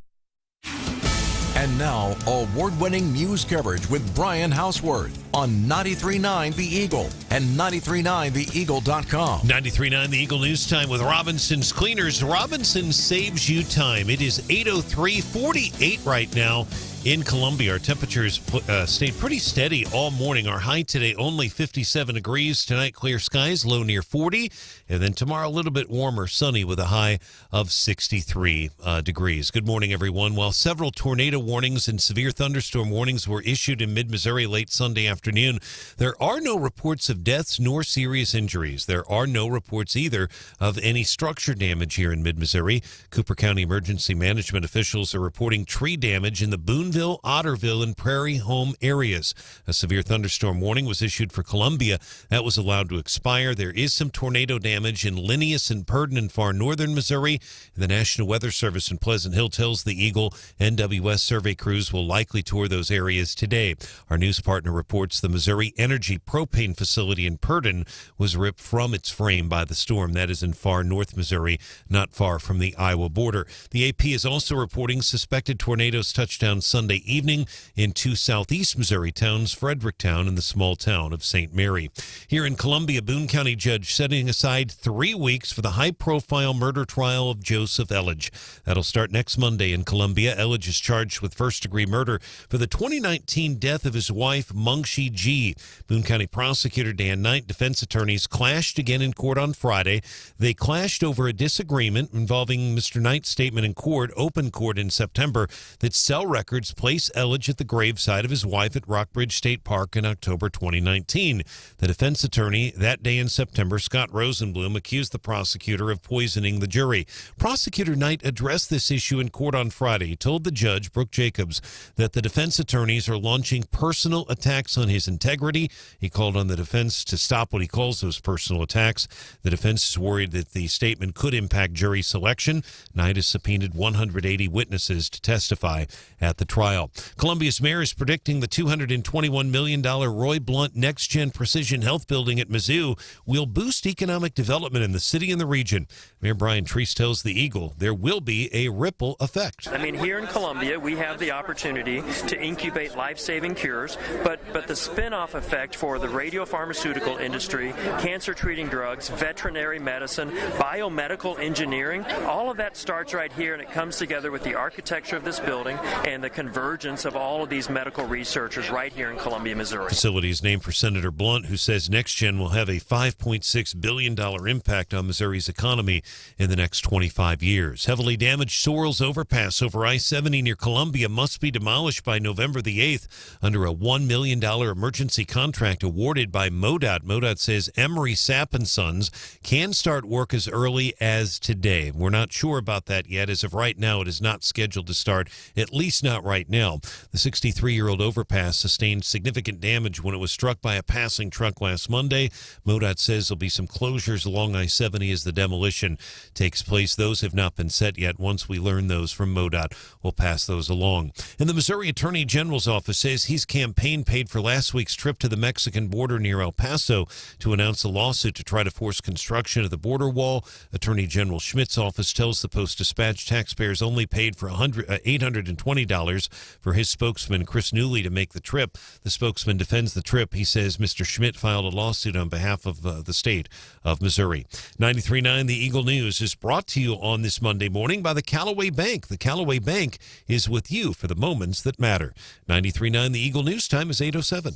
And now, award-winning news coverage with Brian Houseworth on 93.9 The Eagle and 93.9theeagle.com. 93.9 The Eagle News Time with Robinson's Cleaners. Robinson saves you time. It is 8:03, 48 right now in Columbia. Our temperatures stayed pretty steady all morning. Our high today only 57 degrees. Tonight, clear skies, low near 40. And then tomorrow, a little bit warmer, sunny with a high of 63 degrees. Good morning, everyone. While several tornado warnings and severe thunderstorm warnings were issued in mid-Missouri late Sunday afternoon, there are no reports of deaths nor serious injuries. There are no reports either of any structure damage here in mid-Missouri. Cooper County Emergency Management officials are reporting tree damage in the Boonville, Otterville, and Prairie Home areas. A severe thunderstorm warning was issued for Columbia. That was allowed to expire. There is some tornado damage in Linneus and Purdon in far northern Missouri. And the National Weather Service in Pleasant Hill tells the Eagle NWS survey crews will likely tour those areas today. Our news partner reports the Missouri Energy propane facility in Purdon was ripped from its frame by the storm. That is in far north Missouri, not far from the Iowa border. The AP is also reporting suspected tornadoes touched down Sunday evening in two southeast Missouri towns, Fredericktown and the small town of St. Mary. Here in Columbia, Boone County judge setting aside 3 weeks for the high-profile murder trial of Joseph Ellage. That'll start next Monday in Columbia. Ellage is charged with first-degree murder for the 2019 death of his wife, Mungshi G. Boone County prosecutor Dan Knight, defense attorneys clashed again in court on Friday. They clashed over a disagreement involving Mr. Knight's statement in court, open court in September, that cell records place Ellage at the gravesite of his wife at Rockbridge State Park in October 2019. The defense attorney that day in September, Scott Rosenblum, accused the prosecutor of poisoning the jury. Prosecutor Knight addressed this issue in court on Friday. He told the judge, Brooke Jacobs, that the defense attorneys are launching personal attacks on his integrity. He called on the defense to stop what he calls those personal attacks. The defense is worried that the statement could impact jury selection. Knight has subpoenaed 180 witnesses to testify at the trial. Columbia's mayor is predicting the $221 million Roy Blunt Next Gen Precision Health Building at Mizzou will boost economic development in the city and the region. Mayor Brian Treese tells the Eagle there will be a ripple effect. I mean, here in Columbia, we have the opportunity to incubate life-saving cures, but the spin-off effect for the radiopharmaceutical industry, cancer-treating drugs, veterinary medicine, biomedical engineering, all of that starts right here, and it comes together with the architecture of this building and the convergence of all of these medical researchers right here in Columbia, Missouri. Facility is named for Senator Blunt, who says NextGen will have a $5.6 billion impact on Missouri's economy in the next 25 years. Heavily damaged Sorrells Overpass over I-70 near Columbia must be demolished by November the 8th under a $1 million emergency contract awarded by MoDOT. MoDOT says Emery Sapp & Sons can start work as early as today. We're not sure about that yet. As of right now, it is not scheduled to start, at least not right now. The 63-year-old overpass sustained significant damage when it was struck by a passing truck last Monday. MoDOT says there'll be some closures along I-70 as the demolition takes place. Those have not been set yet. Once we learn those from MoDOT, we'll pass those along. And the Missouri Attorney General's office says his campaign paid for last week's trip to the Mexican border near El Paso to announce a lawsuit to try to force construction of the border wall. Attorney General Schmidt's office tells the Post-Dispatch taxpayers only paid for $820 for his spokesman, Chris Newley, to make the trip. The spokesman defends the trip. He says Mr. Schmidt filed a lawsuit on behalf of the state of Missouri. 93.9 The Eagle News is brought to you on this Monday morning by the Callaway Bank. The Callaway Bank is with you for the moments that matter. 93.9 The Eagle News time is 8:07.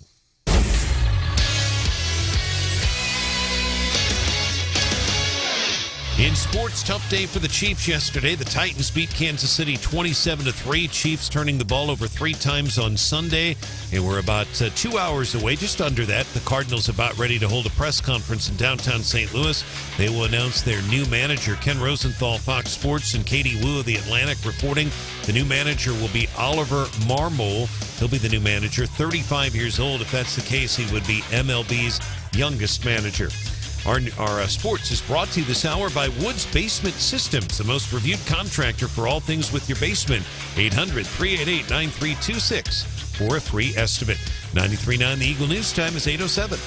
In sports, tough day for the Chiefs yesterday. The Titans beat Kansas City 27-3. Chiefs turning the ball over 3 times on Sunday. And we're about 2 hours away, just under that. The Cardinals about ready to hold a press conference in downtown St. Louis. They will announce their new manager. Ken Rosenthal, Fox Sports, and Katie Wu of The Atlantic reporting. The new manager will be Oliver Marmol. He'll be the new manager, 35 years old. If that's the case, he would be MLB's youngest manager. Our sports is brought to you this hour by Woods Basement Systems, the most reviewed contractor for all things with your basement. 800-388-9326 for a free estimate. 93.9 The Eagle News time is 8:07.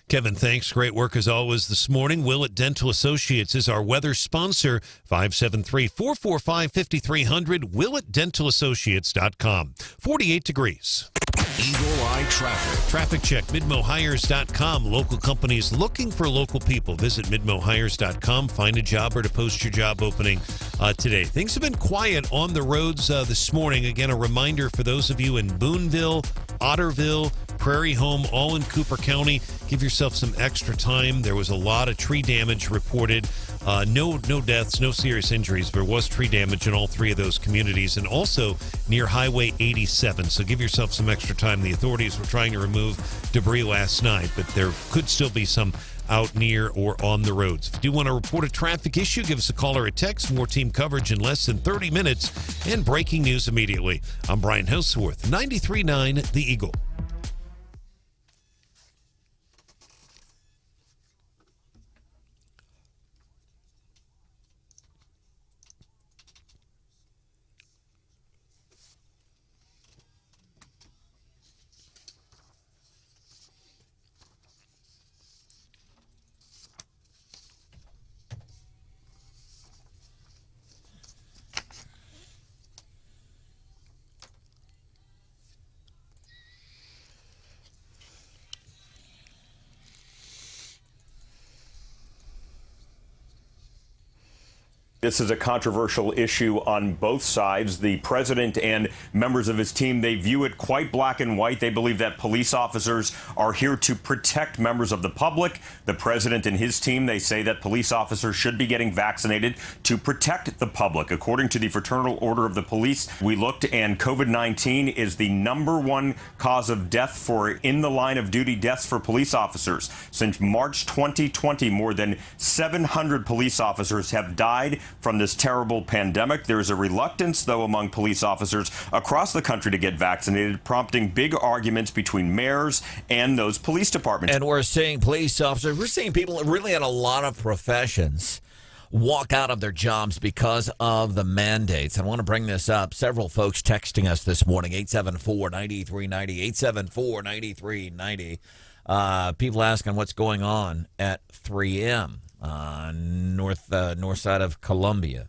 Kevin, thanks. Great work as always this morning. Willett Dental Associates is our weather sponsor. 573-445-5300. WillettDentalAssociates.com. 48 degrees. Eagle Eye Traffic. Traffic check, MidmoHires.com. Local companies looking for local people. Visit MidmoHires.com. Find a job or to post your job opening today. Things have been quiet on the roads this morning. Again, a reminder for those of you in Boonville, Otterville, Prairie Home, all in Cooper County. Give yourself some extra time. There was a lot of tree damage reported. No deaths, no serious injuries. There was tree damage in all 3 of those communities and also near Highway 87. So give yourself some extra time. The authorities were trying to remove debris last night, but there could still be some out near or on the roads. If you do want to report a traffic issue, give us a call or a text. More team coverage in less than 30 minutes and breaking news immediately. I'm Brian Houseworth, 93.9 The Eagle. This is a controversial issue on both sides. The president and members of his team, they view it quite black and white. They believe that police officers are here to protect members of the public. The president and his team, they say that police officers should be getting vaccinated to protect the public. According to the Fraternal Order of the Police, we looked, and COVID-19 is the #1 cause of death for in the line of duty deaths for police officers. Since March 2020, more than 700 police officers have died from this terrible pandemic. There is a reluctance, though, among police officers across the country to get vaccinated, prompting big arguments between mayors and those police departments. And we're seeing police officers, we're seeing people really in a lot of professions walk out of their jobs because of the mandates. I want to bring this up. Several folks texting us this morning, 874-9390, 874-9390. People asking what's going on at 3M. North side of Columbia.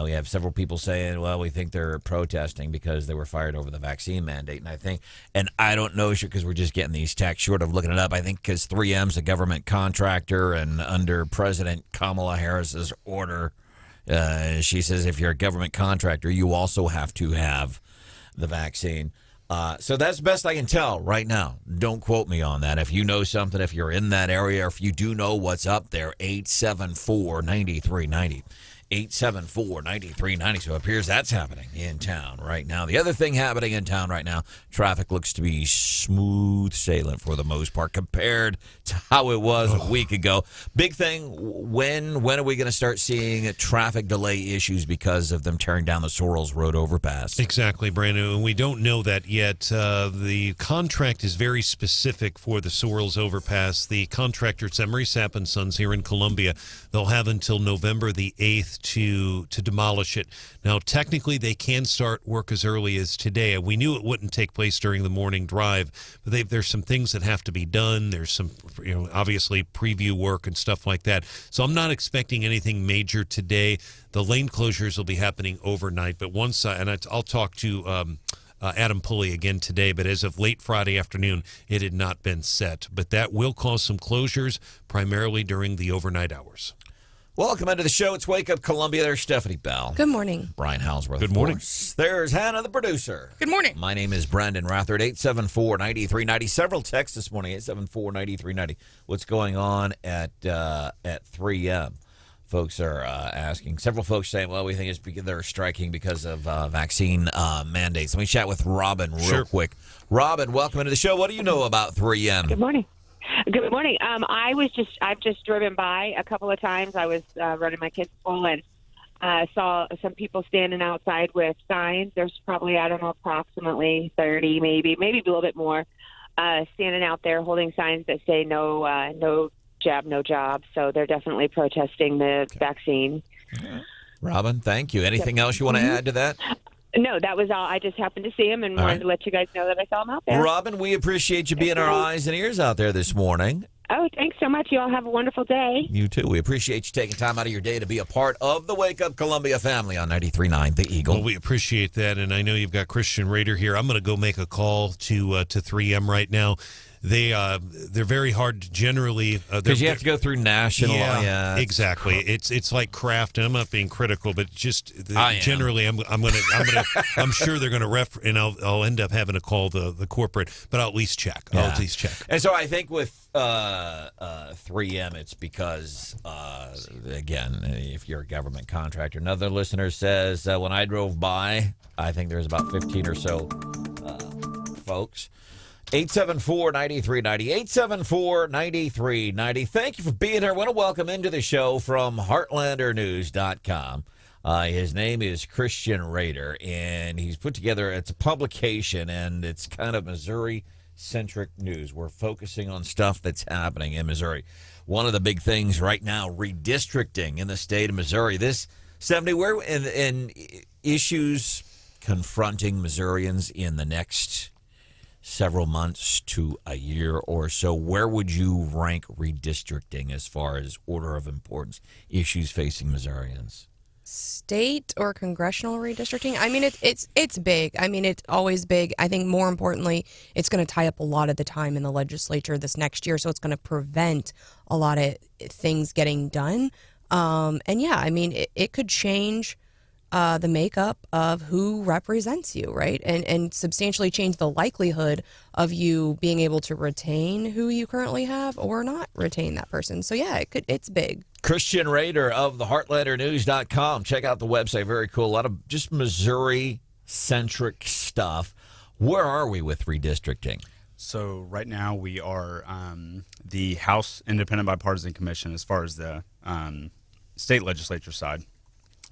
We have several people saying, well, we think they're protesting because they were fired over the vaccine mandate. And I don't know, because we're just getting these texts short of looking it up. I think because 3M's a government contractor, and under President Kamala Harris's order, she says if you're a government contractor, you also have to have the vaccine. So that's the best I can tell right now. Don't quote me on that. If you know something, if you're in that area, or if you do know what's up there, 874-9390. 874-9390. So it appears that's happening in town right now. The other thing happening in town right now, traffic looks to be smooth sailing for the most part compared to how it was a week ago. Big thing, when are we going to start seeing traffic delay issues because of them tearing down the Sorrells Road overpass? Exactly, Brandon. And we don't know that yet. The contract is very specific for the Sorrells overpass. The contractor, it's Emery Sapp & Sons here in Columbia. They'll have until November the 8th to demolish it. Now, technically, they can start work as early as today. We knew it wouldn't take place during the morning drive, but there's some things that have to be done. There's some, obviously preview work and stuff like that. So I'm not expecting anything major today. The lane closures will be happening overnight, but I'll talk to Adam Pulley again today, but as of late Friday afternoon, it had not been set. But that will cause some closures, primarily during the overnight hours. Welcome into the show. It's Wake Up Columbia. There's Stephanie Bell. Good morning. Brian Halsworth. Good morning. There's Hannah, the producer. Good morning. My name is Brandon Rathard. 874-9390. Several texts this morning. 874-9390. What's going on at 3M? Folks are asking. Several folks saying, well, we think it's because they're striking because of vaccine mandates. Let me chat with Robin real quick. Robin, welcome into the show. What do you know about 3M? Good morning. Good morning. I've just driven by a couple of times. I was running my kids' school and saw some people standing outside with signs. There's probably, I don't know, approximately 30, maybe a little bit more, standing out there holding signs that say no jab, no job. So they're definitely protesting the vaccine. Robin, thank you. Anything else you want to add to that? No, that was all. I just happened to see him and wanted to let you guys know that I saw him out there. Robin, we appreciate you being our eyes and ears out there this morning. Oh, thanks so much. You all have a wonderful day. You too. We appreciate you taking time out of your day to be a part of the Wake Up Columbia family on 93.9 The Eagle. Well, we appreciate that, and I know you've got Christian Rader here. I'm going to go make a call to 3M right now. They're very hard generally because you have to go through national. Yeah, exactly. It's like Kraft, and I'm not being critical, but just generally, I'm sure they're gonna and I'll end up having to call the corporate, but I'll at least check. Yeah. I'll at least check. And so I think with 3M, it's because again, if you're a government contractor, another listener says when I drove by, I think there's about 15 or so folks. 874-9390, 874-9390. Thank you for being here. I want to welcome into the show from HeartlanderNews.com. His name is Christian Rader, and he's put together, it's a publication, and it's kind of Missouri-centric news. We're focusing on stuff that's happening in Missouri. One of the big things right now, redistricting in the state of Missouri. This, Stephanie, where in issues confronting Missourians in the next several months to a year or so, where would you rank redistricting as far as order of importance, issues facing Missourians? State or congressional redistricting? I mean, it's big. I mean, it's always big. I think more importantly, it's going to tie up a lot of the time in the legislature this next year, so it's going to prevent a lot of things getting done. And yeah, I mean, it could change the makeup of who represents you, right? And substantially change the likelihood of you being able to retain who you currently have or not retain that person. So yeah, it's big. Christian Rader of the HeartlanderNews.com. Check out the website. Very cool. A lot of just Missouri-centric stuff. Where are we with redistricting? So right now we are the House Independent Bipartisan Commission as far as the state legislature side.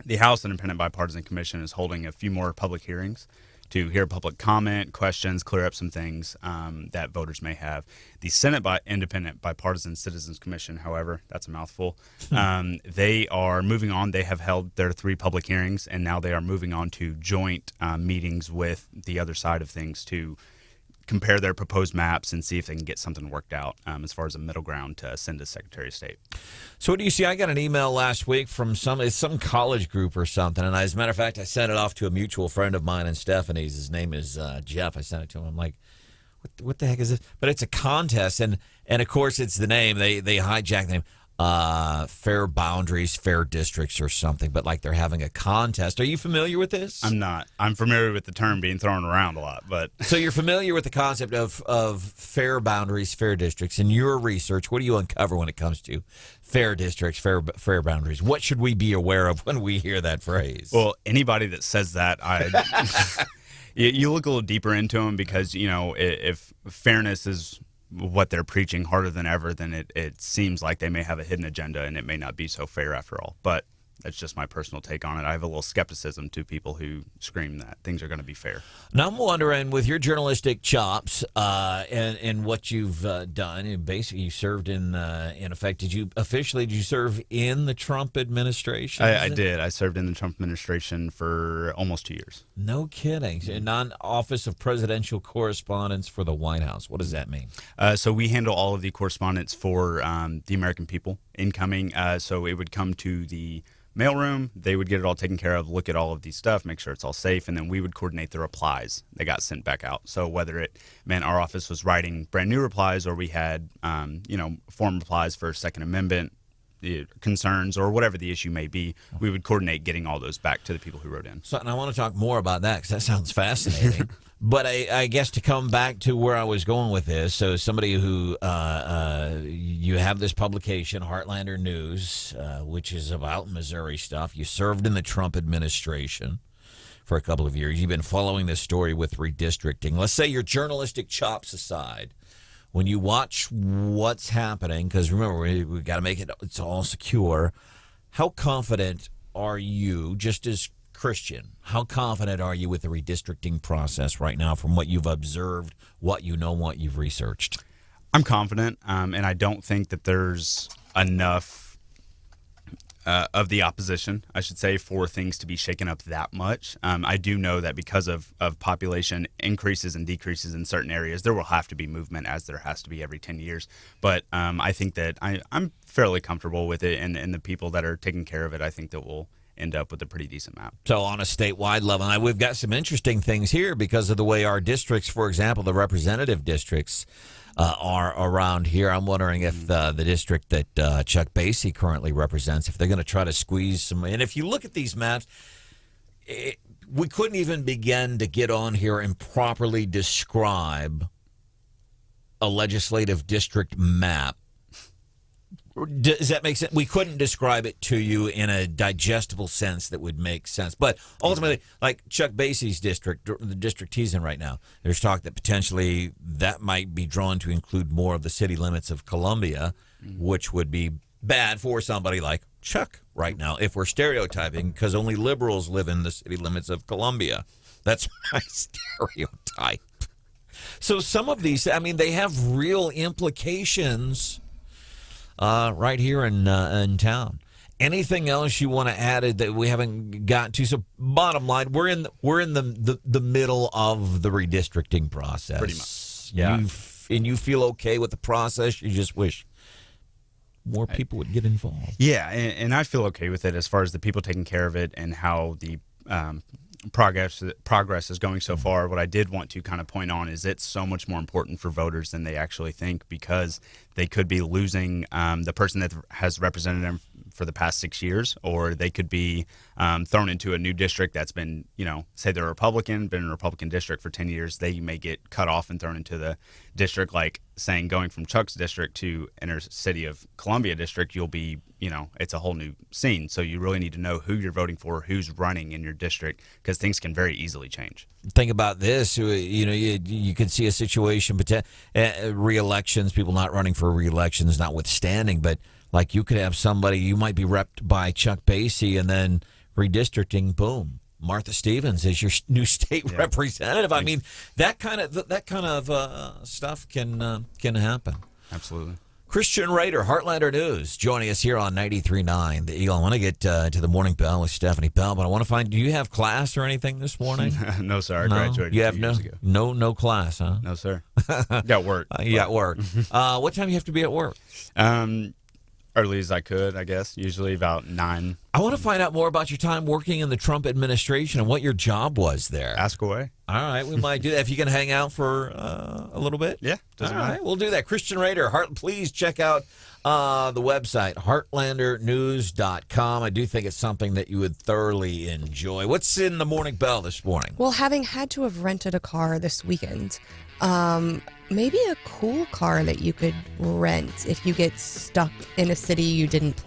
The House Independent Bipartisan Commission is holding a few more public hearings to hear public comment, questions, clear up some things that voters may have. The Senate Independent Bipartisan Citizens Commission, however, that's a mouthful, they are moving on. They have held their 3 public hearings, and now they are moving on to joint meetings with the other side of things to compare their proposed maps and see if they can get something worked out as far as a middle ground to send to Secretary of State. So what do you see? I got an email last week from some college group or something, and as a matter of fact, I sent it off to a mutual friend of mine and Stephanie's. His name is Jeff. I sent it to him. I'm like, what the heck is this? But it's a contest, and of course it's the name. They hijack the name. Fair boundaries, fair districts or something, but like they're having a contest. Are you familiar with this? I'm not. I'm familiar with the term being thrown around a lot, but so you're familiar with the concept of fair boundaries, fair districts. In your research, what do you uncover when it comes to fair districts, fair boundaries? What should we be aware of when we hear that phrase? Well, anybody that says that, you look a little deeper into them because, you know, if fairness is what they're preaching harder than ever, then it seems like they may have a hidden agenda and it may not be so fair after all. But that's just my personal take on it. I have a little skepticism to people who scream that things are going to be fair. Now I'm wondering, with your journalistic chops and what you've done, and basically you served in effect. Did you serve in the Trump administration? I did. I served in the Trump administration for almost 2 years. No kidding. Non-Office of Presidential Correspondence for the White House. What does that mean? So we handle all of the correspondence for the American people incoming. So it would come to the mailroom, they would get it all taken care of, look at all of these stuff, make sure it's all safe, and then we would coordinate the replies that got sent back out. So whether it meant our office was writing brand new replies or we had, form replies for Second Amendment concerns or whatever the issue may be, we would coordinate getting all those back to the people who wrote in. So, and I want to talk more about that because that sounds fascinating. But I guess to come back to where I was going with this, so somebody who you have this publication, Heartlander News, which is about Missouri stuff. You served in the Trump administration for a couple of years. You've been following this story with redistricting. Let's say your journalistic chops aside, when you watch what's happening, because remember, we got to make it's all secure. How confident are you, just as Christian, how confident are you with the redistricting process right now from what you've observed, what you know, what you've researched? I'm confident, and I don't think that there's enough of the opposition, I should say, for things to be shaken up that much. I do know that because of population increases and decreases in certain areas, there will have to be movement, as there has to be every 10 years. But I think that I'm fairly comfortable with it, and the people that are taking care of it, I think that will end up with a pretty decent map. So on a statewide level, and we've got some interesting things here because of the way our districts, for example, the representative districts are around here. I'm wondering if the district that Chuck Basie currently represents, if they're going to try to squeeze some. And if you look at these maps, we couldn't even begin to get on here and properly describe a legislative district map. Does that make sense? We couldn't describe it to you in a digestible sense that would make sense. But ultimately, like Chuck Basie's district, the district he's in right now, there's talk that potentially that might be drawn to include more of the city limits of Columbia, which would be bad for somebody like Chuck right now, if we're stereotyping, because only liberals live in the city limits of Columbia. That's my stereotype. So some of these, I mean, they have real implications right here in town. Anything else you want to add that we haven't gotten to? So bottom line, we're in the middle of the redistricting process. Pretty much. Yeah. And you feel okay with the process. You just wish more people would get involved. Yeah, and I feel okay with it as far as the people taking care of it and how the progress is going so far. What I did want to kind of point on is it's so much more important for voters than they actually think, because they could be losing the person that has represented them for the past 6 years, or they could be thrown into a new district that's been, say they're a Republican, been in a Republican district for 10 years. They may get cut off and thrown into the district, like saying going from Chuck's district to inner city of Columbia district, you'll be, it's a whole new scene. So you really need to know who you're voting for, who's running in your district, because things can very easily change. Think about this. You could see a situation, re-elections, people not running for re-elections notwithstanding, but like you could have somebody, you might be repped by Chuck Basie, and then redistricting, boom, Martha Stevens is your new state representative. I mean, that kind of stuff can happen. Absolutely. Christian Rader, Heartlander News, joining us here on 93.9 The Eagle. I want to get to the Morning Bell with Stephanie Bell, but I want to find, do you have class or anything this morning? No, sir. I graduated 2 years ago. No class, huh? No, sir. Got work. You got work. What time do you have to be at work? Early as I could, I guess. Usually about 9. I want to find out more about your time working in the Trump administration and what your job was there. Ask away. All right, we might do that. If you can hang out for a little bit. Yeah, doesn't matter. All right, we'll do that. Christian Rader, please check out the website, heartlandernews.com. I do think it's something that you would thoroughly enjoy. What's in the Morning Bell this morning? Well, having had to have rented a car this weekend, maybe a cool car that you could rent if you get stuck in a city you didn't plan.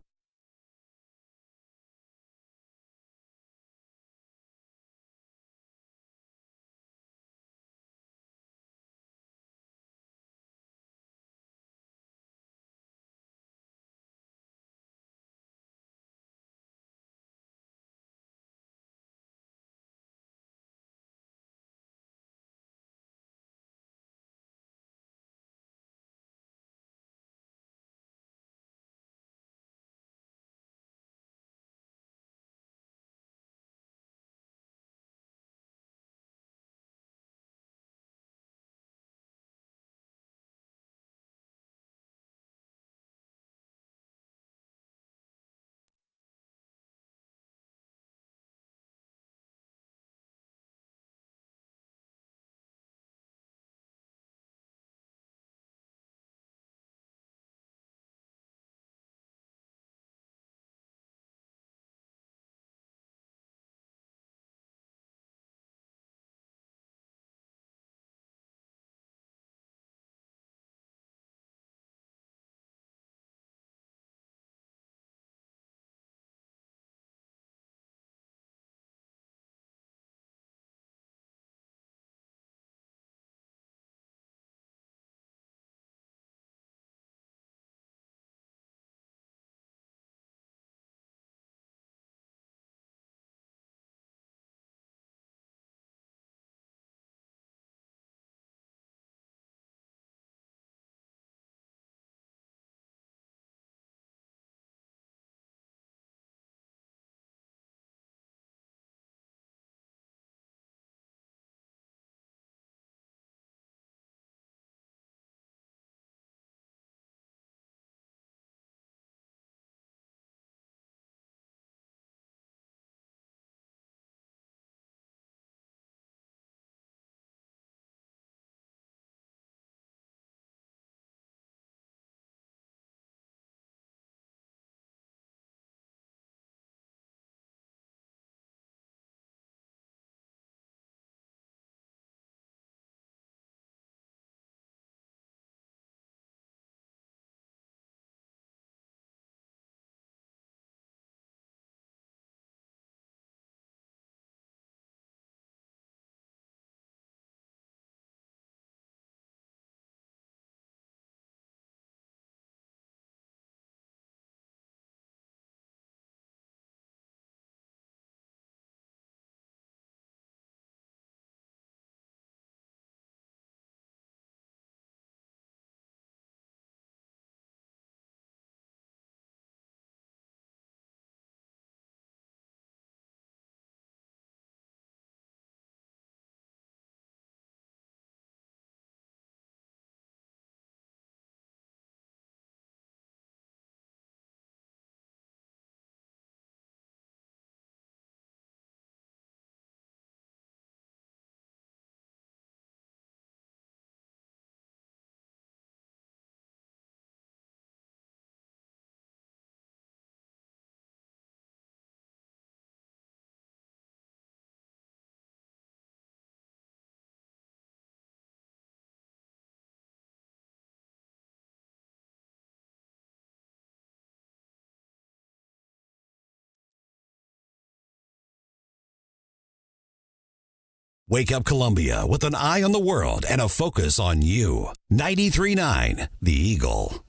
Wake up Columbia with an eye on the world and a focus on you. 93.9 The Eagle.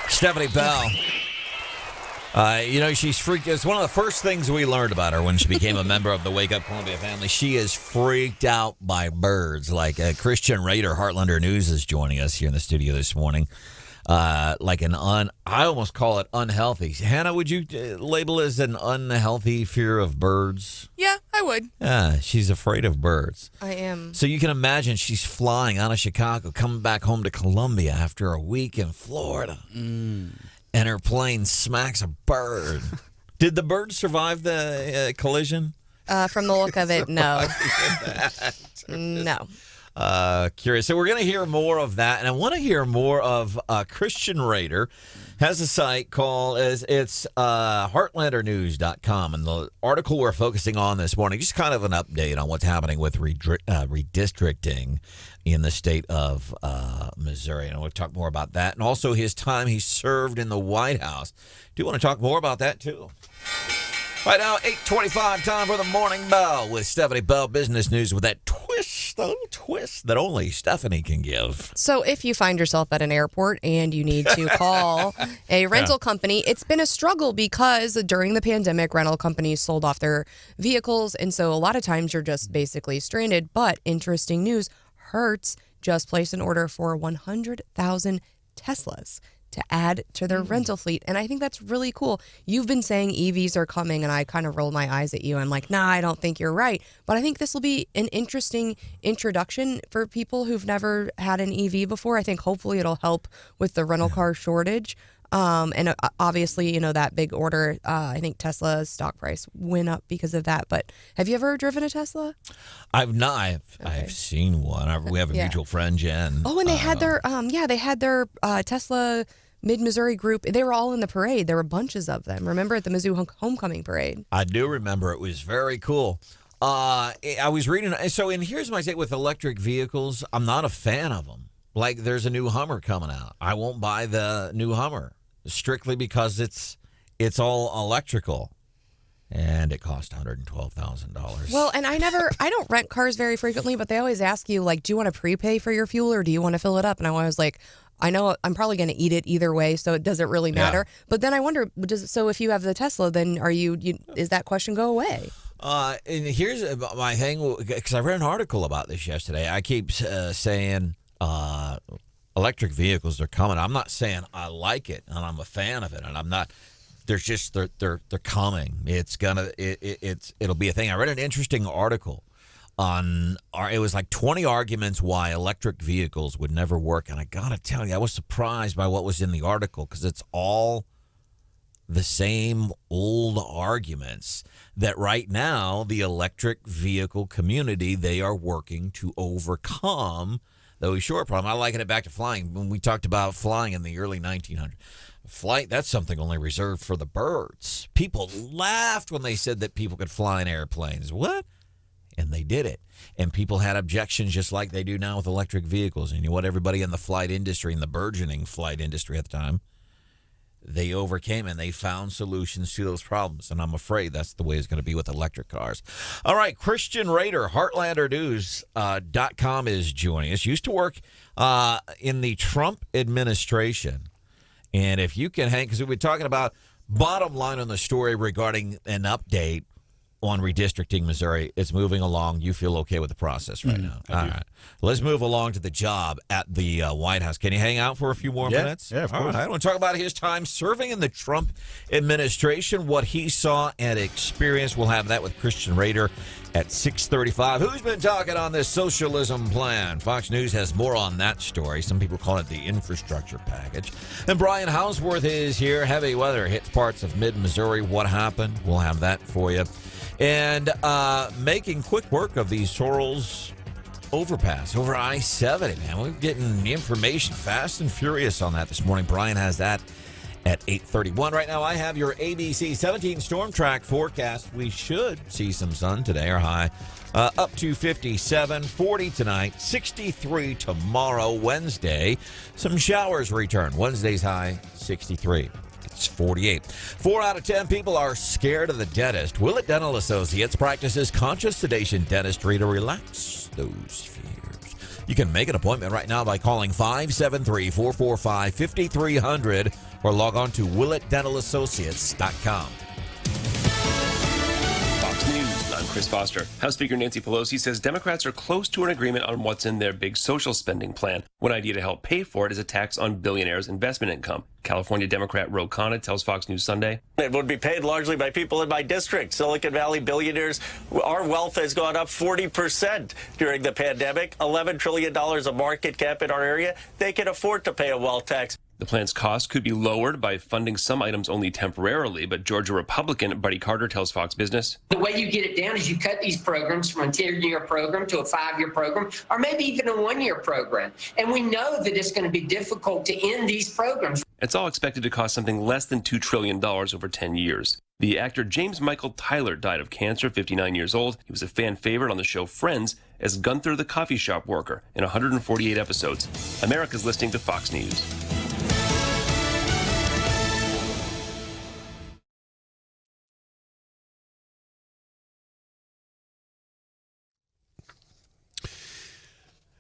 Stephanie Bell. She's freaked. It's one of the first things we learned about her when she became a member of the Wake Up Columbia family. She is freaked out by birds. Like Christian Rader, Heartlander News, is joining us here in the studio this morning. I almost call it unhealthy. Hannah, would you label it as an unhealthy fear of birds? Yeah, I would. Yeah, she's afraid of birds. I am. So you can imagine she's flying out of Chicago, coming back home to Columbia after a week in Florida. And her plane smacks a bird. Did the bird survive the collision? From the look of it, no. No. Curious. So we're going to hear more of that, and I want to hear more of Christian Rader. Has a site called it's heartlandernews.com, and the article we're focusing on this morning, just kind of an update on what's happening with redistricting in the state of Missouri, and we'll talk more about that, and also his time he served in the White House. Do you want to talk more about that too? Right now, 8:25, time for the Morning Bell with Stephanie Bell, business news with that twist, a little twist that only Stephanie can give. So if you find yourself at an airport and you need to call a rental company, it's been a struggle because during the pandemic, rental companies sold off their vehicles. And so a lot of times you're just basically stranded. But interesting news, Hertz just placed an order for 100,000 Teslas to add to their rental fleet. And I think that's really cool. You've been saying EVs are coming, and I kind of rolled my eyes at you. I'm like, nah, I don't think you're right. But I think this will be an interesting introduction for people who've never had an EV before. I think hopefully it'll help with the rental car shortage. And obviously, that big order, I think Tesla's stock price went up because of that. But have you ever driven a Tesla? I've not. I've seen one. We have a mutual friend, Jen. Oh, and they had their, Tesla Mid-Missouri group. They were all in the parade. There were bunches of them. Remember at the Mizzou Homecoming Parade? I do remember. It was very cool. I was reading. So, and here's my take with electric vehicles. I'm not a fan of them. Like, there's a new Hummer coming out. I won't buy the new Hummer strictly because it's all electrical. And it cost $112,000. Well, and I don't rent cars very frequently, but they always ask you, like, do you want to prepay for your fuel or do you want to fill it up? And I was like, I know I'm probably going to eat it either way, so it doesn't really matter. Yeah. But then I wonder, so if you have the Tesla, then is that question go away? And here's my thing, because I read an article about this yesterday. I keep saying electric vehicles are coming. I'm not saying I like it and I'm a fan of it, and I'm not. There's just they're coming. It'll be a thing. I read an interesting article on it was like 20 arguments why electric vehicles would never work, and I gotta tell you, I was surprised by what was in the article because it's all the same old arguments that right now the electric vehicle community, they are working to overcome those short problem. I liken it back to flying. When we talked about flying in the early 1900s, flight, that's something only reserved for the birds. People laughed when they said that people could fly in airplanes. What? And they did it. And people had objections just like they do now with electric vehicles. And you know what? Everybody in the flight industry, in the burgeoning flight industry at the time, they overcame and they found solutions to those problems. And I'm afraid that's the way it's going to be with electric cars. All right, Christian Rader, HeartlanderNews.com is joining us. Used to work in the Trump administration. And if you can hang, because we've been talking about bottom line on the story regarding an update on redistricting Missouri, it's moving along. You feel okay with the process right now? All right. Let's move along to the job at the White House. Can you hang out for a few more minutes? Yeah, of course. All right. I want to talk about his time serving in the Trump administration, what he saw and experienced. We'll have that with Christian Rader at 6:35. Who's been talking on this socialism plan? Fox News has more on that story. Some people call it the infrastructure package. And Brian Houseworth is here. Heavy weather hits parts of mid-Missouri. What happened? We'll have that for you. And making quick work of these Sorrells overpass over I-70, man. We're getting information fast and furious on that this morning. Brian has that at 8:31. Right now, I have your ABC 17 storm track forecast. We should see some sun today. Our high up to 57, 40 tonight, 63 tomorrow, Wednesday. Some showers return. Wednesday's high, 63. It's 48. 4 out of 10 people are scared of the dentist. Willett Dental Associates practices conscious sedation dentistry to relax those fears. You can make an appointment right now by calling 573-445-5300 or log on to WillettDentalAssociates.com. Fox News, I'm Chris Foster. House Speaker Nancy Pelosi says Democrats are close to an agreement on what's in their big social spending plan. One idea to help pay for it is a tax on billionaires' investment income. California Democrat Ro Khanna tells Fox News Sunday. It would be paid largely by people in my district, Silicon Valley billionaires. Our wealth has gone up 40% during the pandemic, $11 trillion of market cap in our area. They can afford to pay a wealth tax. The plan's cost could be lowered by funding some items only temporarily, but Georgia Republican Buddy Carter tells Fox Business. The way you get it down is you cut these programs from a 10-year program to a 5-year program, or maybe even a 1-year program. And we know that it's going to be difficult to end these programs. It's all expected to cost something less than $2 trillion over 10 years. The actor James Michael Tyler died of cancer, 59 years old. He was a fan favorite on the show Friends as Gunther the coffee shop worker in 148 episodes. America's listening to Fox News.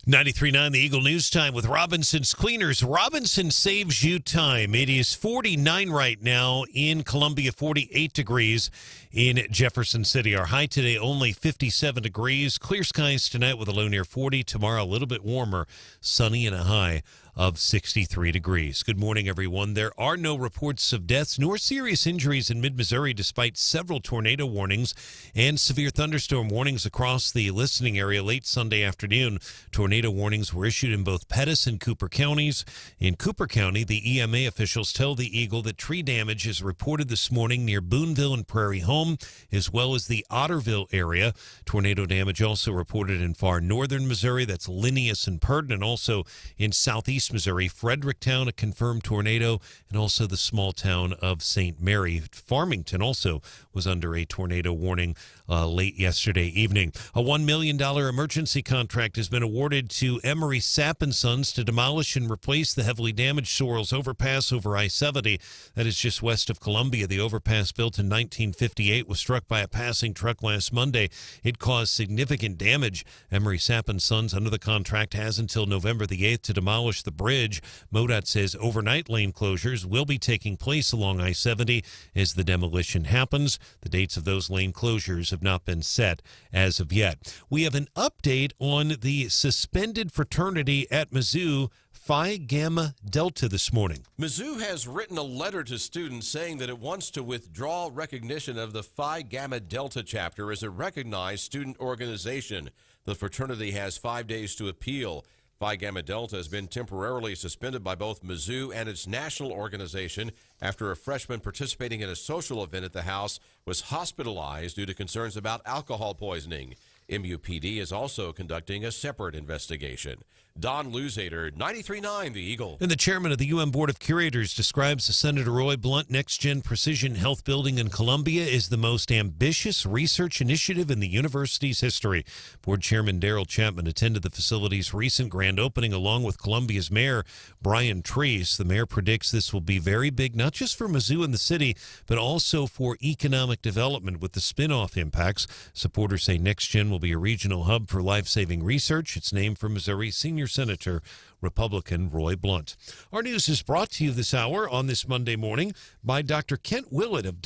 .939 The Eagle News Time with Robinson's Cleaners. Robinson saves you time. It is 49 right now in Columbia, 48 degrees in Jefferson City. Our high today only 57 degrees. Clear skies tonight with a low near 40. Tomorrow a little bit warmer, sunny and a high of 63 degrees. Good morning, everyone. There are no reports of deaths nor serious injuries in mid-Missouri despite several tornado warnings and severe thunderstorm warnings across the listening area late Sunday afternoon. Tornado warnings were issued in both Pettis and Cooper counties. In Cooper County, the EMA officials tell the Eagle that tree damage is reported this morning near Boonville and Prairie Home, as well as the Otterville area. Tornado damage also reported in far northern Missouri. That's Linneus and Purdon, and also in southeast Missouri, Fredericktown, a confirmed tornado, and also the small town of St. Mary. Farmington also was under a tornado warning late yesterday evening. A $1 million emergency contract has been awarded to Emery Sapp & Sons to demolish and replace the heavily damaged Sorrells overpass over I-70. That is just west of Columbia. The overpass, built in 1958, was struck by a passing truck last Monday. It caused significant damage. Emery Sapp & Sons, under the contract, has until November the 8th to demolish the bridge. MoDOT says overnight lane closures will be taking place along I-70 as the demolition happens. The dates of those lane closures have not been set as of yet. We have an update on the suspended fraternity at Mizzou, Phi Gamma Delta, this morning. Mizzou has written a letter to students saying that it wants to withdraw recognition of the Phi Gamma Delta chapter as a recognized student organization. The fraternity has 5 days to appeal. Phi Gamma Delta has been temporarily suspended by both Mizzou and its national organization after a freshman participating in a social event at the house was hospitalized due to concerns about alcohol poisoning. MUPD is also conducting a separate investigation. Don Luzader, 93.9 The Eagle. And the chairman of the UM Board of Curators describes the Senator Roy Blunt Next-Gen Precision Health Building in Columbia as the most ambitious research initiative in the university's history. Board Chairman Darrell Chapman attended the facility's recent grand opening along with Columbia's mayor, Brian Treese. The mayor predicts this will be very big, not just for Mizzou and the city, but also for economic development with the spin-off impacts. Supporters say Next-Gen will be a regional hub for life-saving research. It's named for Missouri Senior Senator Republican Roy Blunt. Our news is brought to you this hour on this Monday morning by Dr. Kent Willett of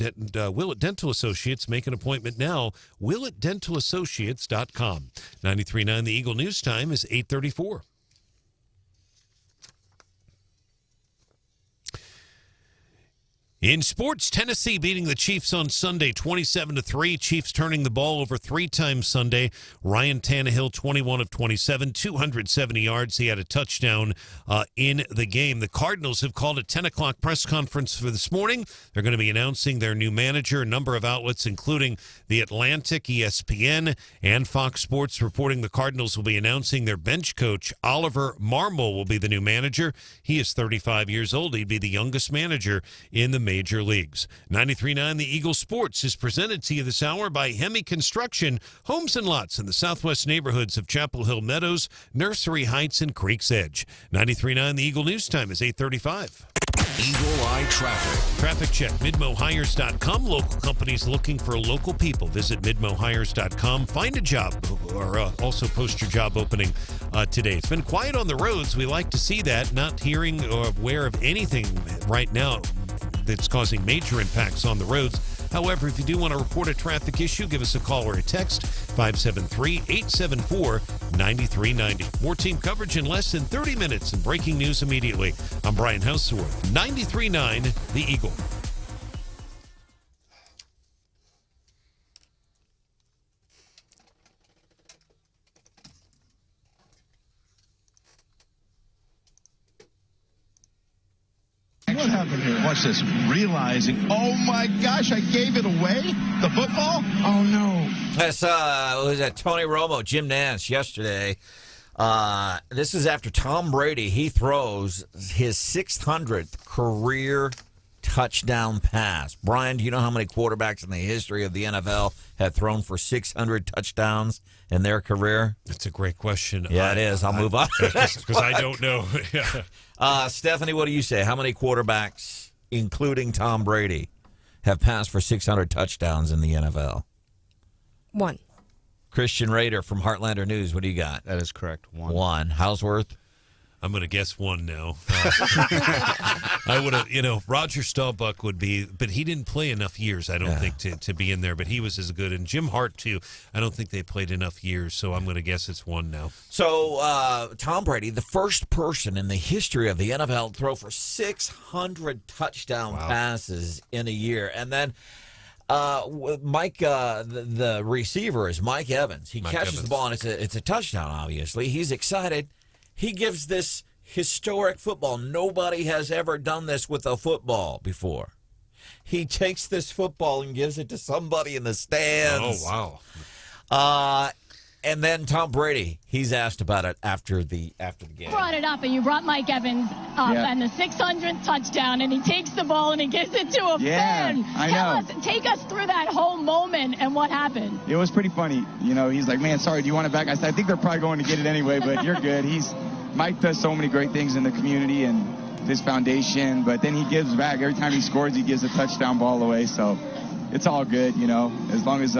Willett Dental Associates. Make an appointment now, WillettDentalAssociates.com. 93.9 The Eagle News Time is 8:34. In sports, Tennessee beating the Chiefs on Sunday 27-3. Chiefs turning the ball over 3 times Sunday. Ryan Tannehill, 21 of 27, 270 yards. He had a touchdown in the game. The Cardinals have called a 10 o'clock press conference for this morning. They're going to be announcing their new manager. A number of outlets, including The Atlantic, ESPN, and Fox Sports, reporting the Cardinals will be announcing their bench coach. Oliver Marmol will be the new manager. He is 35 years old. He'd be the youngest manager in the major leagues. 93.9 The Eagle Sports is presented to you this hour by Hemi Construction. Homes and lots in the southwest neighborhoods of Chapel Hill Meadows, Nursery Heights, and Creek's Edge. 93.9 The Eagle News Time is 8:35. Eagle Eye Traffic. Traffic check, midmohires.com. Local companies looking for local people. Visit midmohires.com. Find a job or also post your job opening today. It's been quiet on the roads. We like to see that. Not hearing or aware of anything right now that's causing major impacts on the roads. However, if you do want to report a traffic issue, give us a call or a text, 573-874-9390. More team coverage in less than 30 minutes and breaking news immediately. I'm Brian Houseworth, 93.9 The Eagle. What happened here? Watch this. Realizing, oh my gosh, I gave it away? The football? Oh no. That's was that Tony Romo, Jim Nantz yesterday. This is after Tom Brady. He throws his 600th career touchdown pass. Brian, do you know how many quarterbacks in the history of the NFL have thrown for 600 touchdowns in their career? That's a great question. Yeah, it is. I'll move on. Because I don't know. Stephanie, what do you say? How many quarterbacks, including Tom Brady, have passed for 600 touchdowns in the NFL? 1. Christian Rader from Heartlander News. What do you got? That is correct. 1. 1. Houseworth? I'm going to guess 1 now. I would have, Roger Staubach would be, but he didn't play enough years, I don't think, to be in there, but he was as good. And Jim Hart, too. I don't think they played enough years, so I'm going to guess it's 1 now. So, Tom Brady, the first person in the history of the NFL to throw for 600 touchdown passes in a year. And then Mike, the receiver is Mike Evans. He catches the ball, and it's a touchdown, obviously. He's excited. He gives this historic football. Nobody has ever done this with a football before. He takes this football and gives it to somebody in the stands. Oh, wow. And then Tom Brady, he's asked about it after the game. You brought it up, and you brought Mike Evans up, and the 600th touchdown, and he takes the ball and he gives it to a fan. Take us through that whole moment and what happened. It was pretty funny. He's like, man, sorry, do you want it back? I said, I think they're probably going to get it anyway, but you're good. Mike does so many great things in the community and his foundation, but then he gives back. Every time he scores, he gives a touchdown ball away, so it's all good, as long as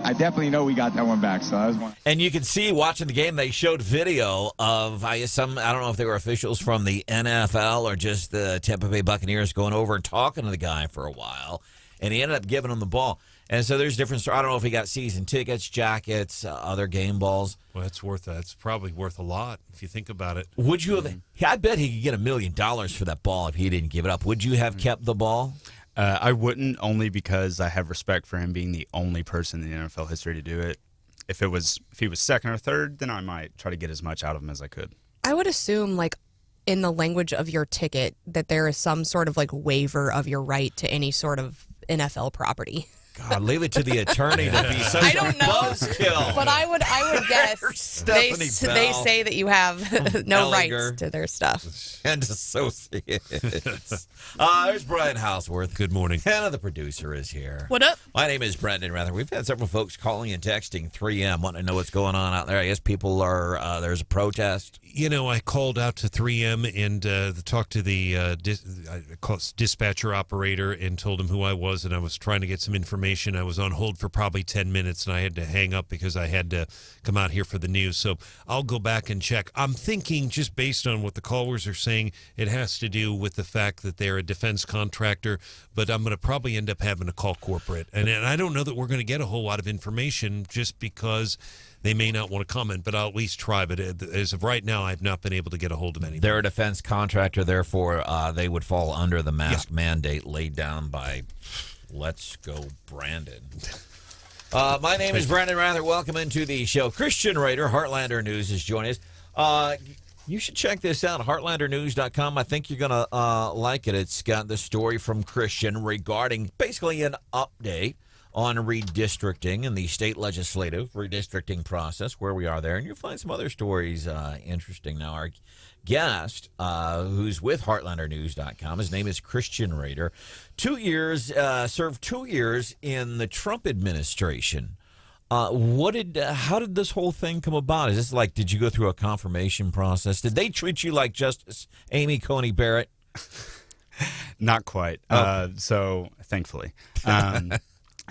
I definitely know we got that one back. So that was one. And you can see watching the game, they showed video of I don't know if they were officials from the NFL or just the Tampa Bay Buccaneers going over and talking to the guy for a while, and he ended up giving him the ball. And so there's different. I don't know if he got season tickets, jackets, other game balls. Well, that's probably worth a lot if you think about it. Would you have? I bet he could get $1 million for that ball if he didn't give it up. Would you have kept the ball? I wouldn't, only because I have respect for him being the only person in the NFL history to do it. If he was second or third, then I might try to get as much out of him as I could. I would assume, in the language of your ticket, that there is some sort of waiver of your right to any sort of NFL property. God, leave it to the attorney to be such a buzzkill. But I would guess they say that you have no rights to their stuff. And associates. There's Brian Houseworth. Good morning. Hannah, the producer, is here. What up? My name is Brendan Rather. We've had several folks calling and texting 3M, wanting to know what's going on out there. I guess people are, there's a protest. I called out to 3M and talked to the dispatcher operator and told him who I was, and I was trying to get some information information. I was on hold for probably 10 minutes, and I had to hang up because I had to come out here for the news. So I'll go back and check. I'm thinking, just based on what the callers are saying, it has to do with the fact that they're a defense contractor, but I'm going to probably end up having to call corporate. And I don't know that we're going to get a whole lot of information just because they may not want to comment, but I'll at least try. But as of right now, I've not been able to get a hold of anything. They're a defense contractor, therefore they would fall under the mask mandate laid down by Let's Go Brandon. My name is Brandon Rather. Welcome into the show. Christian Raider, Heartlander News, is joining us. You should check this out, heartlandernews.com. I think you're going to like it. It's got the story from Christian regarding basically an update on redistricting and the state legislative redistricting process, where we are there. And you'll find some other stories interesting. Now, our guest, who's with heartlandernews.com, his name is Christian Raider. 2 years, served 2 years in the Trump administration. How did this whole thing come about? Is this like, did you go through a confirmation process? Did they treat you like Justice Amy Coney Barrett? Not quite. So, thankfully.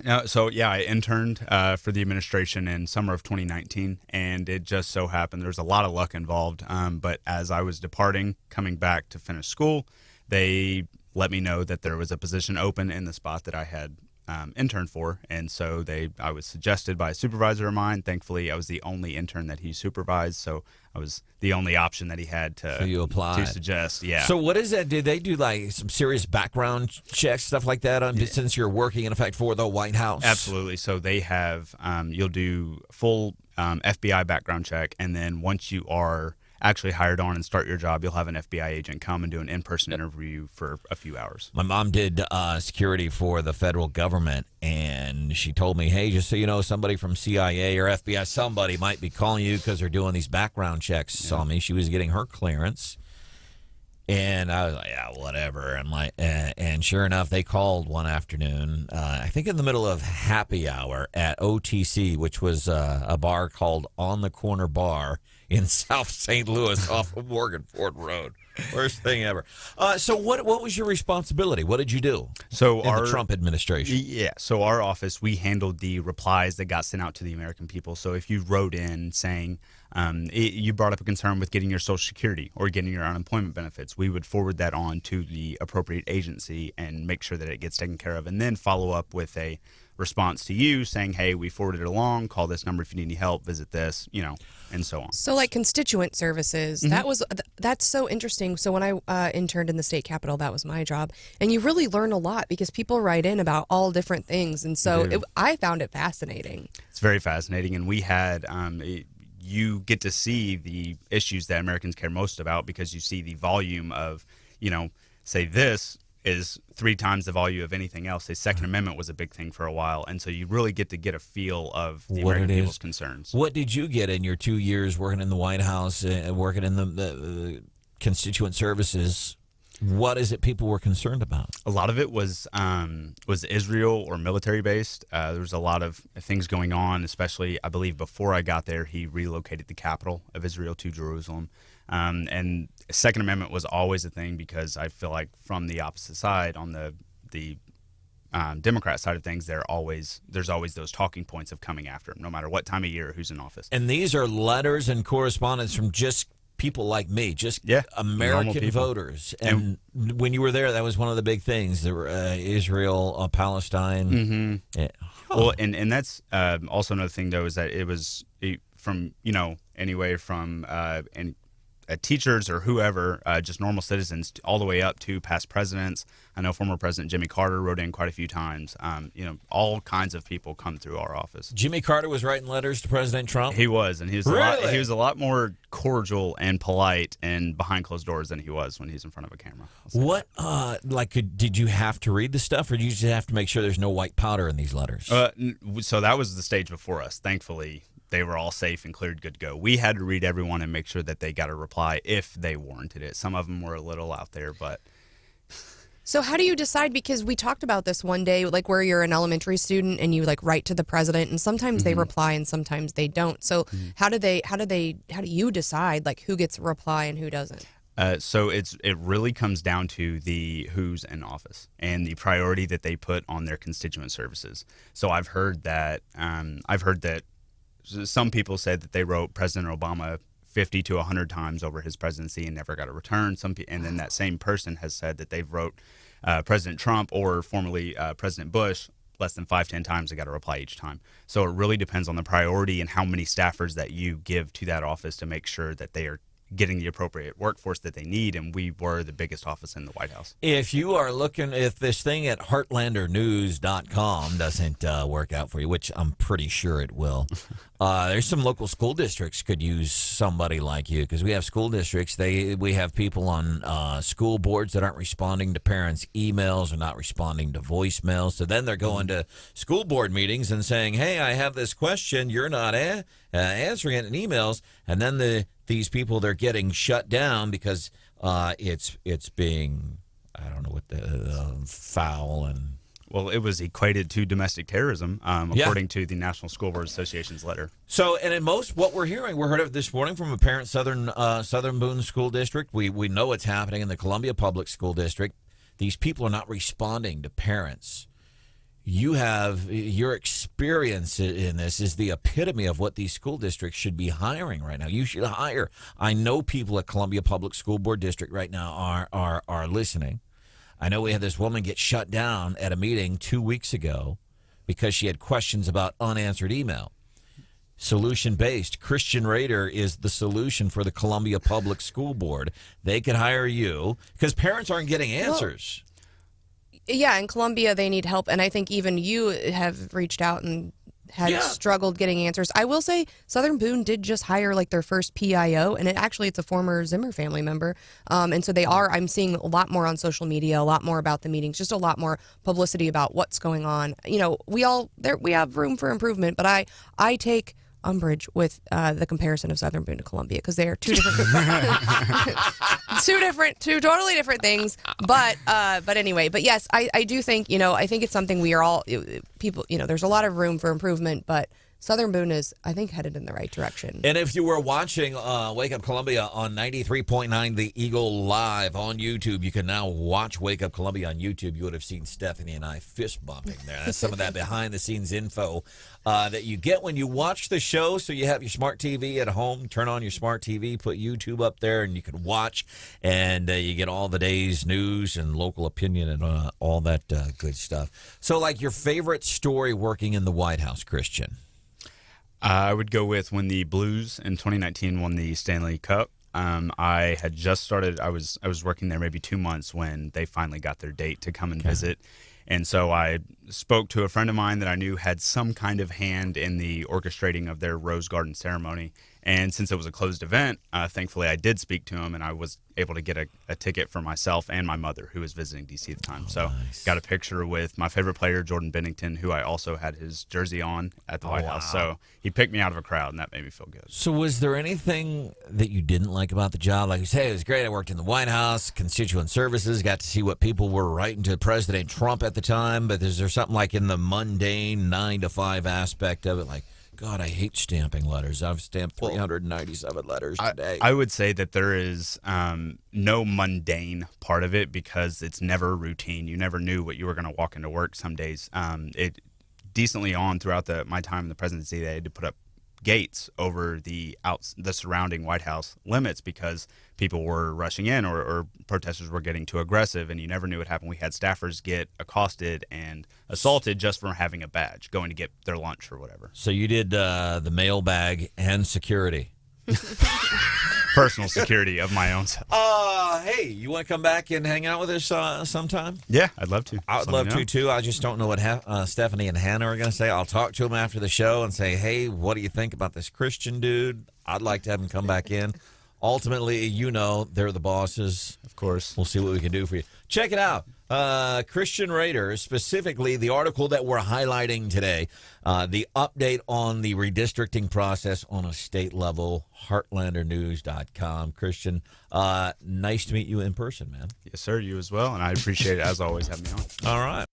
I interned for the administration in summer of 2019, and it just so happened there's a lot of luck involved. But as I was departing, coming back to finish school, they let me know that there was a position open in the spot that I had interned for, and so I was suggested by a supervisor of mine. Thankfully, I was the only intern that he supervised, so I was the only option that he had to suggest. Yeah. So what is that? Did they do like some serious background checks, stuff like that, since you're working in effect for the White House? Absolutely. So they have you'll do full FBI background check, and then once you are actually hired on and start your job, you'll have an FBI agent come and do an in-person interview for a few hours. My mom did security for the federal government, and she told me, hey, just so you know, somebody from CIA or FBI, somebody might be calling you because they're doing these background checks on me. She was getting her clearance, and I was like, yeah, whatever. And sure enough, they called one afternoon, I think in the middle of happy hour at OTC, which was a bar called On the Corner Bar in South St. Louis off of Morgan Ford Road. Worst thing ever. So what was your responsibility? What did you do in the Trump administration? Yeah, so our office, we handled the replies that got sent out to the American people. So if you wrote in saying you brought up a concern with getting your Social Security or getting your unemployment benefits, we would forward that on to the appropriate agency and make sure that it gets taken care of, and then follow up with a response to you saying, hey, we forwarded it along, call this number if you need any help, visit this, and so on. So like constituent services, that's so interesting. So when I interned in the state capitol, that was my job, and you really learn a lot because people write in about all different things, and so I found it fascinating. It's very fascinating, and we had you get to see the issues that Americans care most about because you see the volume of, say this is 3 times the value of anything else. The Second Amendment was a big thing for a while, and so you really get to get a feel of the American people's concerns. What did you get in your 2 years working in the White House, working in the constituent services? What is it people were concerned about? A lot of it was Israel or military based. There was a lot of things going on, especially I believe before I got there, he relocated the capital of Israel to Jerusalem. And Second Amendment was always a thing because I feel like from the opposite side, on the Democrat side of things, there's always those talking points of coming after him, no matter what time of year or who's in office. And these are letters and correspondence from just people like me, just American voters. And when you were there, that was one of the big things. There were Israel, Palestine. Mm-hmm. Yeah. Well, and that's also another thing, though, is that it was from, anyway from teachers or whoever, just normal citizens, all the way up to past presidents. I know former President Jimmy Carter wrote in quite a few times. All kinds of people come through our office. Jimmy Carter was writing letters to President Trump? He was, and he was a lot more cordial and polite and behind closed doors than he was when he's in front of a camera. What, did you have to read the stuff, or did you just have to make sure there's no white powder in these letters? So that was the stage before us. Thankfully, they were all safe and cleared, good to go. We had to read everyone and make sure that they got a reply if they warranted it. Some of them were a little out there, but... So how do you decide? Because we talked about this one day, like where you're an elementary student and you like write to the president, and sometimes they reply and sometimes they don't. So how do you decide like who gets a reply and who doesn't? So it really comes down to the who's in office and the priority that they put on their constituent services. So I've heard that some people said that they wrote President Obama 50 to 100 times over his presidency and never got a return. And then that same person has said that they've wrote President Trump or formerly President Bush less than 5-10 times. They got a reply each time. So it really depends on the priority and how many staffers that you give to that office to make sure that they are getting the appropriate workforce that they need, and we were the biggest office in the White House. If you are looking, if this thing at heartlandernews.com doesn't work out for you, which I'm pretty sure it will, there's some local school districts could use somebody like you, because we have school districts. We have people on school boards that aren't responding to parents' emails or not responding to voicemails. So then they're going to school board meetings and saying, hey, I have this question. You're not answering it in emails. And then these people, they're getting shut down because it's being, I don't know what the foul and. Well, it was equated to domestic terrorism, according to the National School Board Association's letter. So, and in most, what we're heard of this morning from a parent Southern Boone School District. We know it's happening in the Columbia Public School District. These people are not responding to parents. You have your experience in this is the epitome of what these school districts should be hiring right now. You should hire. I know people at Columbia Public School Board District right now are listening. I know we had this woman get shut down at a meeting 2 weeks ago because she had questions about unanswered email. Solution-based. Christian Rader is the solution for the Columbia Public School Board. They could hire you because parents aren't getting answers. Well, yeah, in Columbia, they need help. And I think even you have reached out and had struggled getting answers. I will say Southern Boone did just hire like their first PIO, and it's a former Zimmer family member. And so I'm seeing a lot more on social media, a lot more about the meetings, just a lot more publicity about what's going on. You know, we have room for improvement, but I take umbrage with the comparison of Southern Boone to Columbia because they are two totally different things. But anyway, but yes, I do think, I think it's something we are all people, there's a lot of room for improvement, but Southern Boone is, I think, headed in the right direction. And if you were watching Wake Up Columbia on 93.9 The Eagle live on YouTube, you can now watch Wake Up Columbia on YouTube. You would have seen Stephanie and I fist bumping there. That's some of that behind-the-scenes info that you get when you watch the show. So you have your smart TV at home, turn on your smart TV, put YouTube up there, and you can watch. And you get all the day's news and local opinion and all that good stuff. So, like, your favorite story working in the White House, Christian? I would go with when the Blues in 2019 won the Stanley Cup. I had just started. I was working there maybe 2 months when they finally got their date to come and visit. And so I spoke to a friend of mine that I knew had some kind of hand in the orchestrating of their Rose Garden ceremony. And since it was a closed event, thankfully I did speak to him, and I was able to get a ticket for myself and my mother, who was visiting D.C. at the time. Got a picture with my favorite player, Jordan Bennington, who I also had his jersey on at the White House. So he picked me out of a crowd, and that made me feel good. So was there anything that you didn't like about the job? Like you say, it was great. I worked in the White House, constituent services, got to see what people were writing to President Trump at the time. But is there something like in the mundane 9 to 5 aspect of it, like, God, I hate stamping letters. I've stamped 397 letters today. I would say that there is no mundane part of it because it's never routine. You never knew what you were going to walk into work some days. It decently on throughout my time in the presidency, they had to put up gates over the surrounding White House limits because people were rushing in or protesters were getting too aggressive, and you never knew what happened. We had staffers get accosted and assaulted just for having a badge, going to get their lunch or whatever. So you did the mailbag and security. Personal security of my own self. Hey, you want to come back and hang out with us sometime? Yeah, I'd love to. I would love to, too. I just don't know what Stephanie and Hannah are going to say. I'll talk to them after the show and say, hey, what do you think about this Christian dude? I'd like to have him come back in. Ultimately, they're the bosses. Of course. We'll see what we can do for you. Check it out. Christian Rader, specifically the article that we're highlighting today, the update on the redistricting process on a state level, heartlandernews.com. Christian, nice to meet you in person, man. Yes, sir. You as well. And I appreciate it, as always, having me on. All right.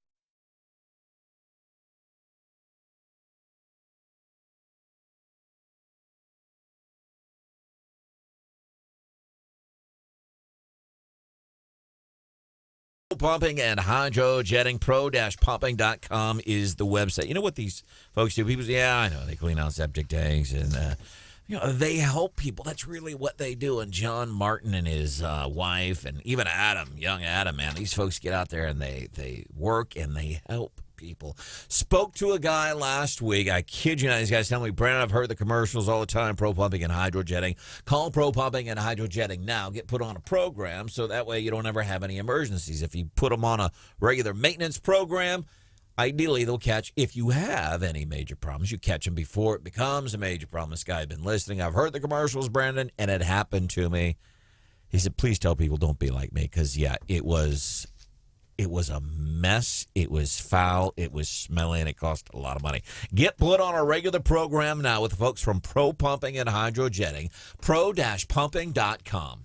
Pumping and hydrojetting. Pro-pumping.com is the website. You know what these folks do? People say, yeah, I know. They clean out septic tanks and, they help people. That's really what they do. And John Martin and his wife and even Adam, young Adam, man, these folks get out there and they work and they help people. Spoke to a guy last week. I kid you not. These guys tell me, Brandon, I've heard the commercials all the time, Pro Pumping and Hydrojetting. Call Pro Pumping and Hydrojetting now. Get put on a program so that way you don't ever have any emergencies. If you put them on a regular maintenance program, ideally they'll catch, if you have any major problems, you catch them before it becomes a major problem. This guy had been listening. I've heard the commercials, Brandon, and it happened to me. He said, please tell people don't be like me because, yeah, it was a mess. It was foul. It was smelly, and it cost a lot of money. Get put on a regular program now with the folks from Pro Pumping and Hydrojetting. Pro-pumping.com.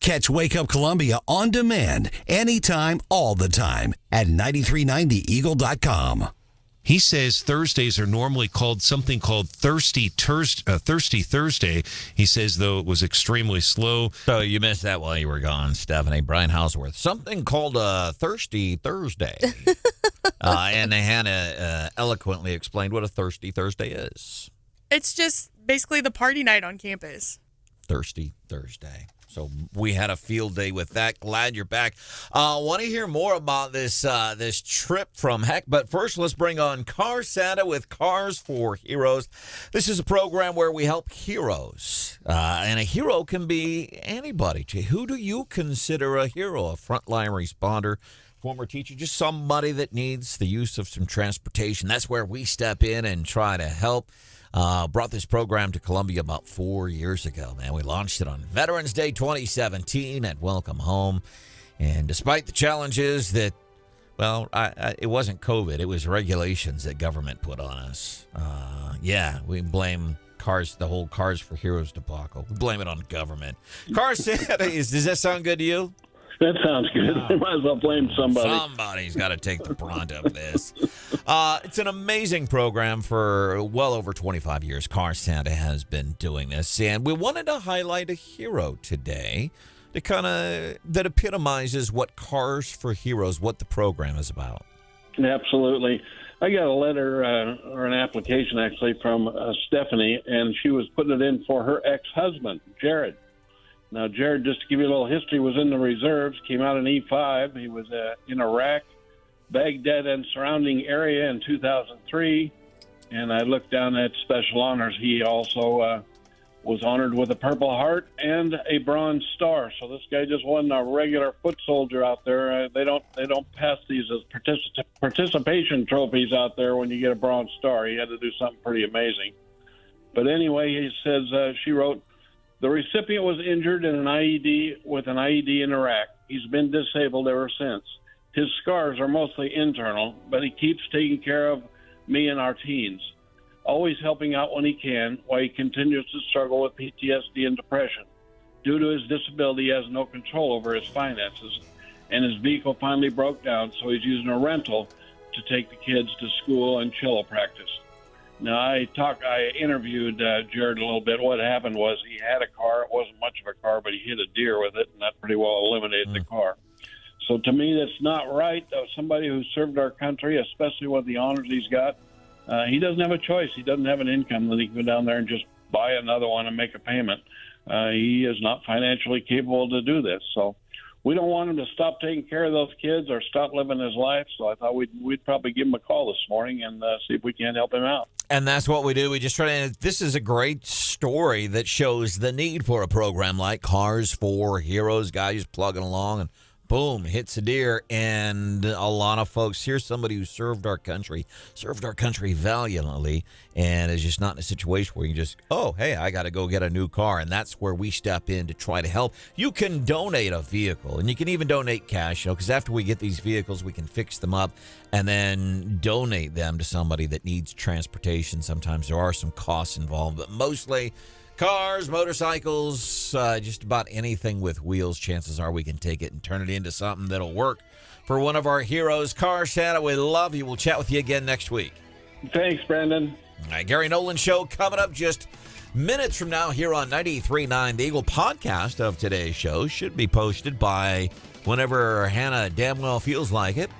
Catch Wake Up Columbia on demand anytime, all the time at 939theeagle.com. He says Thursdays are normally called something called Thirsty Thursday. He says, though, it was extremely slow. So you missed that while you were gone, Stephanie. Brian Houseworth. Something called Thirsty Thursday. And Hannah eloquently explained what a Thirsty Thursday is. It's just basically the party night on campus. Thirsty Thursday. So we had a field day with that. Glad you're back. Want to hear more about this trip from heck, but first let's bring on Car Santa with Cars for Heroes. This is a program where we help heroes, and a hero can be anybody. Who do you consider a hero? A frontline responder, former teacher, just somebody that needs the use of some transportation. That's where we step in and try to help. Brought this program to Columbia about 4 years ago, man. We launched it on Veterans Day 2017 at Welcome Home. And despite the challenges that, well, it wasn't COVID. It was regulations that government put on us. We blame the whole Cars for Heroes debacle. We blame it on government. Car Santa, does that sound good to you? That sounds good. Wow. Might as well blame somebody. Somebody's got to take the brunt of this. It's an amazing program for well over 25 years. Car Santa has been doing this, and we wanted to highlight a hero today that epitomizes what Cars for Heroes, what the program is about. Absolutely. I got a letter or an application, actually, from Stephanie, and she was putting it in for her ex-husband, Jared. Now, Jared, just to give you a little history, was in the reserves, came out in E5. He was in Iraq, Baghdad, and surrounding area in 2003. And I looked down at special honors. He also was honored with a Purple Heart and a Bronze Star. So this guy just wasn't a regular foot soldier out there. They don't pass these as participation trophies out there when you get a Bronze Star. He had to do something pretty amazing. But anyway, he says, she wrote, the recipient was injured in an IED with an IED in Iraq. He's been disabled ever since. His scars are mostly internal, but he keeps taking care of me and our teens, always helping out when he can, while he continues to struggle with PTSD and depression. Due to his disability, he has no control over his finances, and his vehicle finally broke down, so he's using a rental to take the kids to school and cello practice. Now, I interviewed Jared a little bit. What happened was he had a car. It wasn't much of a car, but he hit a deer with it, and that pretty well eliminated the car. So to me, that's not right. Somebody who served our country, especially with the honors he's got, he doesn't have a choice. He doesn't have an income that he can go down there and just buy another one and make a payment. He is not financially capable to do this. So we don't want him to stop taking care of those kids or stop living his life. So I thought we'd probably give him a call this morning and see if we can't help him out. And that's what we do. We just try to. This is a great story that shows the need for a program like Cars for Heroes. Guy just plugging along and boom, hits a deer. And a lot of folks, here's somebody who served our country valiantly, and is just not in a situation where you just, oh, hey, I got to go get a new car. And that's where we step in to try to help. You can donate a vehicle, and you can even donate cash, because after we get these vehicles, we can fix them up and then donate them to somebody that needs transportation. Sometimes there are some costs involved, but mostly cars, motorcycles, just about anything with wheels, chances are we can take it and turn it into something that'll work for one of our heroes. Car Santa, we love you. We'll chat with you again next week. Thanks, Brandon. All right, Gary Nolan Show coming up just minutes from now here on 93.9. The Eagle podcast of today's show should be posted by whenever Hannah damn well feels like it.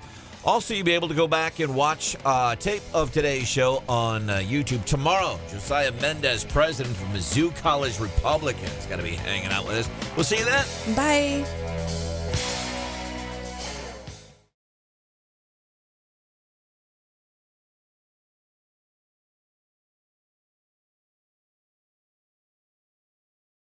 Also, you'll be able to go back and watch tape of today's show on YouTube tomorrow. Josiah Mendez, president of Mizzou College Republicans, going to be hanging out with us. We'll see you then. Bye.